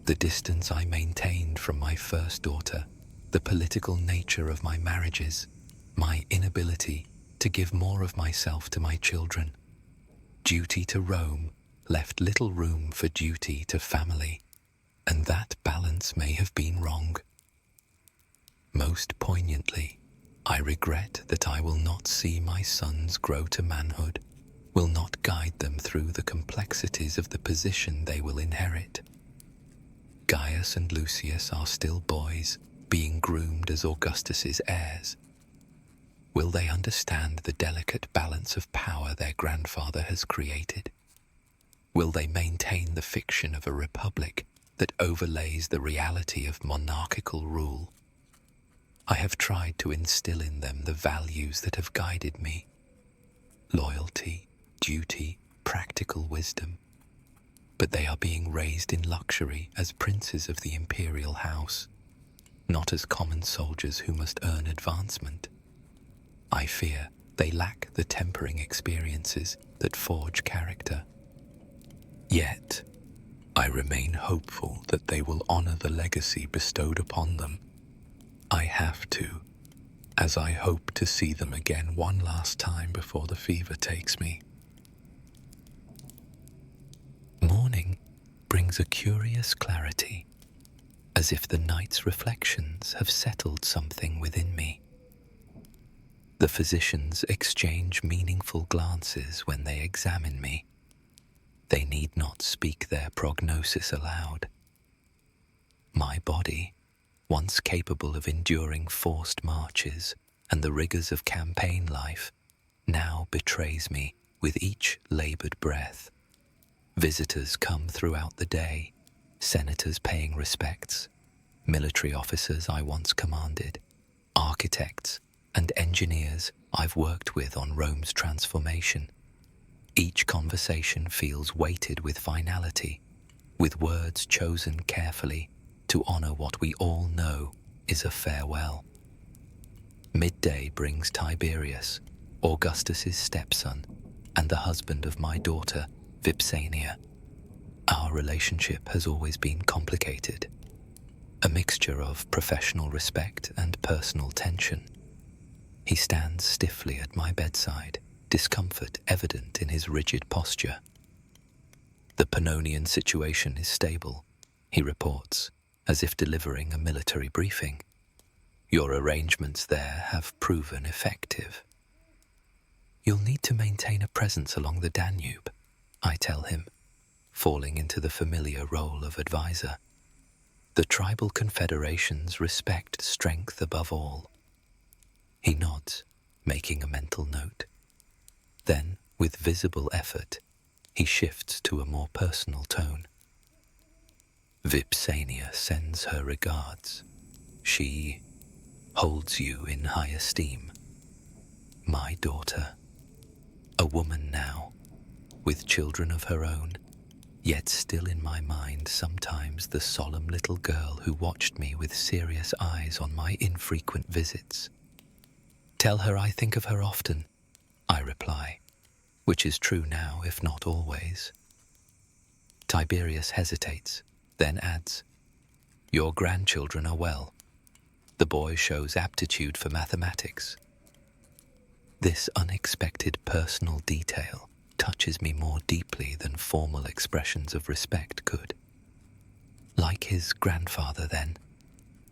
the distance I maintained from my first daughter, the political nature of my marriages, my inability to give more of myself to my children. Duty to Rome left little room for duty to family, and that balance may have been wrong. Most poignantly, I regret that I will not see my sons grow to manhood, will not guide them through the complexities of the position they will inherit. Gaius and Lucius are still boys, being groomed as Augustus's heirs. Will they understand the delicate balance of power their grandfather has created? Will they maintain the fiction of a republic that overlays the reality of monarchical rule? I have tried to instill in them the values that have guided me: loyalty, duty, practical wisdom. But they are being raised in luxury as princes of the imperial house, not as common soldiers who must earn advancement. I fear they lack the tempering experiences that forge character. Yet, I remain hopeful that they will honor the legacy bestowed upon them. I have to, as I hope to see them again one last time before the fever takes me. Morning brings a curious clarity, as if the night's reflections have settled something within me. The physicians exchange meaningful glances when they examine me. They need not speak their prognosis aloud. My body, once capable of enduring forced marches and the rigors of campaign life, now betrays me with each labored breath. Visitors come throughout the day, senators paying respects, military officers I once commanded, architects and engineers I've worked with on Rome's transformation. Each conversation feels weighted with finality, with words chosen carefully to honor what we all know is a farewell. Midday brings Tiberius, Augustus's stepson, and the husband of my daughter, Vipsania. Our relationship has always been complicated, a mixture of professional respect and personal tension. He stands stiffly at my bedside, discomfort evident in his rigid posture. The Pannonian situation is stable, he reports, as if delivering a military briefing. Your arrangements there have proven effective. You'll need to maintain a presence along the Danube, I tell him, falling into the familiar role of advisor. The tribal confederations respect strength above all. He nods, making a mental note. Then, with visible effort, he shifts to a more personal tone. Vipsania sends her regards. She holds you in high esteem. My daughter, a woman now, with children of her own, yet still in my mind sometimes the solemn little girl who watched me with serious eyes on my infrequent visits. Tell her I think of her often, I reply, which is true now if not always. Tiberius hesitates, then adds, Your grandchildren are well. The boy shows aptitude for mathematics. This unexpected personal detail touches me more deeply than formal expressions of respect could. Like his grandfather, then,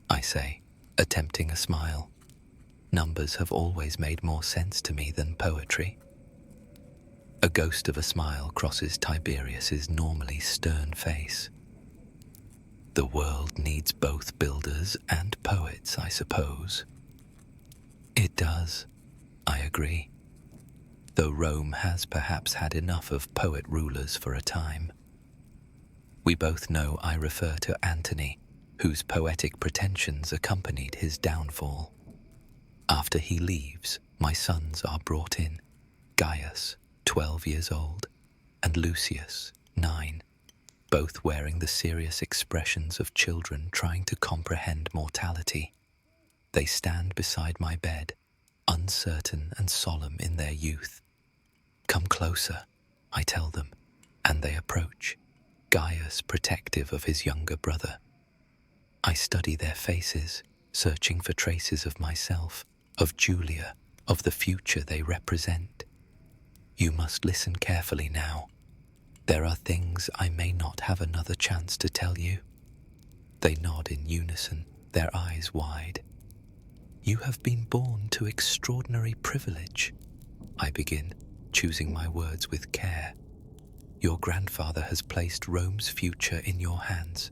I say, attempting a smile. Numbers have always made more sense to me than poetry. A ghost of a smile crosses Tiberius's normally stern face. The world needs both builders and poets, I suppose. It does, I agree, though Rome has perhaps had enough of poet rulers for a time. We both know I refer to Antony, whose poetic pretensions accompanied his downfall. After he leaves, my sons are brought in, Gaius, 12 years old, and Lucius, 9, both wearing the serious expressions of children trying to comprehend mortality. They stand beside my bed, uncertain and solemn in their youth. Come closer, I tell them, and they approach, Gaius protective of his younger brother. I study their faces, searching for traces of myself, of Julia, of the future they represent. You must listen carefully now. There are things I may not have another chance to tell you. They nod in unison, their eyes wide. You have been born to extraordinary privilege, I begin, choosing my words with care. Your grandfather has placed Rome's future in your hands.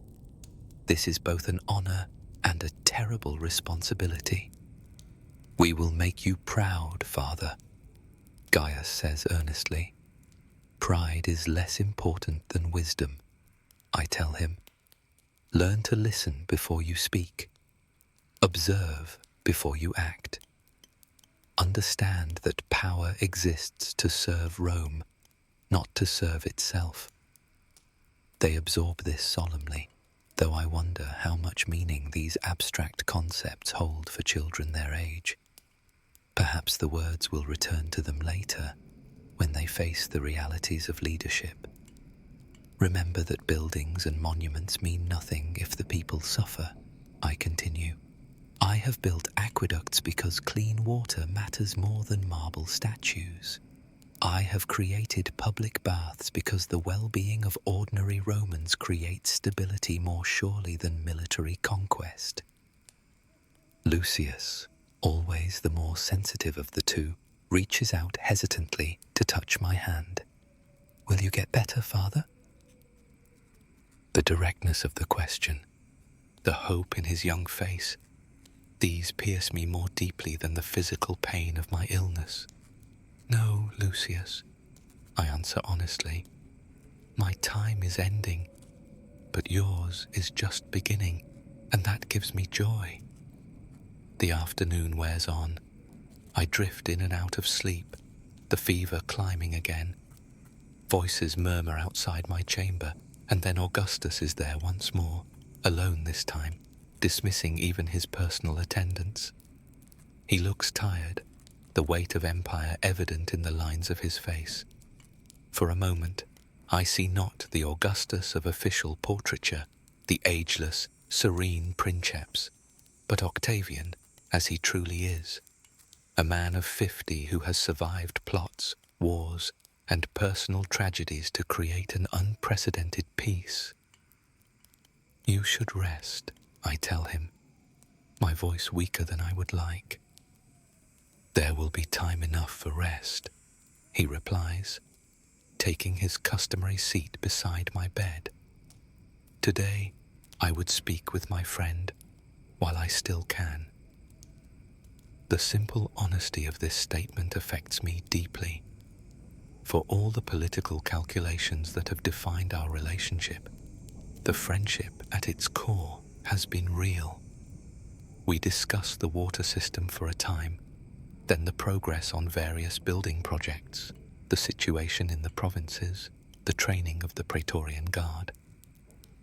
This is both an honor and a terrible responsibility. We will make you proud, father, Gaius says earnestly. Pride is less important than wisdom, I tell him. Learn to listen before you speak. Observe before you act. Understand that power exists to serve Rome, not to serve itself. They absorb this solemnly, though I wonder how much meaning these abstract concepts hold for children their age. Perhaps the words will return to them later, when they face the realities of leadership. Remember that buildings and monuments mean nothing if the people suffer, I continue. I have built aqueducts because clean water matters more than marble statues. I have created public baths because the well-being of ordinary Romans creates stability more surely than military conquest. Lucius, always the more sensitive of the two, reaches out hesitantly to touch my hand. Will you get better, Father? The directness of the question, the hope in his young face, these pierce me more deeply than the physical pain of my illness. No, Lucius, I answer honestly. My time is ending, but yours is just beginning, and that gives me joy. The afternoon wears on. I drift in and out of sleep, the fever climbing again. Voices murmur outside my chamber, and then Augustus is there once more, alone this time, dismissing even his personal attendants. He looks tired, the weight of empire evident in the lines of his face. For a moment, I see not the Augustus of official portraiture, the ageless, serene princeps, but Octavian, as he truly is, a man of 50 who has survived plots, wars, and personal tragedies to create an unprecedented peace. You should rest, I tell him, my voice weaker than I would like. There will be time enough for rest, he replies, taking his customary seat beside my bed. Today, I would speak with my friend while I still can. The simple honesty of this statement affects me deeply. For all the political calculations that have defined our relationship, the friendship at its core has been real. We discuss the water system for a time, then the progress on various building projects, the situation in the provinces, the training of the Praetorian Guard.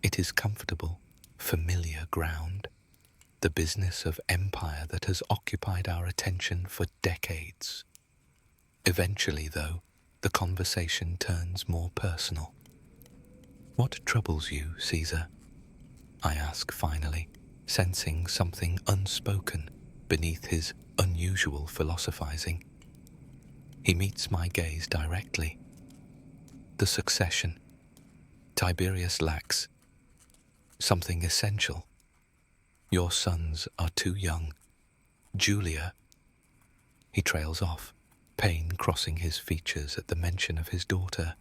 It is comfortable, familiar ground, the business of empire that has occupied our attention for decades. Eventually, though, the conversation turns more personal. What troubles you, Caesar? I ask finally, sensing something unspoken beneath his unusual philosophizing. He meets my gaze directly. The succession. Tiberius lacks something essential. Your sons are too young. Julia. He trails off, pain crossing his features at the mention of his daughter,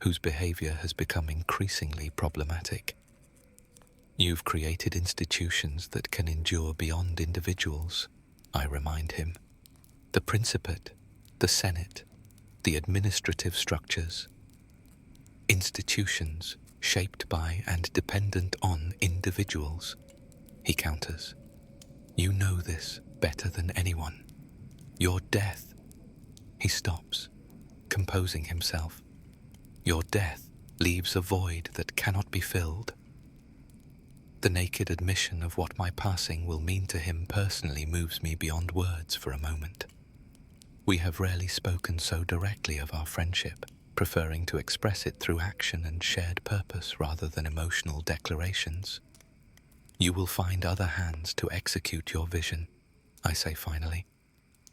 whose behavior has become increasingly problematic. You've created institutions that can endure beyond individuals, I remind him. The Principate, the Senate, the administrative structures. Institutions shaped by and dependent on individuals, he counters. You know this better than anyone. Your death. He stops, composing himself. Your death leaves a void that cannot be filled. The naked admission of what my passing will mean to him personally moves me beyond words for a moment. We have rarely spoken so directly of our friendship, preferring to express it through action and shared purpose rather than emotional declarations. You will find other hands to execute your vision, I say finally.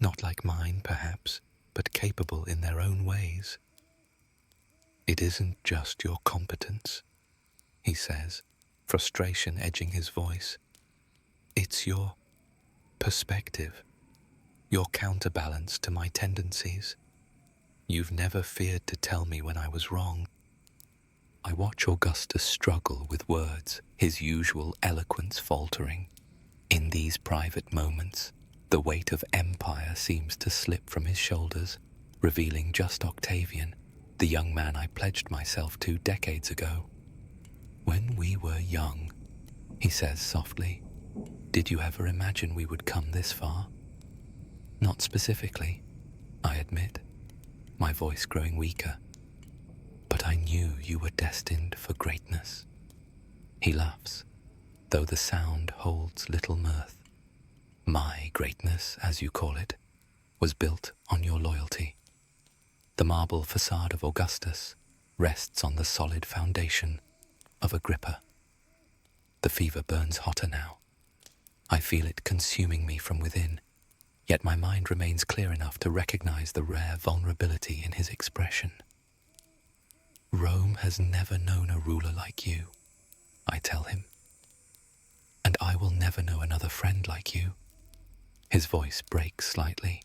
Not like mine, perhaps, but capable in their own ways. It isn't just your competence, he says, frustration edging his voice. It's your perspective, your counterbalance to my tendencies. You've never feared to tell me when I was wrong. I watch Augustus struggle with words, his usual eloquence faltering. In these private moments, the weight of empire seems to slip from his shoulders, revealing just Octavian, the young man I pledged myself to decades ago. When we were young, he says softly, did you ever imagine we would come this far? Not specifically, I admit, my voice growing weaker. But I knew you were destined for greatness. He laughs, though the sound holds little mirth. My greatness, as you call it, was built on your loyalty. The marble facade of Augustus rests on the solid foundation of Agrippa. The fever burns hotter now. I feel it consuming me from within, yet my mind remains clear enough to recognize the rare vulnerability in his expression. Rome has never known a ruler like you, I tell him. And I will never know another friend like you. His voice breaks slightly.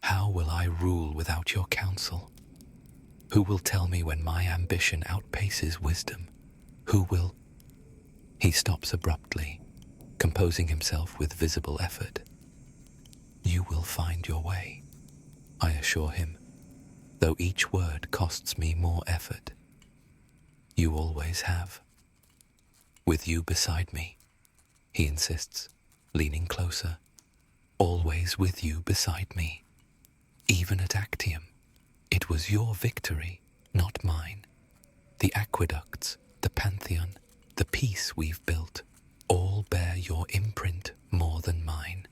How will I rule without your counsel? Who will tell me when my ambition outpaces wisdom? Who will... He stops abruptly, composing himself with visible effort. You will find your way, I assure him, though each word costs me more effort. You always have. With you beside me, he insists, leaning closer. Always with you beside me. Even at Actium, it was your victory, not mine. The aqueducts, the Pantheon, the peace we've built, all bear your imprint more than mine.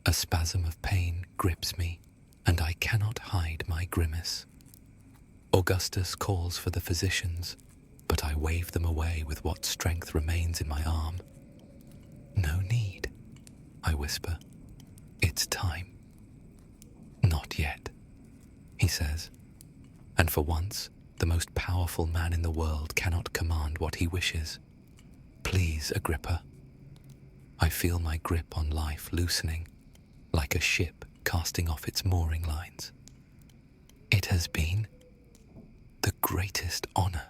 A spasm of pain grips me, and I cannot hide my grimace. Augustus calls for the physicians, but I wave them away with what strength remains in my arm. No need, I whisper. It's time. Not yet, he says, and for once, the most powerful man in the world cannot command what he wishes. Please, Agrippa. I feel my grip on life loosening, like a ship casting off its mooring lines. It has been the greatest honor,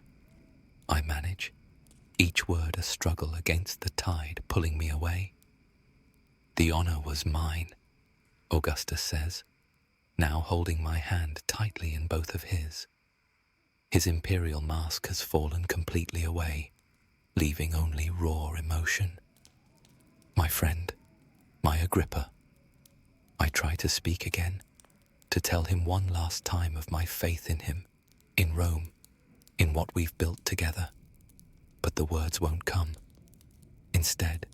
I manage, each word a struggle against the tide pulling me away. The honor was mine, Augustus says, now holding my hand tightly in both of his. His imperial mask has fallen completely away, leaving only raw emotion. My friend, my Agrippa. I try to speak again, to tell him one last time of my faith in him, in Rome, in what we've built together. But the words won't come. Instead,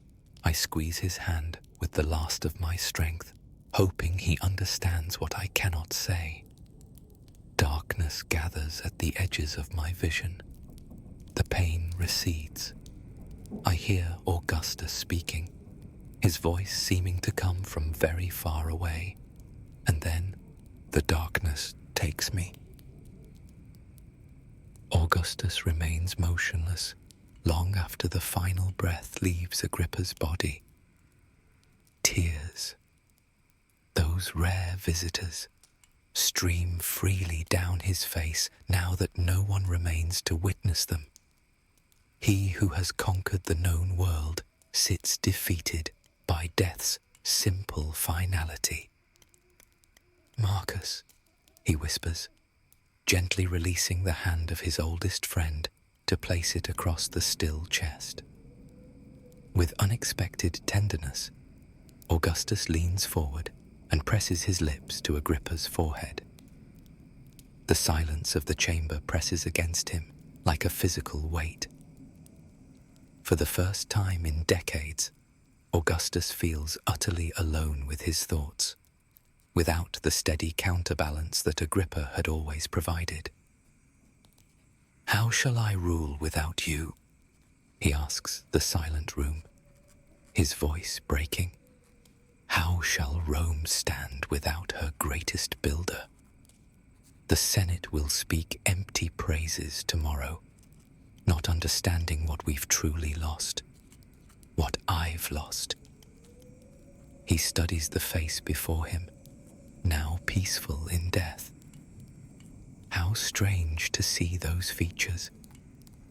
I squeeze his hand with the last of my strength, hoping he understands what I cannot say. Darkness gathers at the edges of my vision. The pain recedes. I hear Augustus speaking, his voice seeming to come from very far away, and then the darkness takes me. Augustus remains motionless long after the final breath leaves Agrippa's body. Tears, those rare visitors, stream freely down his face now that no one remains to witness them. He who has conquered the known world sits defeated by death's simple finality. Marcus, he whispers, gently releasing the hand of his oldest friend to place it across the still chest. With unexpected tenderness, Augustus leans forward and presses his lips to Agrippa's forehead. The silence of the chamber presses against him like a physical weight. For the first time in decades, Augustus feels utterly alone with his thoughts, without the steady counterbalance that Agrippa had always provided. How shall I rule without you? He asks the silent room, his voice breaking. How shall Rome stand without her greatest builder? The Senate will speak empty praises tomorrow, not understanding what we've truly lost, what I've lost. He studies the face before him, now peaceful in death. How strange to see those features,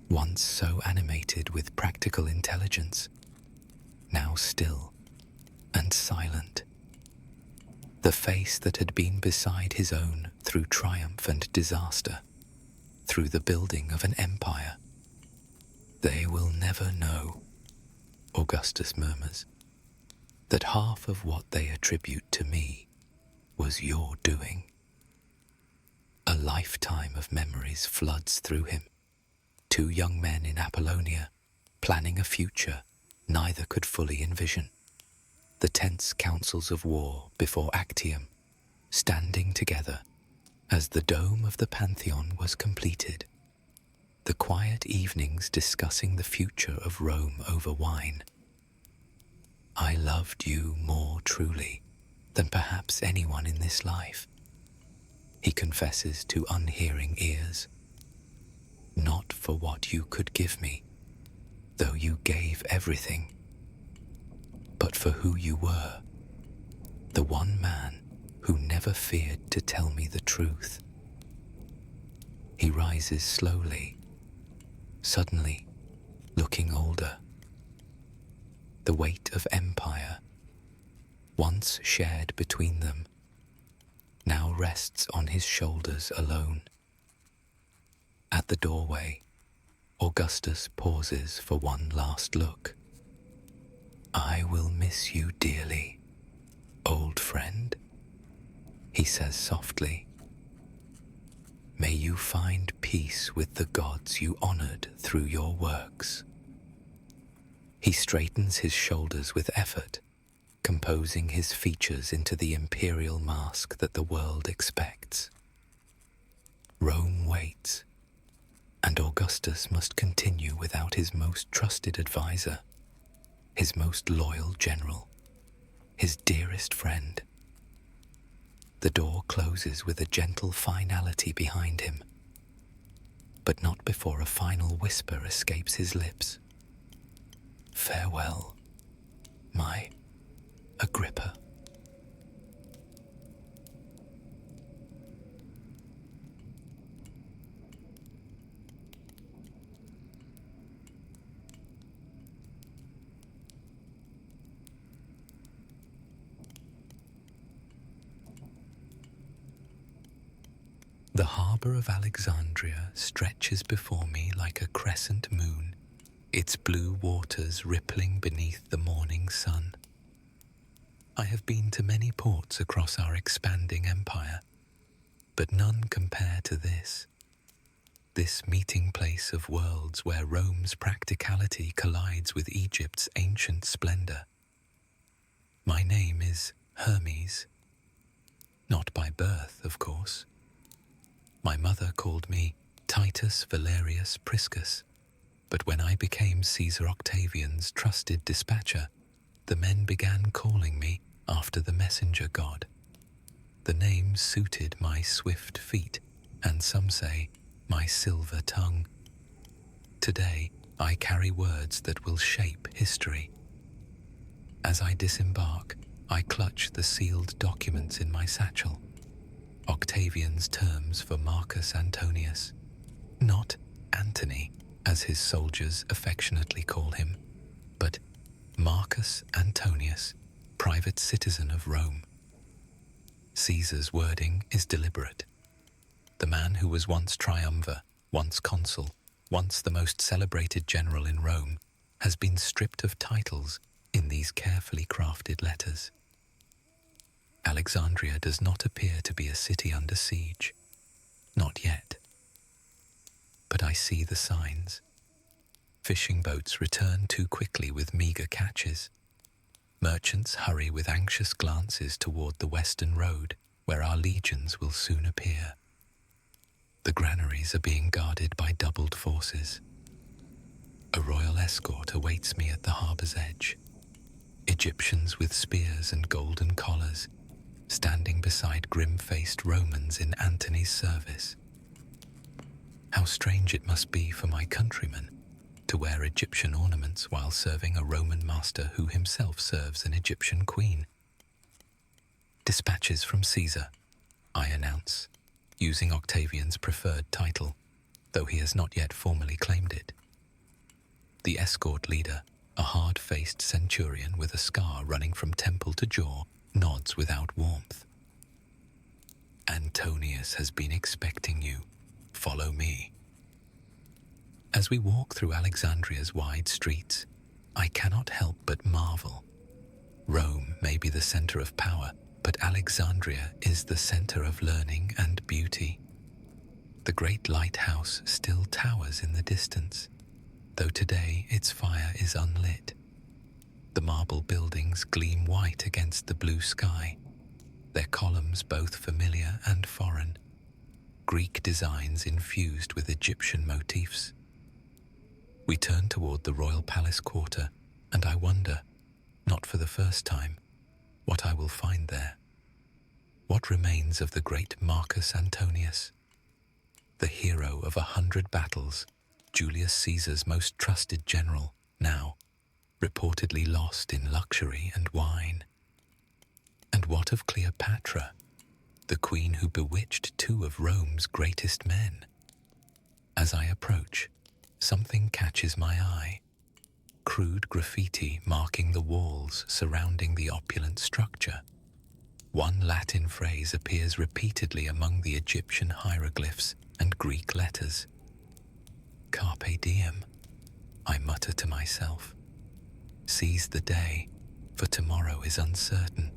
once so animated with practical intelligence, now still and silent. The face that had been beside his own through triumph and disaster, through the building of an empire. They will never know, Augustus murmurs, that half of what they attribute to me was your doing. A lifetime of memories floods through him. 2 young men in Apollonia, planning a future neither could fully envision. The tense councils of war before Actium, standing together as the dome of the Pantheon was completed. The quiet evenings discussing the future of Rome over wine. I loved you more truly than perhaps anyone in this life, he confesses to unhearing ears. Not for what you could give me, though you gave everything, but for who you were, the one man who never feared to tell me the truth. He rises slowly, suddenly looking older. The weight of empire, once shared between them, now rests on his shoulders alone. At the doorway, Augustus pauses for one last look. I will miss you dearly, old friend, he says softly. May you find peace with the gods you honored through your works. He straightens his shoulders with effort, composing his features into the imperial mask that the world expects. Rome waits, and Augustus must continue without his most trusted advisor, his most loyal general, his dearest friend. The door closes with a gentle finality behind him, but not before a final whisper escapes his lips. Farewell, my Agrippa. The harbour of Alexandria stretches before me like a crescent moon, its blue waters rippling beneath the morning sun. I have been to many ports across our expanding empire, but none compare to this meeting place of worlds where Rome's practicality collides with Egypt's ancient splendour. My name is Hermes, not by birth, of course. My mother called me Titus Valerius Priscus, but when I became Caesar Octavian's trusted dispatcher, the men began calling me after the messenger god. The name suited my swift feet, and some say my silver tongue. Today, I carry words that will shape history. As I disembark, I clutch the sealed documents in my satchel. Octavian's terms for Marcus Antonius, not Antony, as his soldiers affectionately call him, but Marcus Antonius, private citizen of Rome. Caesar's wording is deliberate. The man who was once triumvir, once consul, once the most celebrated general in Rome, has been stripped of titles in these carefully crafted letters. Alexandria does not appear to be a city under siege. Not yet. But I see the signs. Fishing boats return too quickly with meagre catches. Merchants hurry with anxious glances toward the western road, where our legions will soon appear. The granaries are being guarded by doubled forces. A royal escort awaits me at the harbour's edge. Egyptians with spears and golden collars, standing beside grim-faced Romans in Antony's service. How strange it must be for my countrymen to wear Egyptian ornaments while serving a Roman master who himself serves an Egyptian queen. Dispatches from Caesar, I announce, using Octavian's preferred title, though he has not yet formally claimed it. The escort leader, a hard-faced centurion with a scar running from temple to jaw, nods without warmth. Antonius has been expecting you. Follow me. As we walk through Alexandria's wide streets, I cannot help but marvel. Rome may be the center of power, but Alexandria is the center of learning and beauty. The great lighthouse still towers in the distance, though today its fire is unlit. The marble buildings gleam white against the blue sky, their columns both familiar and foreign, Greek designs infused with Egyptian motifs. We turn toward the royal palace quarter, and I wonder, not for the first time, what I will find there. What remains of the great Marcus Antonius, the hero of 100 battles, Julius Caesar's most trusted general, now reportedly lost in luxury and wine? And what of Cleopatra, the queen who bewitched two of Rome's greatest men? As I approach, something catches my eye. Crude graffiti marking the walls surrounding the opulent structure. One Latin phrase appears repeatedly among the Egyptian hieroglyphs and Greek letters. Carpe diem, I mutter to myself. Seize the day, for tomorrow is uncertain.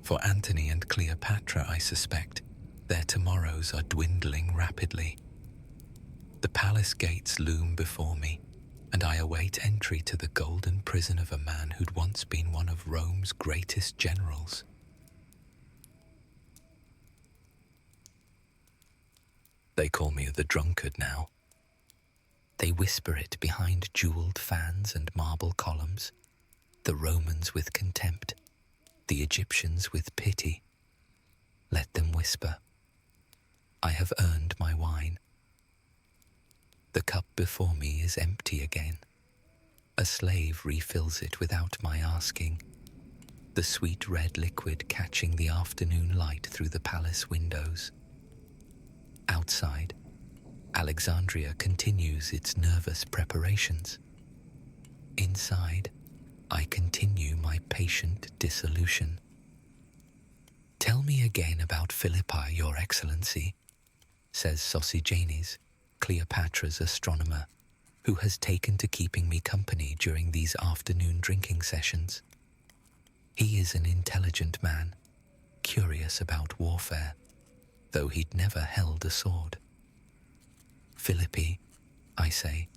For Antony and Cleopatra, I suspect, their tomorrows are dwindling rapidly. The palace gates loom before me, and I await entry to the golden prison of a man who'd once been one of Rome's greatest generals. They call me the drunkard now. They whisper it behind jeweled fans and marble columns, the Romans with contempt, the Egyptians with pity. Let them whisper. I have earned my wine. The cup before me is empty again. A slave refills it without my asking, the sweet red liquid catching the afternoon light through the palace windows. Outside, Alexandria continues its nervous preparations. Inside, I continue my patient dissolution. Tell me again about Philippi, Your Excellency, says Sosigenes, Cleopatra's astronomer, who has taken to keeping me company during these afternoon drinking sessions. He is an intelligent man, curious about warfare, though he'd never held a sword. Philippi, I say,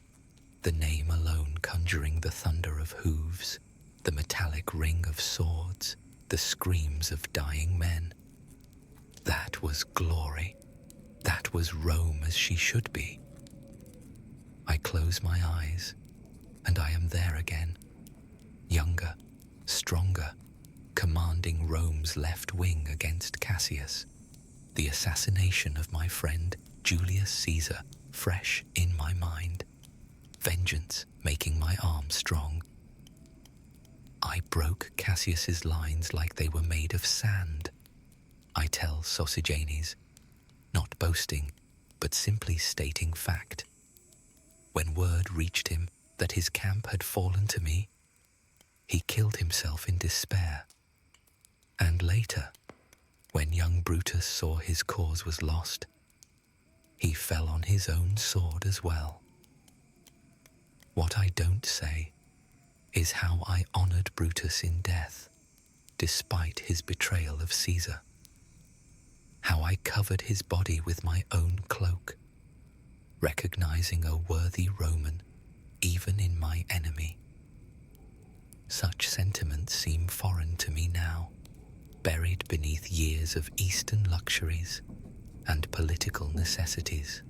the name alone conjuring the thunder of hooves, the metallic ring of swords, the screams of dying men. That was glory. That was Rome as she should be. I close my eyes, and I am there again, younger, stronger, commanding Rome's left wing against Cassius, the assassination of my friend Julius Caesar fresh in my mind, vengeance making my arm strong. I broke Cassius's lines like they were made of sand, I tell Sosigenes, not boasting, but simply stating fact. When word reached him that his camp had fallen to me, he killed himself in despair. And later, when young Brutus saw his cause was lost, he fell on his own sword as well. What I don't say is how I honored Brutus in death, despite his betrayal of Caesar. How I covered his body with my own cloak, recognizing a worthy Roman even in my enemy. Such sentiments seem foreign to me now, buried beneath years of Eastern luxuries and political necessities.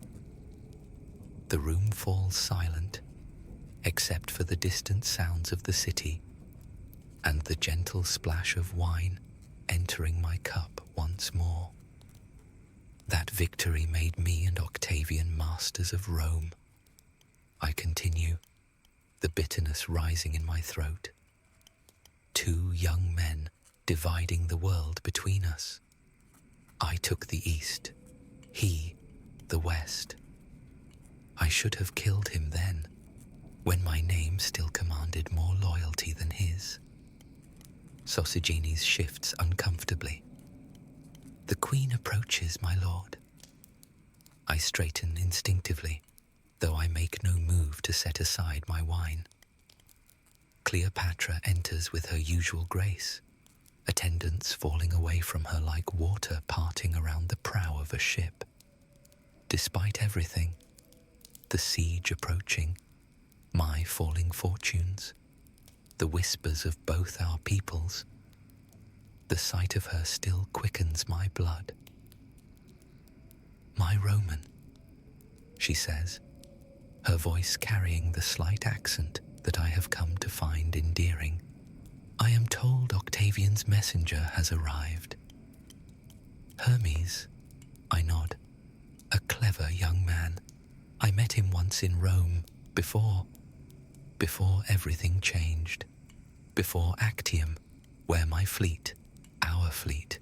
The room falls silent, except for the distant sounds of the city and the gentle splash of wine entering my cup once more. That victory made me and Octavian masters of Rome. I continue, the bitterness rising in my throat. 2 young men dividing the world between us. I took the east, he the west. I should have killed him then, when my name still commanded more loyalty than his. Sosigenes shifts uncomfortably. The queen approaches, my lord. I straighten instinctively, though I make no move to set aside my wine. Cleopatra enters with her usual grace, attendants falling away from her like water parting around the prow of a ship. Despite everything, the siege approaching, my falling fortunes, the whispers of both our peoples, the sight of her still quickens my blood. My Roman, she says, her voice carrying the slight accent that I have come to find endearing. I am told Octavian's messenger has arrived. Hermes, I nod, a clever young man. I met him once in Rome, before everything changed, before Actium, where my fleet, our fleet,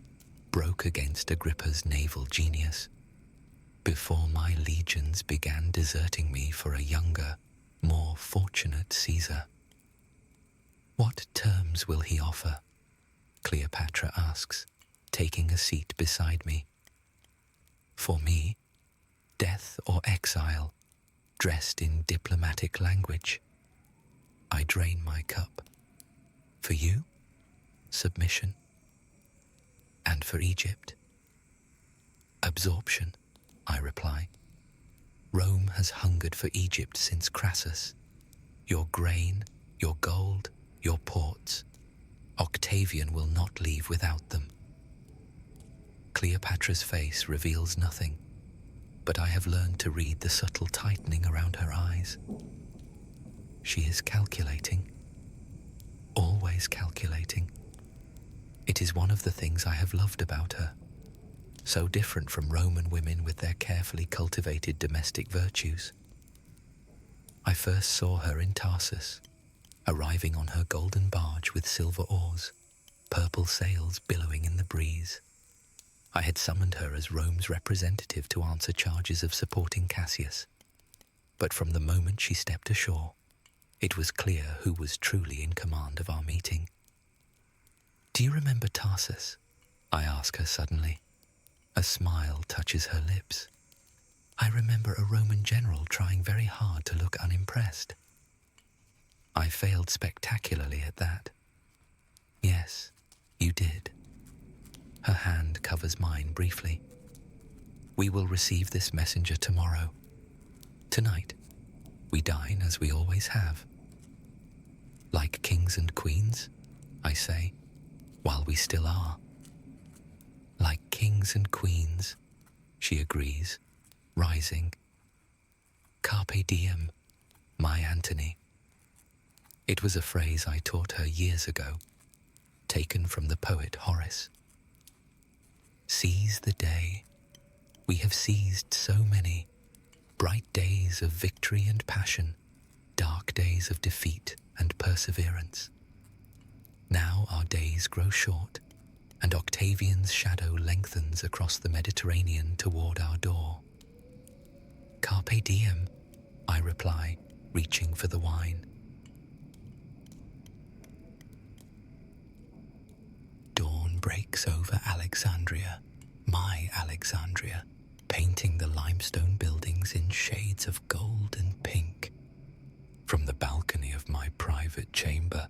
broke against Agrippa's naval genius, before my legions began deserting me for a younger, more fortunate Caesar. What terms will he offer? Cleopatra asks, taking a seat beside me. For me, death or exile, dressed in diplomatic language. I drain my cup. For you, submission. And for Egypt, absorption, I reply. Rome has hungered for Egypt since Crassus. Your grain, your gold, your ports. Octavian will not leave without them. Cleopatra's face reveals nothing, but I have learned to read the subtle tightening around her eyes. She is calculating, always calculating. It is one of the things I have loved about her, so different from Roman women with their carefully cultivated domestic virtues. I first saw her in Tarsus, arriving on her golden barge with silver oars, purple sails billowing in the breeze. I had summoned her as Rome's representative to answer charges of supporting Cassius, but from the moment she stepped ashore, it was clear who was truly in command of our meeting. Do you remember Tarsus? I ask her suddenly. A smile touches her lips. I remember a Roman general trying very hard to look unimpressed. I failed spectacularly at that. Yes, you did. Her hand covers mine briefly. We will receive this messenger tomorrow. Tonight, we dine as we always have. Like kings and queens, I say, while we still are. Like kings and queens, she agrees, rising. Carpe diem, my Antony. It was a phrase I taught her years ago, taken from the poet Horace. Seize the day. We have seized so many, bright days of victory and passion, dark days of defeat and perseverance. Now our days grow short, and Octavian's shadow lengthens across the Mediterranean toward our door. Carpe diem, I reply, reaching for the wine. Dawn breaks over Alexandria, my Alexandria, painting the limestone buildings in shades of gold and pink. From the balcony of my private chamber,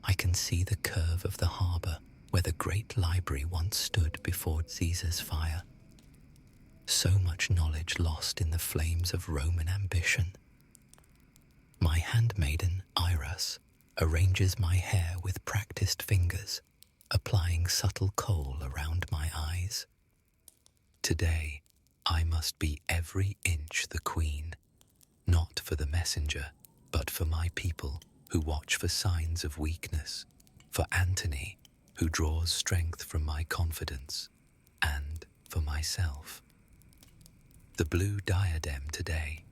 I can see the curve of the harbour where the great library once stood before Caesar's fire. So much knowledge lost in the flames of Roman ambition. My handmaiden, Iras, arranges my hair with practiced fingers, applying subtle kohl around my eyes. Today, I must be every inch the queen, not for the messenger, but for my people who watch for signs of weakness, for Antony, who draws strength from my confidence, and for myself. The blue diadem today,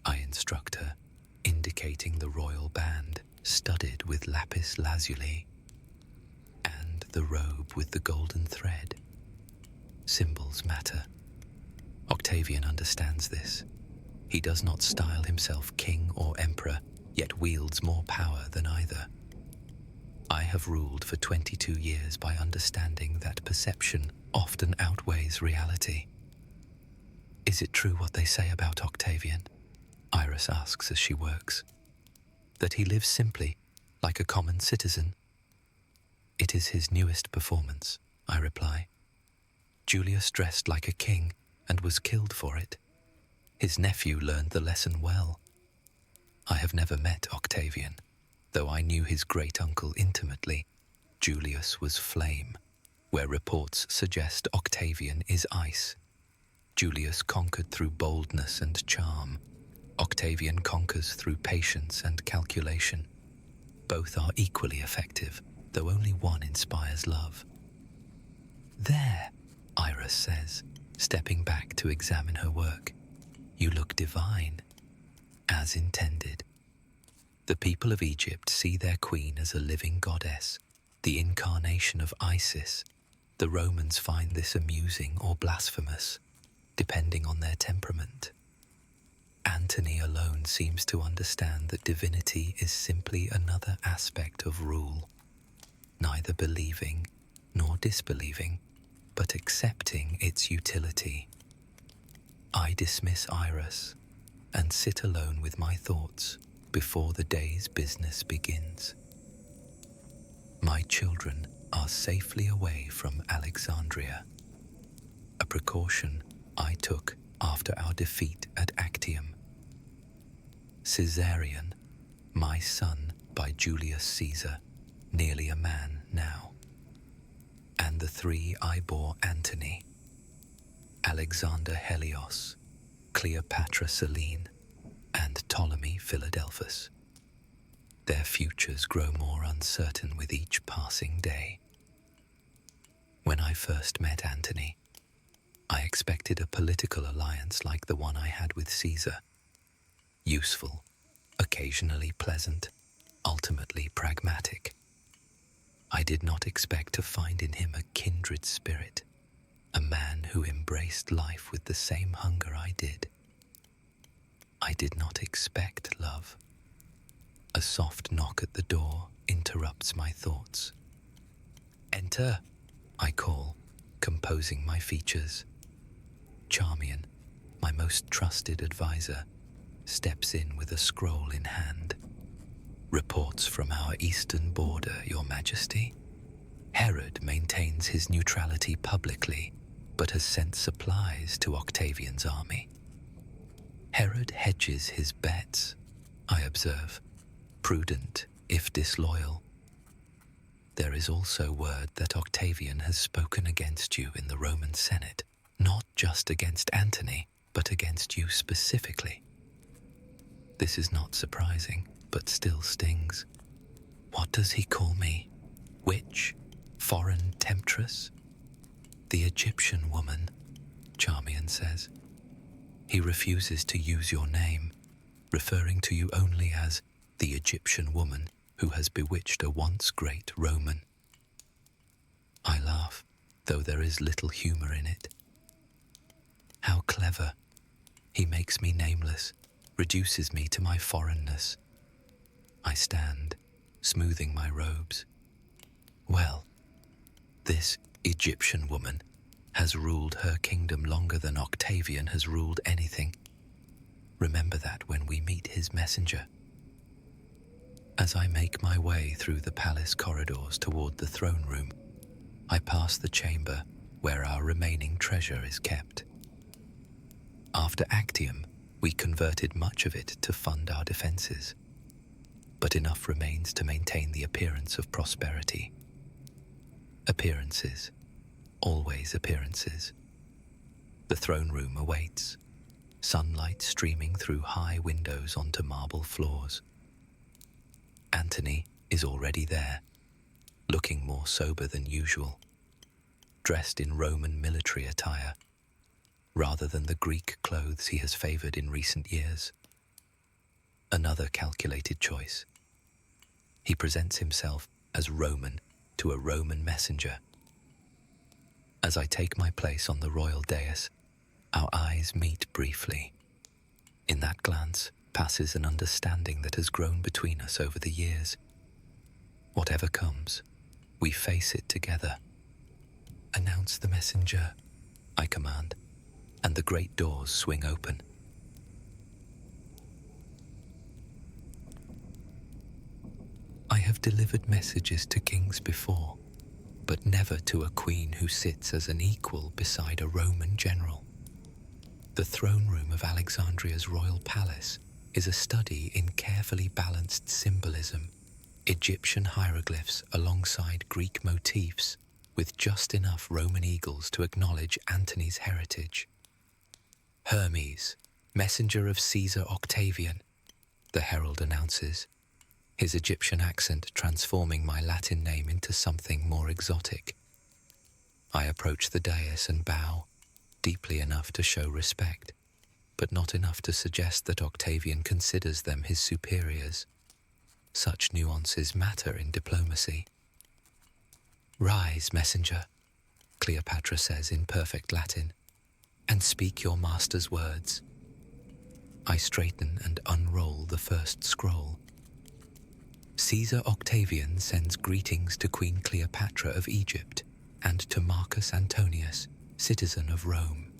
I instruct her, indicating the royal band studded with lapis lazuli, and the robe with the golden thread. Symbols matter. Octavian understands this. He does not style himself king or emperor, yet wields more power than either. I have ruled for 22 years by understanding that perception often outweighs reality. Is it true what they say about Octavian? Iris asks as she works. That he lives simply, like a common citizen? It is his newest performance, I reply. Julius dressed like a king and was killed for it. His nephew learned the lesson well. I have never met Octavian, though I knew his great-uncle intimately. Julius was flame, where reports suggest Octavian is ice. Julius conquered through boldness and charm. Octavian conquers through patience and calculation. Both are equally effective, though only one inspires love. There, Iris says, stepping back to examine her work. You look divine, as intended. The people of Egypt see their queen as a living goddess, the incarnation of Isis. The Romans find this amusing or blasphemous, depending on their temperament. Antony alone seems to understand that divinity is simply another aspect of rule, neither believing nor disbelieving, but accepting its utility. I dismiss Iris and sit alone with my thoughts before the day's business begins. My children are safely away from Alexandria, a precaution I took after our defeat at Actium. Caesarion, my son by Julius Caesar, nearly a man now. And the three I bore Antony, Alexander Helios, Cleopatra Selene, and Ptolemy Philadelphus. Their futures grow more uncertain with each passing day. When I first met Antony, I expected a political alliance like the one I had with Caesar. Useful, occasionally pleasant, ultimately pragmatic. I did not expect to find in him a kindred spirit, a man who embraced life with the same hunger I did. I did not expect love. A soft knock at the door interrupts my thoughts. Enter, I call, composing my features. Charmian, my most trusted advisor, steps in with a scroll in hand. Reports from our eastern border, Your Majesty. Herod maintains his neutrality publicly, but has sent supplies to Octavian's army. Herod hedges his bets, I observe, prudent if disloyal. There is also word that Octavian has spoken against you in the Roman Senate, not just against Antony, but against you specifically. This is not surprising, but still stings. What does he call me? Witch? Foreign temptress? The Egyptian woman, Charmian says. He refuses to use your name, referring to you only as the Egyptian woman who has bewitched a once great Roman. I laugh, though there is little humor in it. How clever. He makes me nameless, reduces me to my foreignness. I stand, smoothing my robes. Well, this Egyptian woman has ruled her kingdom longer than Octavian has ruled anything. Remember that when we meet his messenger. As I make my way through the palace corridors toward the throne room, I pass the chamber where our remaining treasure is kept. After Actium, we converted much of it to fund our defenses, but enough remains to maintain the appearance of prosperity. Appearances, always appearances. The throne room awaits, sunlight streaming through high windows onto marble floors. Antony is already there, looking more sober than usual, dressed in Roman military attire, rather than the Greek clothes he has favored in recent years. Another calculated choice. He presents himself as Roman to a Roman messenger. As I take my place on the royal dais, our eyes meet briefly. In that glance passes an understanding that has grown between us over the years. Whatever comes, we face it together. Announce the messenger, I command, and the great doors swing open. I have delivered messages to kings before, but never to a queen who sits as an equal beside a Roman general. The throne room of Alexandria's royal palace is a study in carefully balanced symbolism, Egyptian hieroglyphs alongside Greek motifs, with just enough Roman eagles to acknowledge Antony's heritage. Hermes, messenger of Caesar Octavian, the herald announces, his Egyptian accent transforming my Latin name into something more exotic. I approach the dais and bow, deeply enough to show respect, but not enough to suggest that Octavian considers them his superiors. Such nuances matter in diplomacy. Rise, messenger, Cleopatra says in perfect Latin, and speak your master's words. I straighten and unroll the first scroll. Caesar Octavian sends greetings to Queen Cleopatra of Egypt and to Marcus Antonius, citizen of Rome.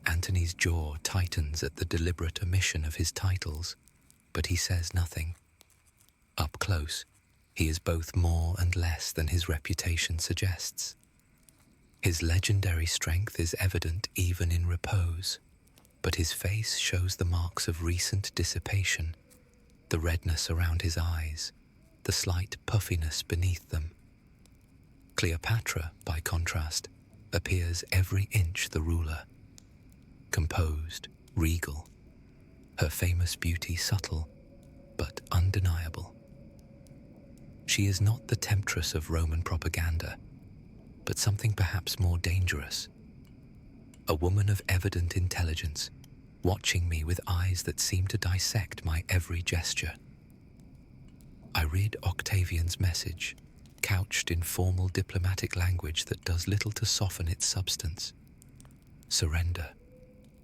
Antony's jaw tightens at the deliberate omission of his titles, but he says nothing. Up close, he is both more and less than his reputation suggests. His legendary strength is evident even in repose, but his face shows the marks of recent dissipation, the redness around his eyes, the slight puffiness beneath them. Cleopatra, by contrast, appears every inch the ruler. Composed, regal, her famous beauty subtle, but undeniable. She is not the temptress of Roman propaganda, but something perhaps more dangerous. A woman of evident intelligence, watching me with eyes that seem to dissect my every gesture. I read Octavian's message, couched in formal diplomatic language that does little to soften its substance. Surrender,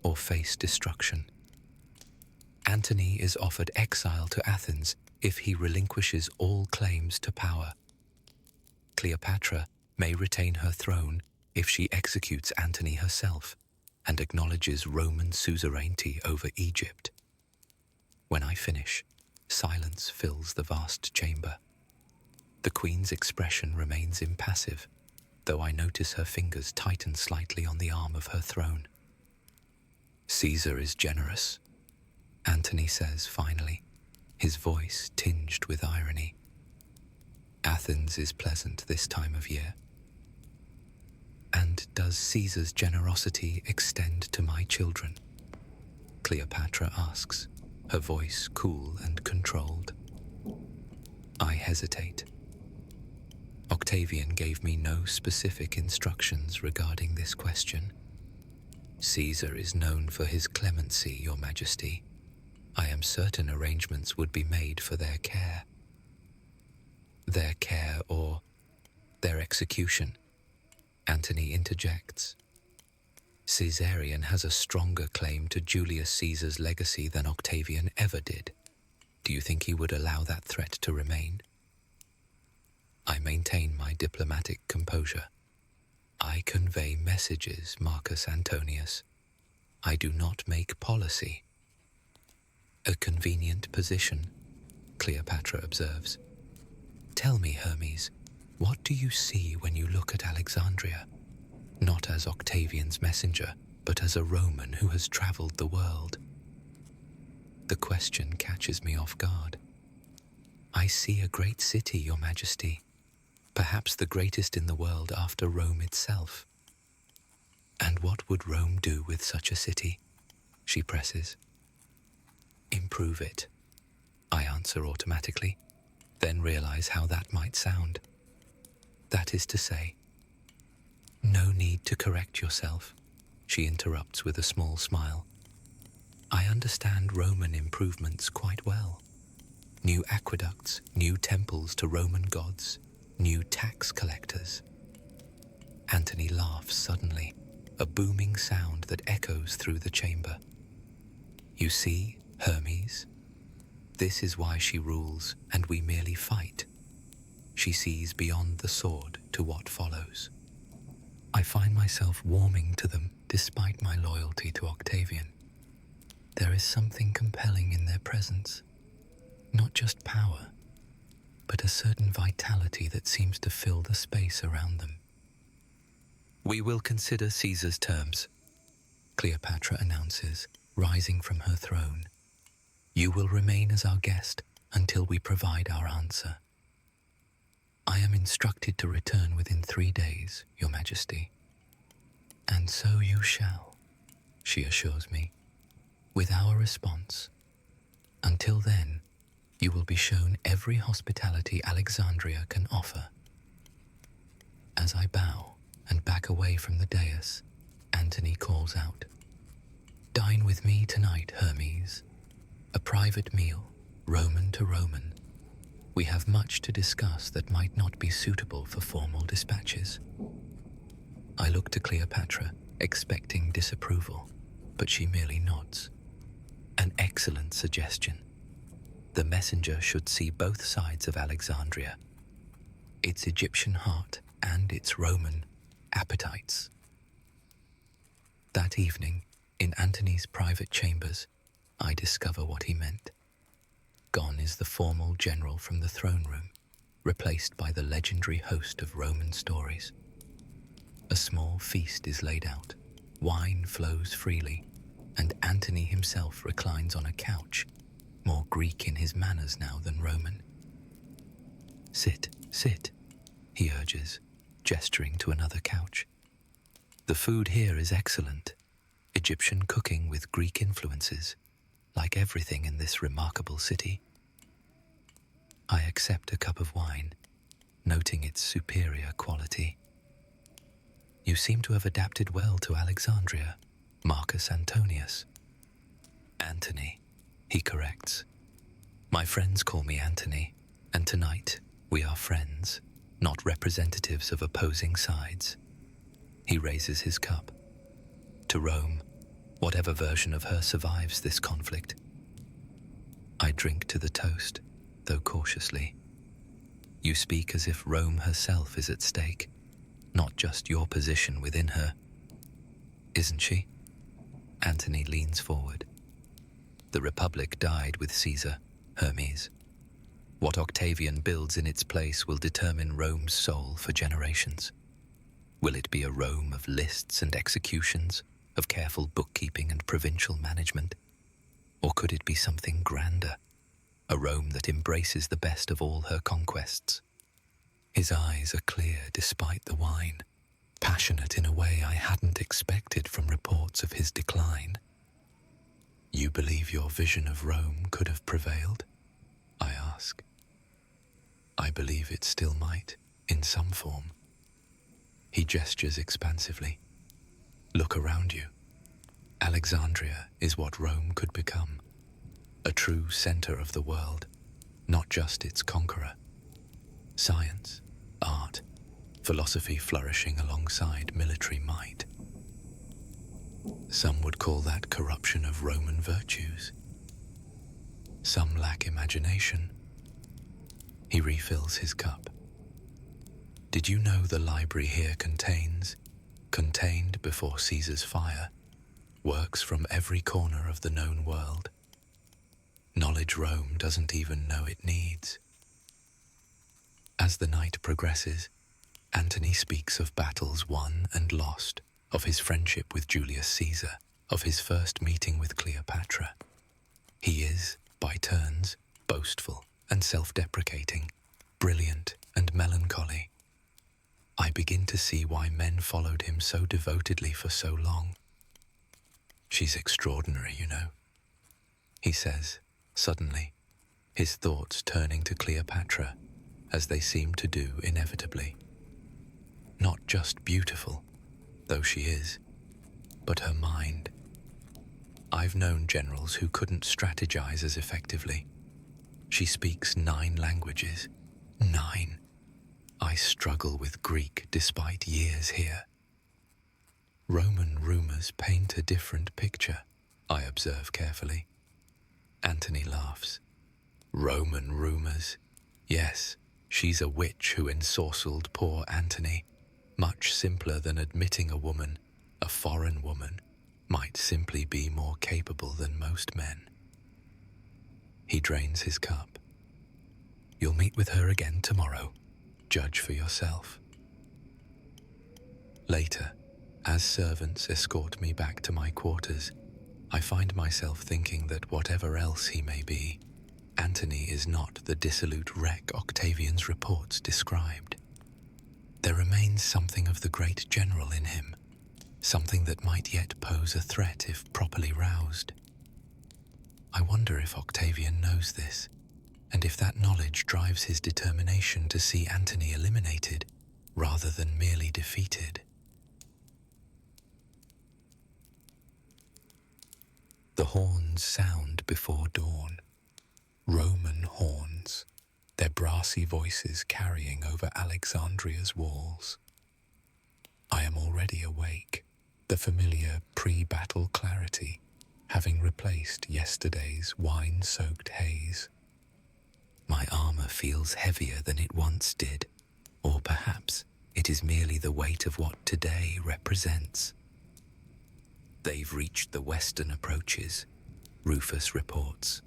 or face destruction. Antony is offered exile to Athens if he relinquishes all claims to power. Cleopatra may retain her throne if she executes Antony herself and acknowledges Roman suzerainty over Egypt. When I finish, silence fills the vast chamber. The queen's expression remains impassive, though I notice her fingers tighten slightly on the arm of her throne. Caesar is generous, Antony says finally, his voice tinged with irony. Athens is pleasant this time of year. And does Caesar's generosity extend to my children? Cleopatra asks, her voice cool and controlled. I hesitate. Octavian gave me no specific instructions regarding this question. Caesar is known for his clemency, Your Majesty. I am certain arrangements would be made for their care. Their care or their execution, Antony interjects. Caesarion has a stronger claim to Julius Caesar's legacy than Octavian ever did. Do you think he would allow that threat to remain? I maintain my diplomatic composure. I convey messages, Marcus Antonius. I do not make policy. A convenient position, Cleopatra observes. Tell me, Hermes, what do you see when you look at Alexandria? Not as Octavian's messenger, but as a Roman who has traveled the world. The question catches me off guard. I see a great city, Your Majesty, perhaps the greatest in the world after Rome itself. And what would Rome do with such a city? She presses. Improve it, I answer automatically, then realize how that might sound. That is to say, no need to correct yourself, she interrupts with a small smile. I understand Roman improvements quite well. New aqueducts, new temples to Roman gods, new tax collectors. Antony laughs suddenly, a booming sound that echoes through the chamber. You see, Hermes, this is why she rules and we merely fight. She sees beyond the sword to what follows. I find myself warming to them despite my loyalty to Octavian. There is something compelling in their presence, not just power, but a certain vitality that seems to fill the space around them. "We will consider Caesar's terms," Cleopatra announces, rising from her throne. "You will remain as our guest until we provide our answer." "I am instructed to return within 3 days, Your Majesty." "And so you shall," she assures me, "with our response. Until then, you will be shown every hospitality Alexandria can offer." As I bow and back away from the dais, Antony calls out, "Dine with me tonight, Hermes. A private meal, Roman to Roman. We have much to discuss that might not be suitable for formal dispatches." I look to Cleopatra, expecting disapproval, but she merely nods. An excellent suggestion. The messenger should see both sides of Alexandria, its Egyptian heart and its Roman appetites. That evening, in Antony's private chambers, I discover what he meant. Gone is the formal general from the throne room, replaced by the legendary host of Roman stories. A small feast is laid out, wine flows freely, and Antony himself reclines on a couch, more Greek in his manners now than Roman. "Sit, sit," he urges, gesturing to another couch. "The food here is excellent, Egyptian cooking with Greek influences, like everything in this remarkable city." I accept a cup of wine, noting its superior quality. "You seem to have adapted well to Alexandria, Marcus Antonius." "Antony," he corrects. "My friends call me Antony, and tonight we are friends, not representatives of opposing sides." He raises his cup. "To Rome, whatever version of her survives this conflict." I drink to the toast, though cautiously. "You speak as if Rome herself is at stake, not just your position within her." "Isn't she?" Antony leans forward. "The Republic died with Caesar, Hermes. What Octavian builds in its place will determine Rome's soul for generations. Will it be a Rome of lists and executions, of careful bookkeeping and provincial management? Or could it be something grander, a Rome that embraces the best of all her conquests?" His eyes are clear despite the wine, passionate in a way I hadn't expected from reports of his decline. "You believe your vision of Rome could have prevailed?" I ask. "I believe it still might, in some form." He gestures expansively. "Look around you. Alexandria is what Rome could become. A true center of the world, not just its conqueror. Science, art, philosophy flourishing alongside military might. Some would call that corruption of Roman virtues. Some lack imagination." He refills his cup. "Did you know the library here contained before Caesar's fire, works from every corner of the known world? Knowledge Rome doesn't even know it needs." As the night progresses, Antony speaks of battles won and lost, of his friendship with Julius Caesar, of his first meeting with Cleopatra. He is, by turns, boastful and self-deprecating, brilliant and melancholy. I begin to see why men followed him so devotedly for so long. "She's extraordinary, you know," he says, suddenly, his thoughts turning to Cleopatra, as they seem to do inevitably. "Not just beautiful, though she is, but her mind. I've known generals who couldn't strategize as effectively. She speaks 9 languages. 9. I struggle with Greek despite years here." "Roman rumors paint a different picture," I observe carefully. Antony laughs. "Roman rumors? Yes, She's a witch who ensorcelled poor Antony, much simpler than admitting a woman, a foreign woman, might simply be more capable than most men. He drains his cup. You'll meet with her again tomorrow. Judge for yourself. Later, as servants escort me back to my quarters, I find myself thinking that whatever else he may be, Antony is not the dissolute wreck Octavian's reports described. There remains something of the great general in him, something that might yet pose a threat if properly roused. I wonder if Octavian knows this, and if that knowledge drives his determination to see Antony eliminated rather than merely defeated. The horns sound before dawn. Roman horns, their brassy voices carrying over Alexandria's walls. I am already awake, the familiar pre-battle clarity having replaced yesterday's wine-soaked haze. My armor feels heavier than it once did, or perhaps it is merely the weight of what today represents. They've reached the western approaches, Rufus reports.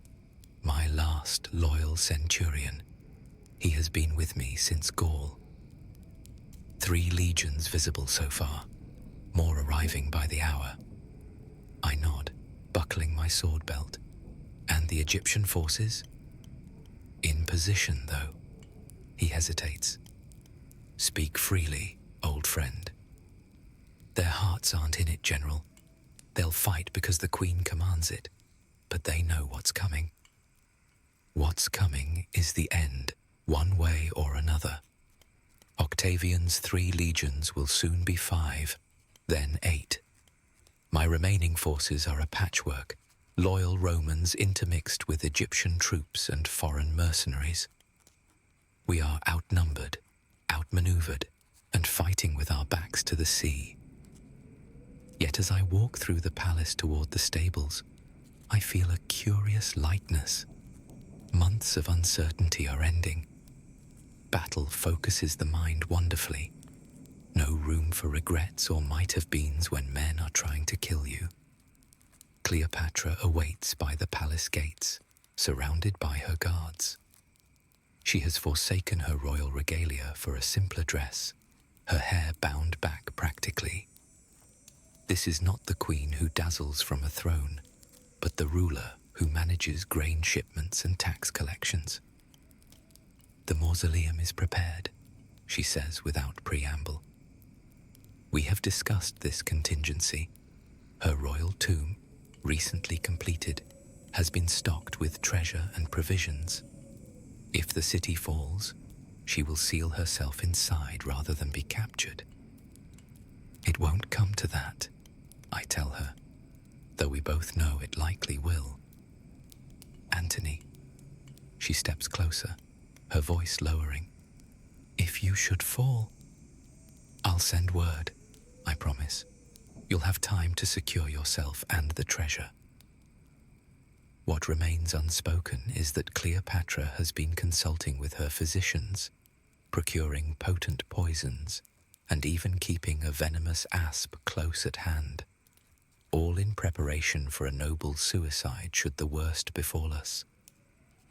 My last loyal centurion. He has been with me since Gaul. 3 legions visible so far, more arriving by the hour. I nod, buckling my sword belt. And the Egyptian forces? In position, though. He hesitates. Speak freely, old friend. Their hearts aren't in it, General. They'll fight because the Queen commands it, but they know what's coming. What's coming is the end, one way or another. Octavian's 3 legions will soon be 5, then 8. My remaining forces are a patchwork, loyal Romans intermixed with Egyptian troops and foreign mercenaries. We are outnumbered, outmaneuvered, and fighting with our backs to the sea. Yet as I walk through the palace toward the stables, I feel a curious lightness. Months of uncertainty are ending. Battle focuses the mind wonderfully. No room for regrets or might-have-beens when men are trying to kill you. Cleopatra awaits by the palace gates, surrounded by her guards. She has forsaken her royal regalia for a simpler dress, her hair bound back practically. This is not the queen who dazzles from a throne, but the ruler who manages grain shipments and tax collections. The mausoleum is prepared, she says without preamble. We have discussed this contingency. Her royal tomb, recently completed, has been stocked with treasure and provisions. If the city falls, she will seal herself inside rather than be captured. It won't come to that, I tell her, though we both know it likely will. Antony. She steps closer, her voice lowering. If you should fall, I'll send word, I promise. You'll have time to secure yourself and the treasure. What remains unspoken is that Cleopatra has been consulting with her physicians, procuring potent poisons, and even keeping a venomous asp close at hand, all in preparation for a noble suicide should the worst befall us,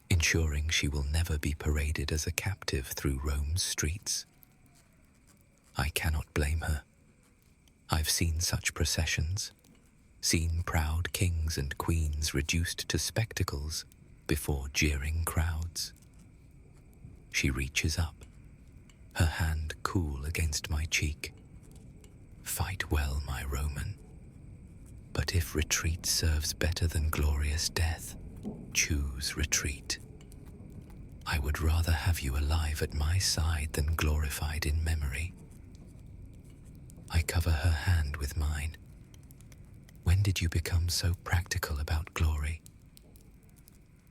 ensuring she will never be paraded as a captive through Rome's streets. I cannot blame her. I've seen such processions, seen proud kings and queens reduced to spectacles before jeering crowds. She reaches up, her hand cool against my cheek. Fight well, my Roman. But if retreat serves better than glorious death, choose retreat. I would rather have you alive at my side than glorified in memory. I cover her hand with mine. When did you become so practical about glory?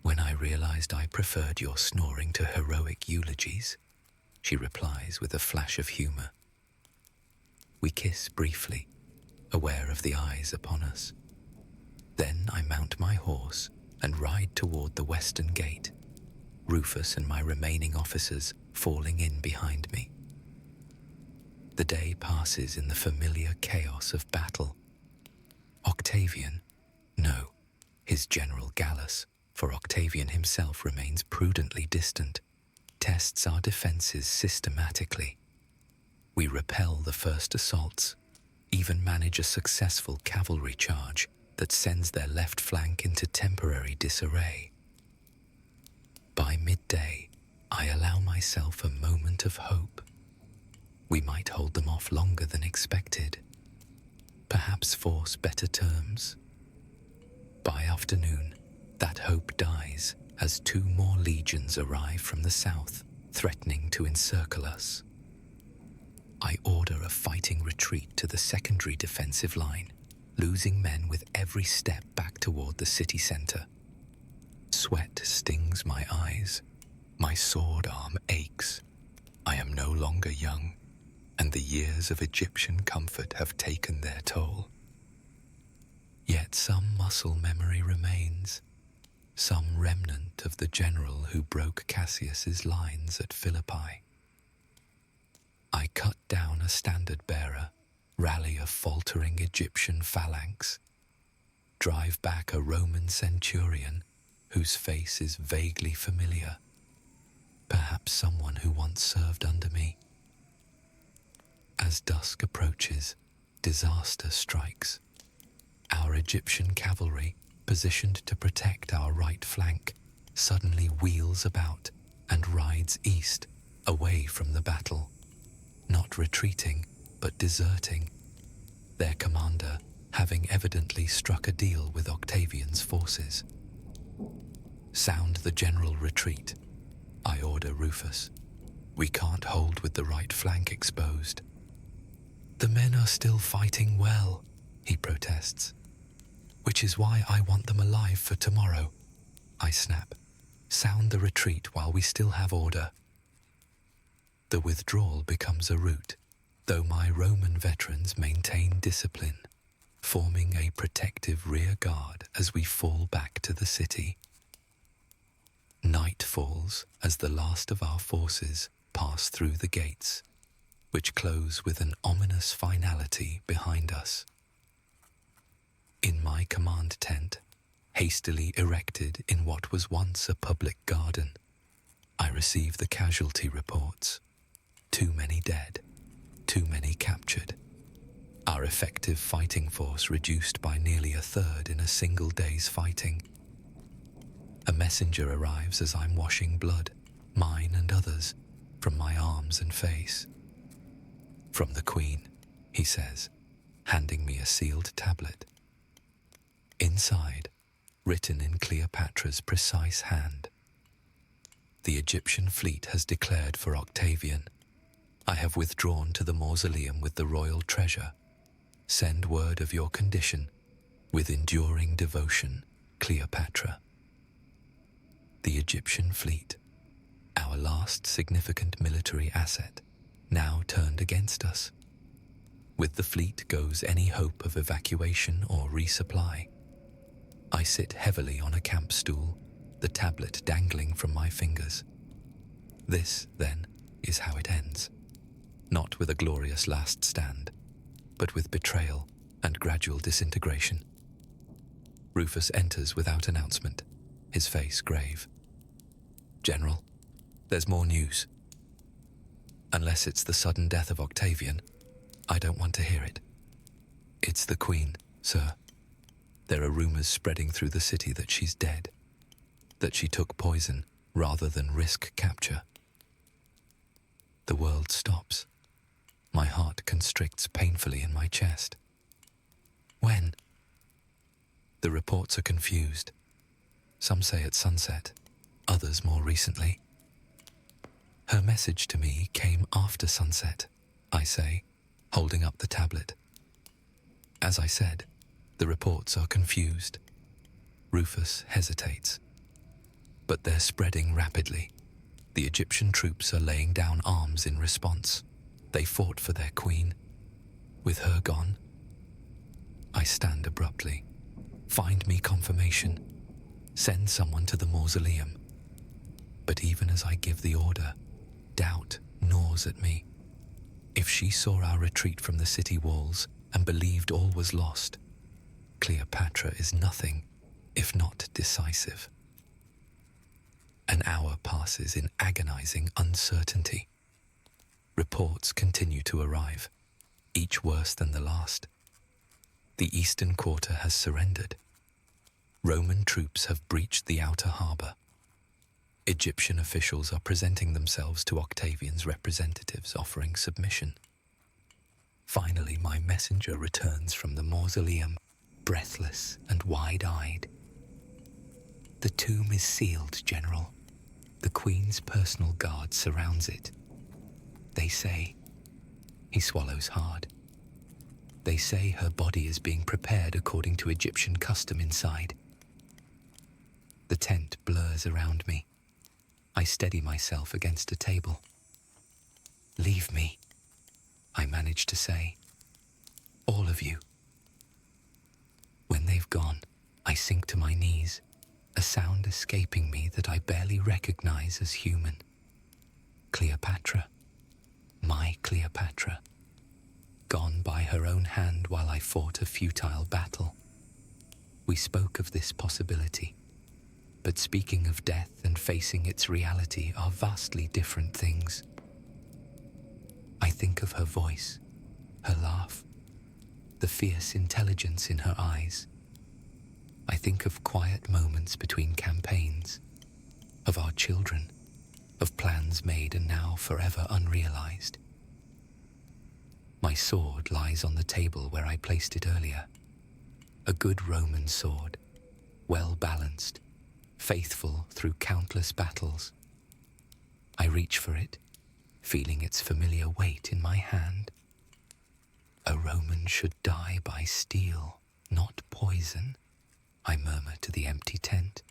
When I realized I preferred your snoring to heroic eulogies, she replies with a flash of humor. We kiss briefly, aware of the eyes upon us. Then I mount my horse and ride toward the western gate, Rufus and my remaining officers falling in behind me. The day passes in the familiar chaos of battle. Octavian, no, his general Gallus, for Octavian himself remains prudently distant, tests our defenses systematically. We repel the first assaults, even manage a successful cavalry charge that sends their left flank into temporary disarray. By midday, I allow myself a moment of hope. We might hold them off longer than expected, perhaps force better terms. By afternoon, that hope dies as 2 more legions arrive from the south, threatening to encircle us. I order a fighting retreat to the secondary defensive line, losing men with every step back toward the city center. Sweat stings my eyes. My sword arm aches. I am no longer young, and the years of Egyptian comfort have taken their toll. Yet some muscle memory remains, some remnant of the general who broke Cassius's lines at Philippi. I cut down a standard-bearer, rally a faltering Egyptian phalanx, drive back a Roman centurion whose face is vaguely familiar, perhaps someone who once served under me. As dusk approaches, disaster strikes. Our Egyptian cavalry, positioned to protect our right flank, suddenly wheels about and rides east, away from the battle, not retreating, but deserting, their commander having evidently struck a deal with Octavian's forces. Sound the general retreat, I order Rufus. We can't hold with the right flank exposed. The men are still fighting well, he protests, which is why I want them alive for tomorrow. I snap. Sound the retreat while we still have order. The withdrawal becomes a rout, though my Roman veterans maintain discipline, forming a protective rear guard as we fall back to the city. Night falls as the last of our forces pass through the gates, which close with an ominous finality behind us. In my command tent, hastily erected in what was once a public garden, I receive the casualty reports. Too many dead, too many captured. Our effective fighting force reduced by nearly a third in a single day's fighting. A messenger arrives as I'm washing blood, mine and others, from my arms and face. From the Queen, he says, handing me a sealed tablet. Inside, written in Cleopatra's precise hand, the Egyptian fleet has declared for Octavian. I have withdrawn to the mausoleum with the royal treasure. Send word of your condition. With enduring devotion, Cleopatra. The Egyptian fleet, our last significant military asset, now turned against us. With the fleet goes any hope of evacuation or resupply. I sit heavily on a camp stool, the tablet dangling from my fingers. This, then, is how it ends. Not with a glorious last stand, but with betrayal and gradual disintegration. Rufus enters without announcement, his face grave. General, there's more news. Unless it's the sudden death of Octavian, I don't want to hear it. It's the Queen, sir. There are rumors spreading through the city that she's dead, that she took poison rather than risk capture. The world stops. My heart constricts painfully in my chest. When? The reports are confused. Some say at sunset, others more recently. Her message to me came after sunset, I say, holding up the tablet. As I said, the reports are confused. Rufus hesitates. But they're spreading rapidly. The Egyptian troops are laying down arms in response. They fought for their queen. With her gone, I stand abruptly. Find me confirmation. Send someone to the mausoleum. But even as I give the order, doubt gnaws at me. If she saw our retreat from the city walls and believed all was lost, Cleopatra is nothing if not decisive. An hour passes in agonizing uncertainty. Reports continue to arrive, each worse than the last. The eastern quarter has surrendered. Roman troops have breached the outer harbor. Egyptian officials are presenting themselves to Octavian's representatives offering submission. Finally, my messenger returns from the mausoleum, breathless and wide-eyed. The tomb is sealed, General. The Queen's personal guard surrounds it. They say, he swallows hard. They say her body is being prepared according to Egyptian custom inside. The tent blurs around me. I steady myself against a table. Leave me, I manage to say. All of you. When they've gone, I sink to my knees, a sound escaping me that I barely recognize as human. Cleopatra. My Cleopatra. Gone by her own hand while I fought a futile battle. We spoke of this possibility, but speaking of death and facing its reality are vastly different things. I think of her voice, her laugh, the fierce intelligence in her eyes. I think of quiet moments between campaigns, of our children, of plans made and now forever unrealized. My sword lies on the table where I placed it earlier. A good Roman sword, well balanced, faithful through countless battles. I reach for it, feeling its familiar weight in my hand. A Roman should die by steel, not poison, I murmur to the empty tent.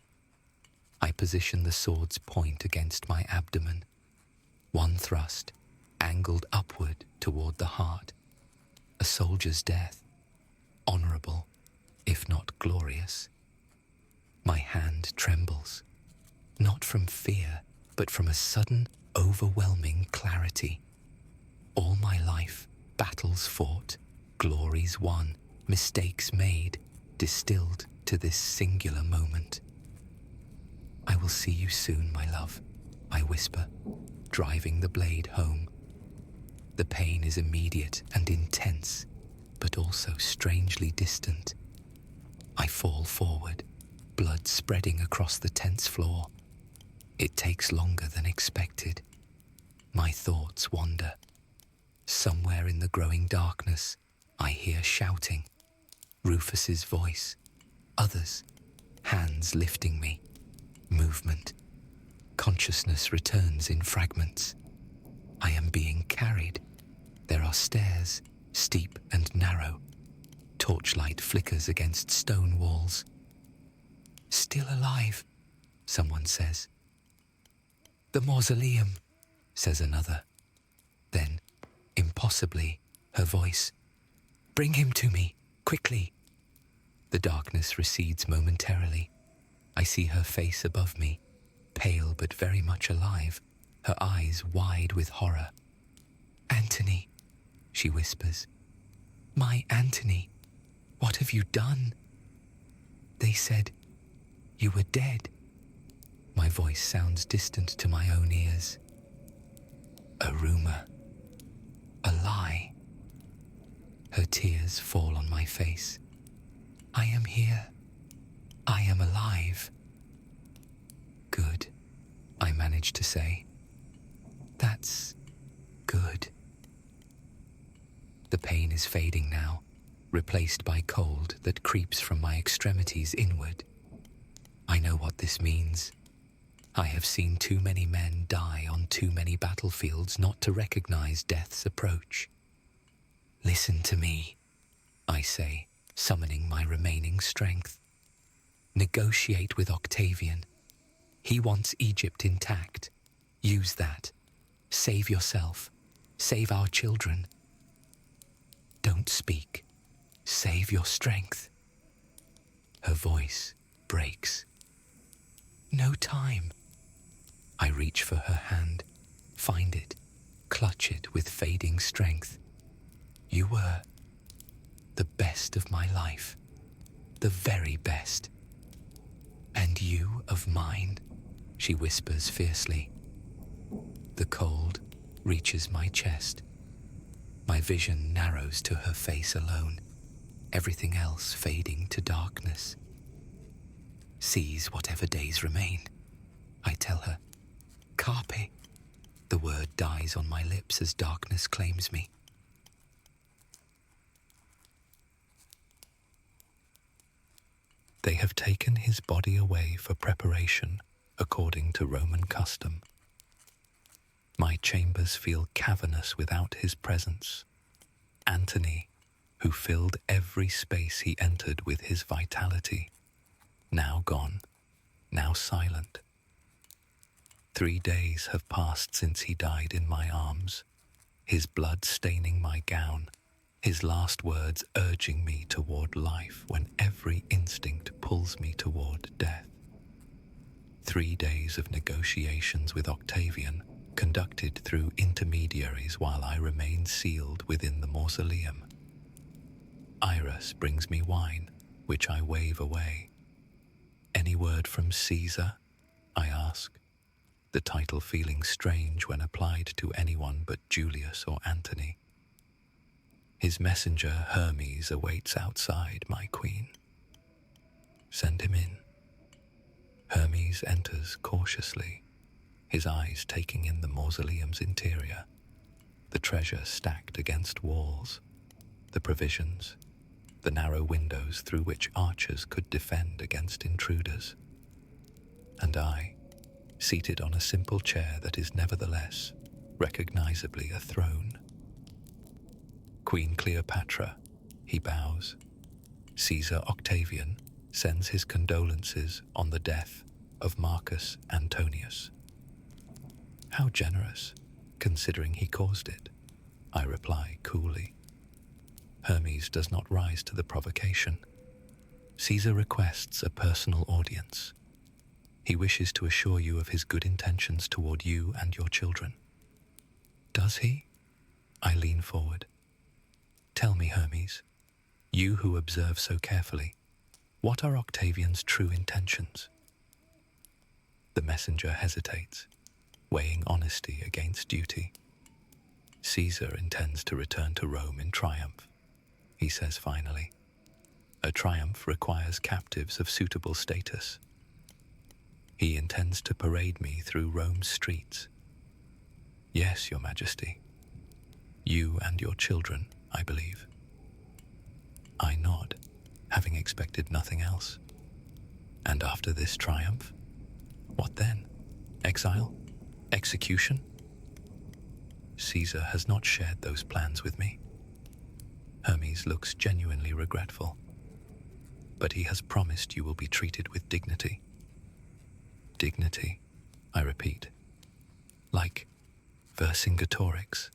I position the sword's point against my abdomen. One thrust, angled upward toward the heart. A soldier's death, honorable, if not glorious. My hand trembles, not from fear, but from a sudden, overwhelming clarity. All my life, battles fought, glories won, mistakes made, distilled to this singular moment. I will see you soon, my love, I whisper, driving the blade home. The pain is immediate and intense, but also strangely distant. I fall forward, blood spreading across the tent's floor. It takes longer than expected. My thoughts wander. Somewhere in the growing darkness, I hear shouting. Rufus's voice. Others, hands lifting me. Movement. Consciousness returns in fragments. I am being carried. There are stairs, steep and narrow. Torchlight flickers against stone walls. Still alive, someone says. The mausoleum, says another. Then, impossibly, her voice. Bring him to me, quickly. The darkness recedes momentarily. I see her face above me, pale but very much alive, her eyes wide with horror. Antony, she whispers. My Antony, what have you done? They said, you were dead. My voice sounds distant to my own ears. A rumor. A lie. Her tears fall on my face. I am here. I am alive. Good, I manage to say. That's good. The pain is fading now, replaced by cold that creeps from my extremities inward. I know what this means. I have seen too many men die on too many battlefields not to recognize death's approach. Listen to me, I say, summoning my remaining strength. Negotiate with Octavian. He wants Egypt intact. Use that. Save yourself. Save our children. Don't speak. Save your strength. Her voice breaks. No time. I reach for her hand, Find it, clutch it with fading strength. You were the best of my life, the very best. And you of mine, she whispers fiercely. The cold reaches my chest. My vision narrows to her face alone, everything else fading to darkness. Seize whatever days remain, I tell her. Carpe. The word dies on my lips as darkness claims me. They have taken his body away for preparation according to Roman custom. My chambers feel cavernous without his presence. Antony, who filled every space he entered with his vitality, now gone, now silent. 3 days have passed since he died in my arms, his blood staining my gown, his last words urging me toward life when every instinct pulls me toward death. 3 days of negotiations with Octavian, conducted through intermediaries while I remain sealed within the mausoleum. Iris brings me wine, which I wave away. Any word from Caesar? I ask, the title feeling strange when applied to anyone but Julius or Antony. His messenger Hermes awaits outside, my queen. Send him in. Hermes enters cautiously, his eyes taking in the mausoleum's interior, the treasure stacked against walls, the provisions, the narrow windows through which archers could defend against intruders. And I, seated on a simple chair that is nevertheless recognizably a throne. Queen Cleopatra, he bows. Caesar Octavian sends his condolences on the death of Marcus Antonius. How generous, considering he caused it, I reply coolly. Hermes does not rise to the provocation. Caesar requests a personal audience. He wishes to assure you of his good intentions toward you and your children. Does he? I lean forward. Tell me, Hermes, you who observe so carefully, what are Octavian's true intentions? The messenger hesitates, weighing honesty against duty. Caesar intends to return to Rome in triumph, he says finally. A triumph requires captives of suitable status. He intends to parade me through Rome's streets. Yes, Your Majesty. You and your children, I believe. I nod, having expected nothing else. And after this triumph, what then? Exile? Execution? Caesar has not shared those plans with me. Hermes looks genuinely regretful. But he has promised you will be treated with dignity. Dignity, I repeat. Like Vercingetorix,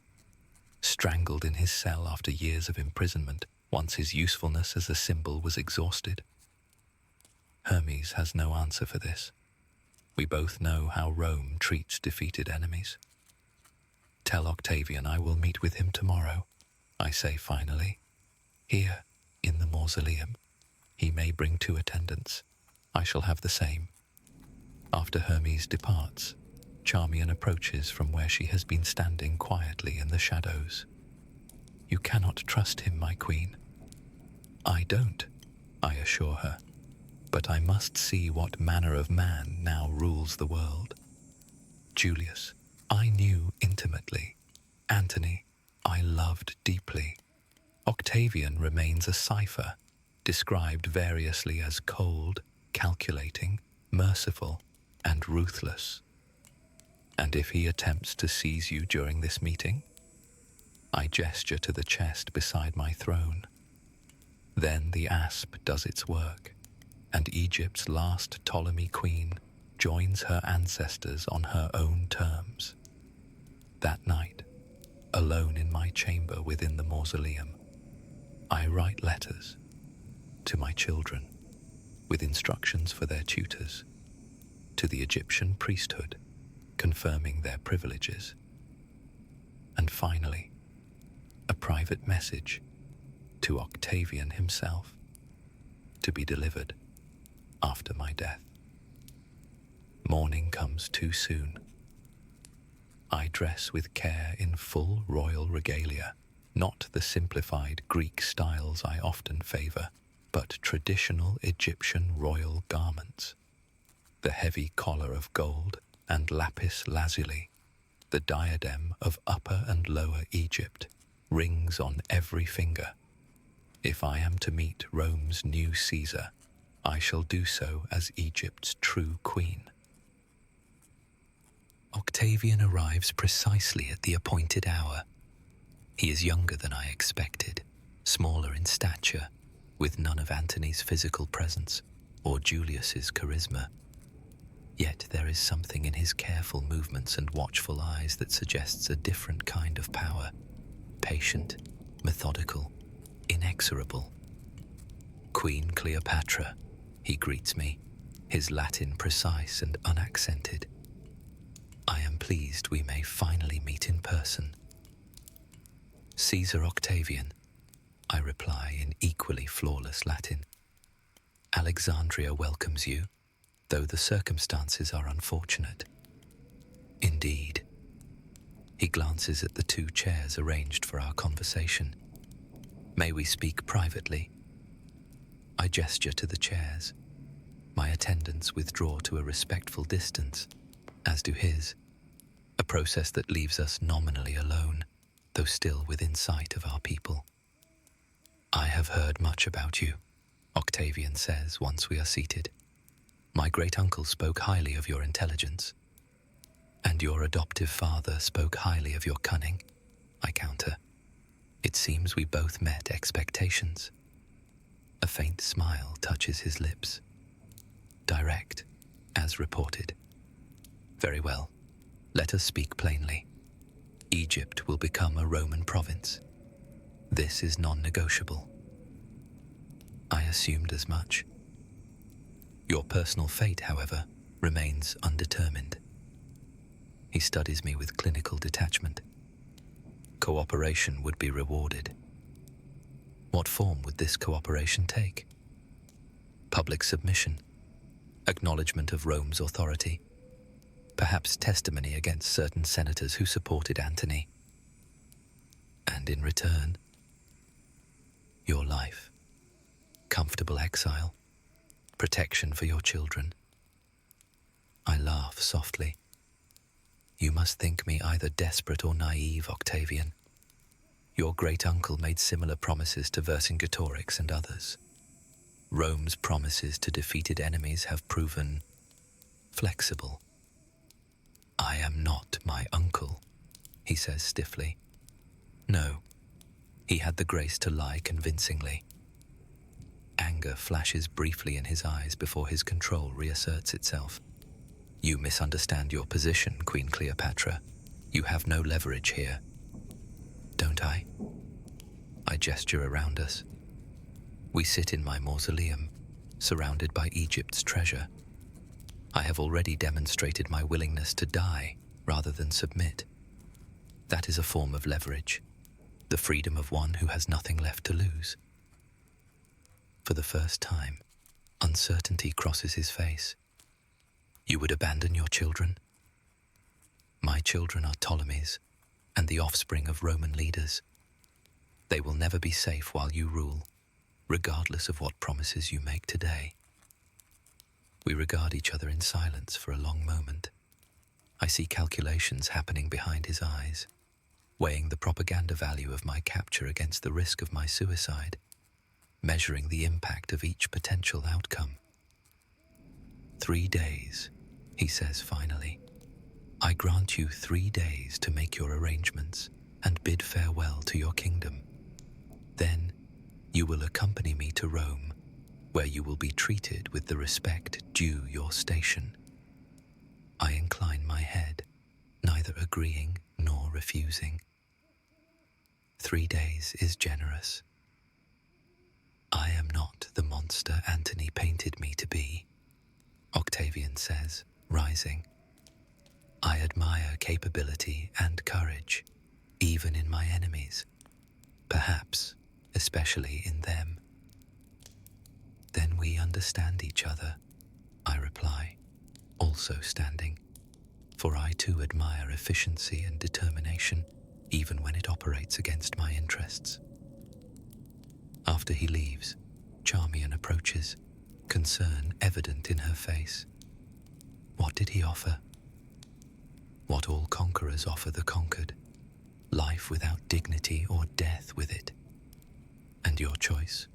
strangled in his cell after years of imprisonment once his usefulness as a symbol was exhausted. Hermes has no answer for this. We both know how Rome treats defeated enemies. Tell Octavian I will meet with him tomorrow, I say finally. Here, in the mausoleum. He may bring 2 attendants. I shall have the same. After Hermes departs, Charmian approaches from where she has been standing quietly in the shadows. You cannot trust him, my queen. I don't, I assure her, but I must see what manner of man now rules the world. Julius, I knew intimately. Antony, I loved deeply. Octavian remains a cipher, described variously as cold, calculating, merciful, and ruthless. And if he attempts to seize you during this meeting? I gesture to the chest beside my throne. Then the asp does its work, and Egypt's last Ptolemy queen joins her ancestors on her own terms. That night, alone in my chamber within the mausoleum, I write letters to my children with instructions for their tutors, to the Egyptian priesthood, confirming their privileges, And finally, a private message to Octavian himself, to be delivered after my death. Morning comes too soon. I dress with care in full royal regalia, not the simplified Greek styles I often favor, but traditional Egyptian royal garments. The heavy collar of gold and lapis lazuli, the diadem of Upper and Lower Egypt, rings on every finger. If I am to meet Rome's new Caesar, I shall do so as Egypt's true queen. Octavian arrives precisely at the appointed hour. He is younger than I expected, smaller in stature, with none of Antony's physical presence or Julius's charisma. Yet there is something in his careful movements and watchful eyes that suggests a different kind of power, patient, methodical, inexorable. Queen Cleopatra, he greets me, his Latin precise and unaccented. I am pleased we may finally meet in person. Caesar Octavian, I reply in equally flawless Latin. Alexandria welcomes you, though the circumstances are unfortunate. Indeed. He glances at the 2 chairs arranged for our conversation. May we speak privately? I gesture to the chairs. My attendants withdraw to a respectful distance, as do his, a process that leaves us nominally alone, though still within sight of our people. I have heard much about you, Octavian says once we are seated. My great-uncle spoke highly of your intelligence, and your adoptive father spoke highly of your cunning, I counter. It seems we both met expectations. A faint smile touches his lips. Direct, as reported. Very well, let us speak plainly. Egypt will become a Roman province. This is non-negotiable. I assumed as much. Your personal fate, however, remains undetermined. He studies me with clinical detachment. Cooperation would be rewarded. What form would this cooperation take? Public submission, acknowledgement of Rome's authority, perhaps testimony against certain senators who supported Antony. And in return, your life, comfortable exile, protection for your children. I laugh softly. You must think me either desperate or naive, Octavian. Your great-uncle made similar promises to Vercingetorix and others. Rome's promises to defeated enemies have proven flexible. I am not my uncle, he says stiffly. No, he had the grace to lie convincingly. Anger flashes briefly in his eyes before his control reasserts itself. You misunderstand your position, Queen Cleopatra. You have no leverage here. Don't I? I gesture around us. We sit in my mausoleum, surrounded by Egypt's treasure. I have already demonstrated my willingness to die rather than submit. That is a form of leverage, the freedom of one who has nothing left to lose. For the first time, uncertainty crosses his face. You would abandon your children? My children are Ptolemies and the offspring of Roman leaders. They will never be safe while you rule, regardless of what promises you make today. We regard each other in silence for a long moment. I see calculations happening behind his eyes, weighing the propaganda value of my capture against the risk of my suicide, measuring the impact of each potential outcome. 3 days, he says finally. I grant you 3 days to make your arrangements and bid farewell to your kingdom. Then you will accompany me to Rome, where you will be treated with the respect due your station. I incline my head, neither agreeing nor refusing. 3 days is generous. I am not the monster Antony painted me to be, Octavian says, rising. I admire capability and courage, even in my enemies, perhaps especially in them. Then we understand each other, I reply, also standing, for I too admire efficiency and determination, even when it operates against my interests. After he leaves, Charmian approaches, concern evident in her face. What did he offer? What all conquerors offer the conquered, life without dignity or death with it. And your choice?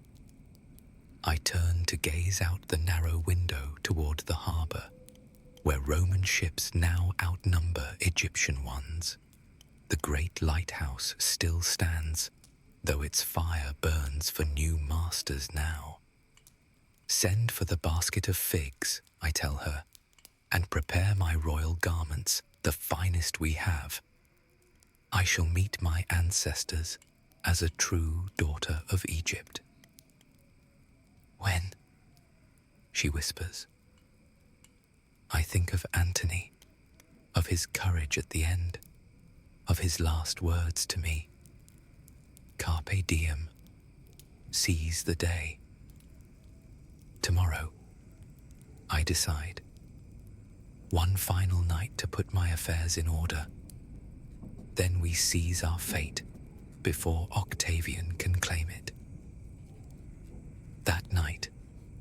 I turn to gaze out the narrow window toward the harbour, where Roman ships now outnumber Egyptian ones. The great lighthouse still stands, though its fire burns for new masters now. Send for the basket of figs, I tell her, and prepare my royal garments, the finest we have. I shall meet my ancestors as a true daughter of Egypt. When? She whispers. I think of Antony, of his courage at the end, of his last words to me. Carpe diem, seize the day. Tomorrow, I decide. One final night to put my affairs in order. Then we seize our fate before Octavian can claim it. That night,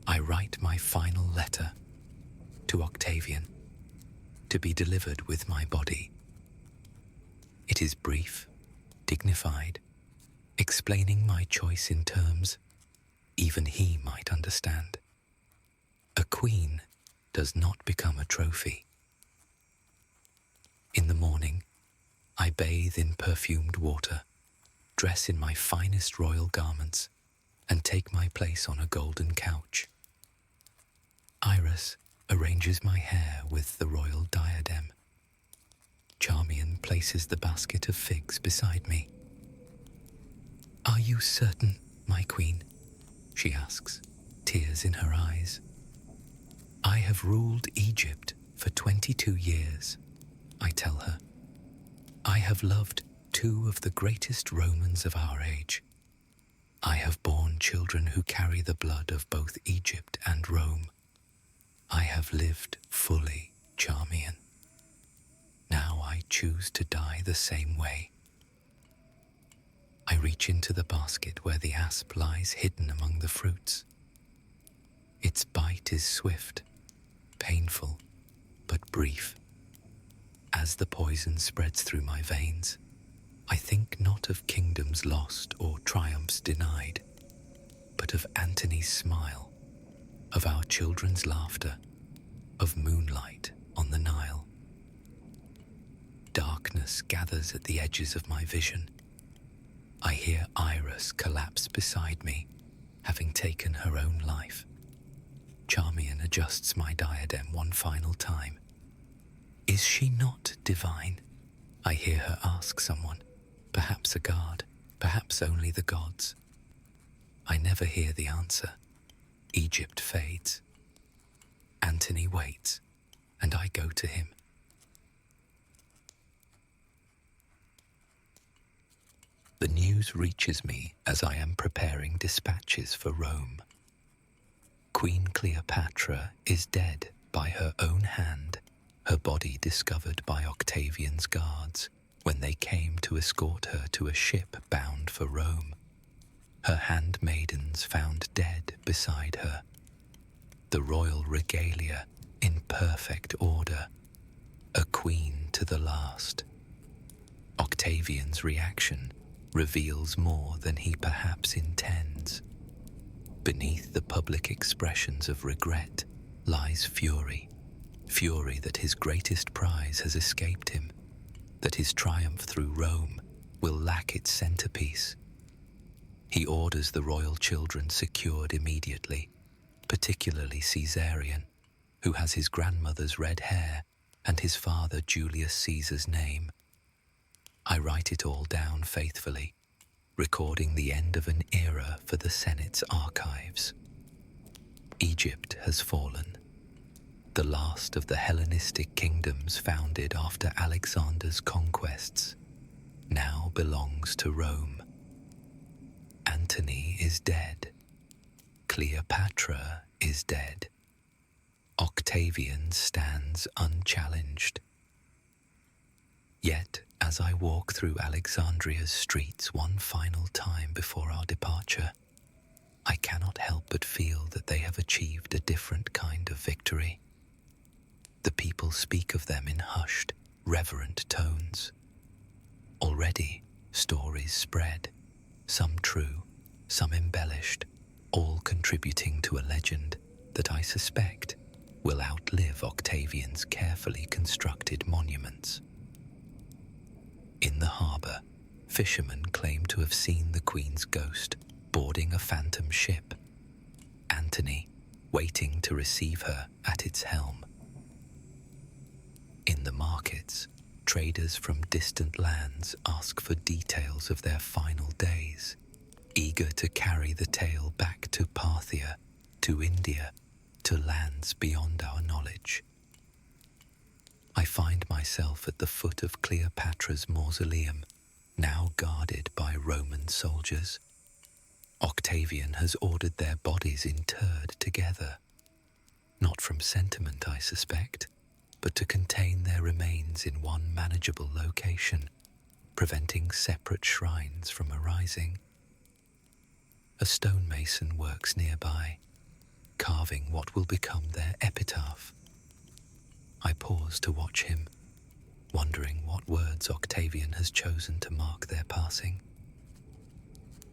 I write my final letter to Octavian, to be delivered with my body. It is brief, dignified, explaining my choice in terms even he might understand. A queen does not become a trophy. In the morning, I bathe in perfumed water, dress in my finest royal garments, and take my place on a golden couch. Iris arranges my hair with the royal diadem. Charmian places the basket of figs beside me. Are you certain, my queen? She asks, tears in her eyes. I have ruled Egypt for 22 years, I tell her. I have loved two of the greatest Romans of our age. I have borne children who carry the blood of both Egypt and Rome. I have lived fully, Charmian. Now I choose to die the same way. I reach into the basket where the asp lies hidden among the fruits. Its bite is swift, painful, but brief. As the poison spreads through my veins, I think not of kingdoms lost or triumphs denied, but of Antony's smile, of our children's laughter, of moonlight on the Nile. Darkness gathers at the edges of my vision. I hear Iris collapse beside me, having taken her own life. Charmian adjusts my diadem one final time. Is she not divine? I hear her ask someone, perhaps a guard, perhaps only the gods. I never hear the answer. Egypt fades. Antony waits, and I go to him. The news reaches me as I am preparing dispatches for Rome. Queen Cleopatra is dead by her own hand, her body discovered by Octavian's guards when they came to escort her to a ship bound for Rome. Her handmaidens found dead beside her. The royal regalia in perfect order, a queen to the last. Octavian's reaction reveals more than he perhaps intends. Beneath the public expressions of regret lies fury, fury that his greatest prize has escaped him, that his triumph through Rome will lack its centerpiece. He orders the royal children secured immediately, particularly Caesarion, who has his grandmother's red hair and his father Julius Caesar's name. I write it all down faithfully, recording the end of an era for the Senate's archives. Egypt has fallen, the last of the Hellenistic kingdoms founded after Alexander's conquests. now belongs to Rome. Antony is dead. Cleopatra is dead. Octavian stands unchallenged. Yet, as I walk through Alexandria's streets one final time before our departure, I cannot help but feel that they have achieved a different kind of victory. The people speak of them in hushed, reverent tones. Already, stories spread, some true, some embellished, all contributing to a legend that I suspect will outlive Octavian's carefully constructed monuments. In the harbour, fishermen claim to have seen the Queen's ghost boarding a phantom ship, Antony waiting to receive her at its helm. In the markets, traders from distant lands ask for details of their final days, eager to carry the tale back to Parthia, to India, to lands beyond our knowledge. I find myself at the foot of Cleopatra's mausoleum, now guarded by Roman soldiers. Octavian has ordered their bodies interred together, not from sentiment, I suspect, but to contain their remains in one manageable location, preventing separate shrines from arising. A stonemason works nearby, carving what will become their epitaph. I pause to watch him, wondering what words Octavian has chosen to mark their passing.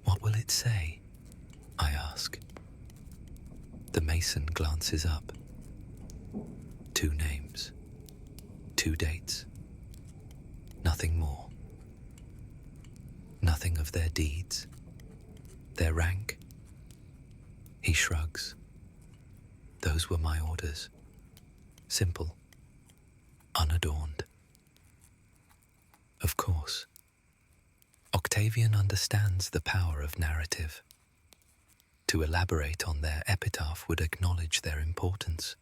What will it say? I ask. The mason glances up. 2 names, 2 dates. Nothing more. Nothing of their deeds, their rank. He shrugs. Those were my orders. Simple, unadorned. Of course, Octavian understands the power of narrative. To elaborate on their epitaph would acknowledge their importance.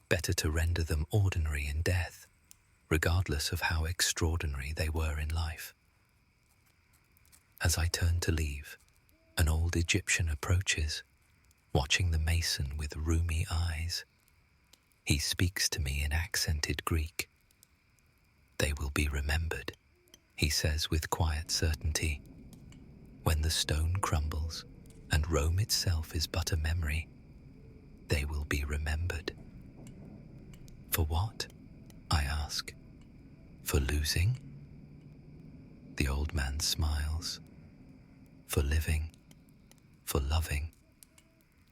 Better to render them ordinary in death, regardless of how extraordinary they were in life. As I turn to leave, an old Egyptian approaches, watching the mason with rheumy eyes. He speaks to me in accented Greek. They will be remembered, he says with quiet certainty. When the stone crumbles and Rome itself is but a memory, they will be remembered. For what? I ask. For losing? The old man smiles. For living, for loving,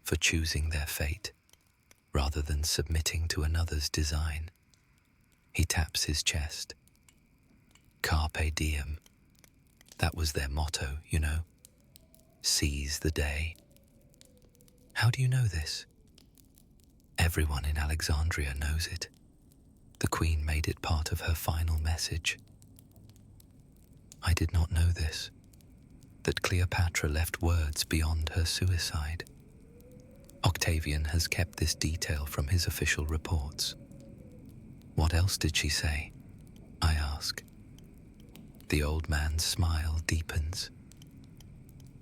for choosing their fate, rather than submitting to another's design. He taps his chest. Carpe diem. That was their motto, you know. Seize the day. How do you know this? Everyone in Alexandria knows it. The Queen made it part of her final message. I did not know this, that Cleopatra left words beyond her suicide. Octavian has kept this detail from his official reports. What else did she say? I ask. The old man's smile deepens.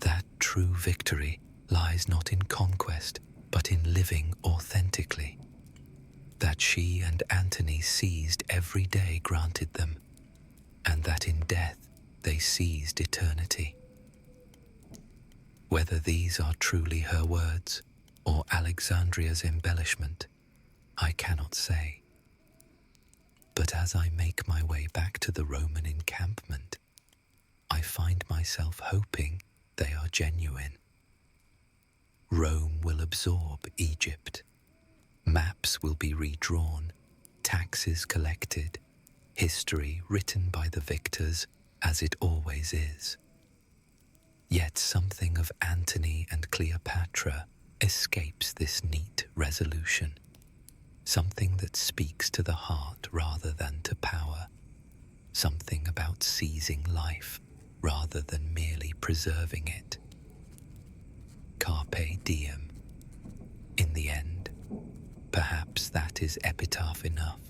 That true victory lies not in conquest, but in living authentically. That she and Antony seized every day granted them, and that in death they seized eternity. Whether these are truly her words, or Alexandria's embellishment, I cannot say. But as I make my way back to the Roman encampment, I find myself hoping they are genuine. Rome will absorb Egypt. Maps will be redrawn, taxes collected, history written by the victors as it always is. Yet something of Antony and Cleopatra escapes this neat resolution, something that speaks to the heart rather than to power, something about seizing life rather than merely preserving it. Carpe diem. In the end, perhaps that is epitaph enough.